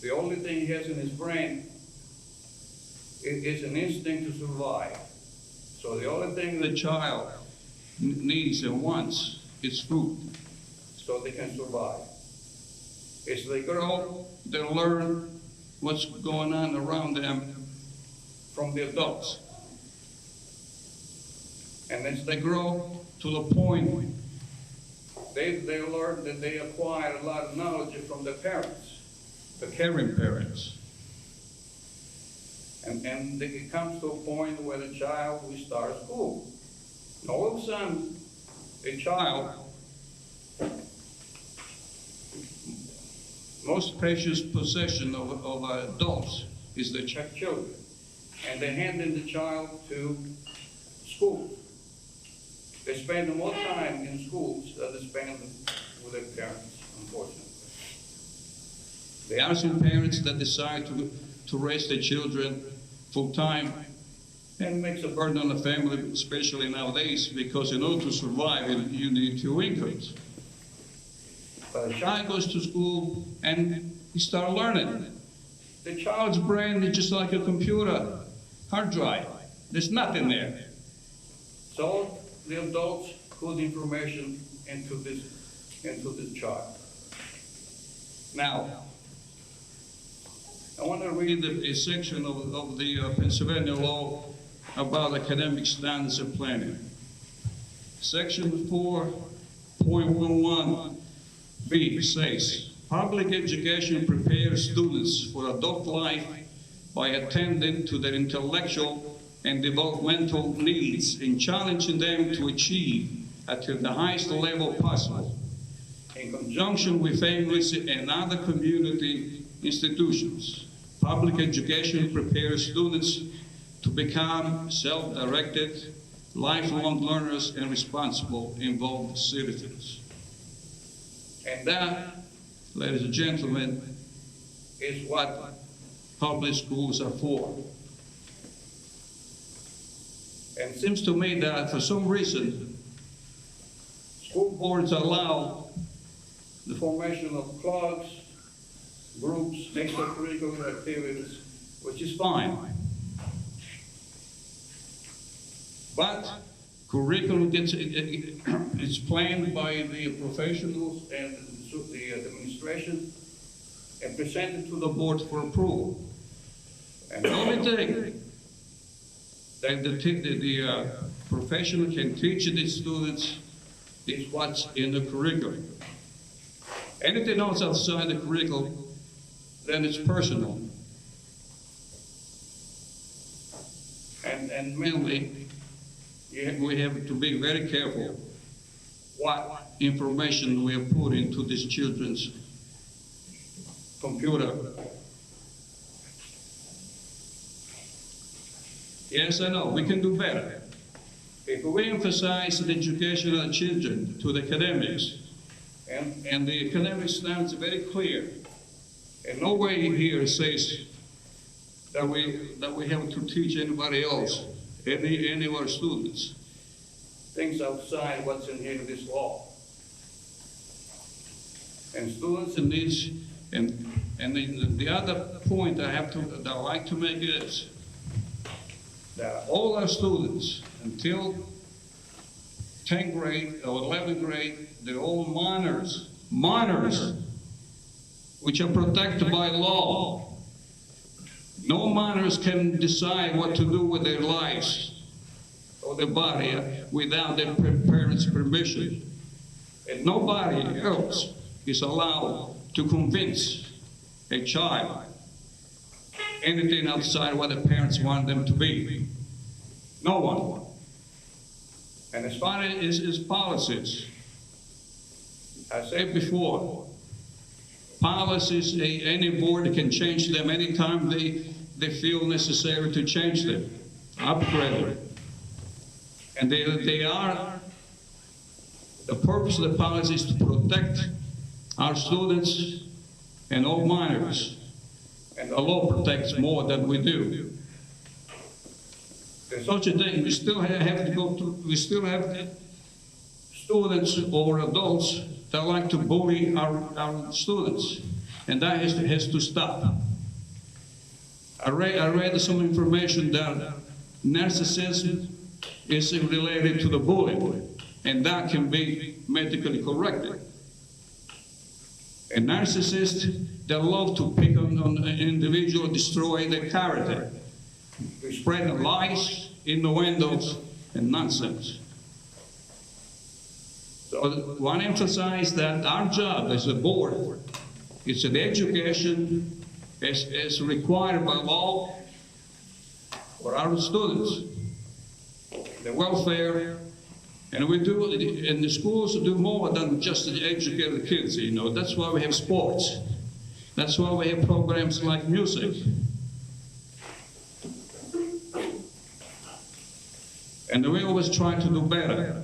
the only thing he has in his brain is an instinct to survive. So the only thing the child needs and wants is food, so they can survive. As they grow, they learn what's going on around them from the adults. And as they grow to the point, they learn that they acquire a lot of knowledge from their parents, the caring parents. And it comes to a point where the child will start school. And all of a sudden, a child, most precious possession of adults is the children. And they hand in the child to school. They spend more time in schools than they spend with their parents, unfortunately. There are some parents that decide to raise their children full-time, and makes a burden on the family, especially nowadays, because in order to survive, you need two incomes. But a child goes to school and he starts learning. The child's brain is just like a computer hard drive. There's nothing there. So the adults put information into this child. Now, I want to read a section of the Pennsylvania law about academic standards and planning. Section 4.11b says, public education prepares students for adult life by attending to their intellectual and developmental needs and challenging them to achieve at the highest level possible, in conjunction with families and other community institutions. Public education prepares students to become self-directed, lifelong learners and responsible, involved citizens. And that, ladies and gentlemen, is what public schools are for. And it seems to me that for some reason, school boards allow the formation of clubs, groups, extracurricular activities, which is fine. But curriculum it's planned by the professionals and the administration and presented to the board for approval. And the only thing that the professional can teach the students is what's in the curriculum. Anything else outside the curriculum, then it's personal. And mainly, we have to be very careful what information we are putting into these children's computer. Yes, I know, we can do better. If we emphasize the education of the children to the academics, and the academic standards are very clear, and no way here says that we have to teach anybody else, any of our students, things outside what's in here in this law. And students in this, and the other point that I like to make is that all our students until 10th grade or 11th grade, they're all minors, which are protected by law. No minors can decide what to do with their lives or their body without their parents' permission. And nobody else is allowed to convince a child anything outside what the parents want them to be. No one. And as far as policies, I said before, policies, any board can change them anytime they feel necessary to change them, upgrade them. And they are, the purpose of the policy is to protect our students and all minors. And the law protects more than we do. There's such a thing, we still have students or adults that like to bully our students, and that has to stop. I read some information that narcissism is related to the bullying, and that can be medically corrected. And narcissists, they love to pick on an individual, destroy their character. They spread lies, innuendos, and nonsense. So I want to emphasize that our job as a board is that education, as required by law, for our students, the welfare, and we do, and the schools do more than just educate the kids, you know. That's why we have sports. That's why we have programs like music. And we always try to do better.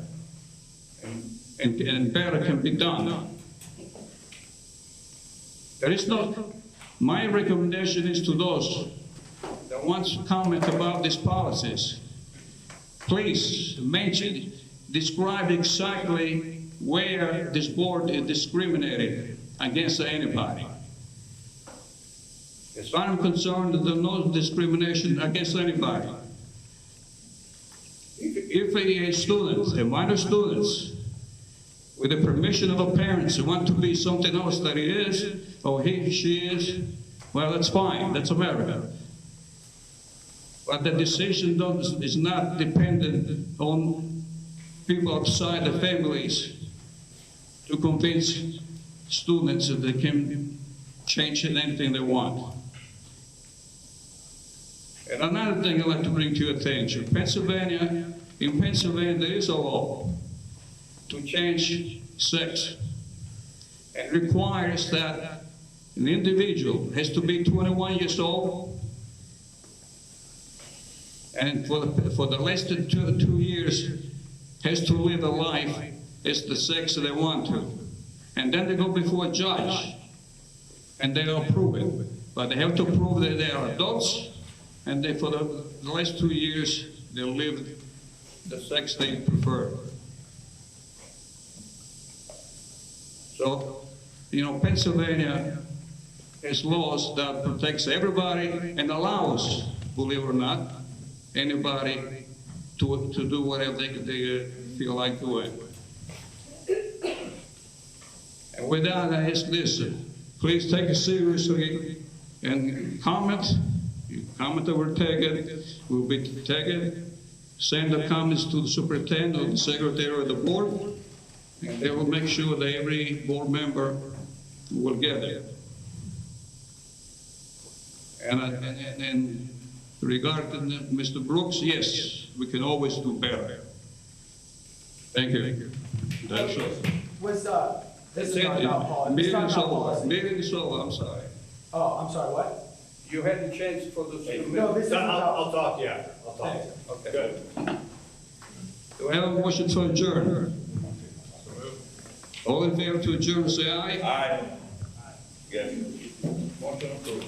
And better can be done. There is no, my recommendation is to those that want to comment about these policies, please mention, describe exactly where this board is discriminating against anybody. As far as I'm concerned, there's no discrimination against anybody. If a student, a minor student, with the permission of a parent, want to be something else that he is, or she is, well, that's fine, that's America. But the decision is not dependent on people outside the families to convince students that they can change anything they want. And another thing I'd like to bring to your attention, in Pennsylvania, there is a law to change sex, and requires that an individual has to be 21 years old, and for the less than 2 years has to live a life as the sex they want to. And then they go before a judge, and they approve it. But they have to prove that they are adults, and they, for the last 2 years, they live the sex they prefer. So, you know, Pennsylvania has laws that protects everybody and allows, believe it or not, anybody to do whatever they feel like doing. And with that, I ask this, please take it seriously and comment. Comment that were taken will be taken. Send the comments to the superintendent or the secretary of the board, and they will make sure that every board member will get it. And regarding Mr. Brooks, yes, we can always do better. Thank you. That's all. This is not about policy. This is not about policy. Meeting is over, I'm sorry. Oh, I'm sorry, what? You had the chance for the student. No, this is about. I'll talk to you after. I'll talk to you. Okay. Good. Do I have a motion to adjourn? All in favor to adjourn, say aye. Aye. Yes. Motion approved.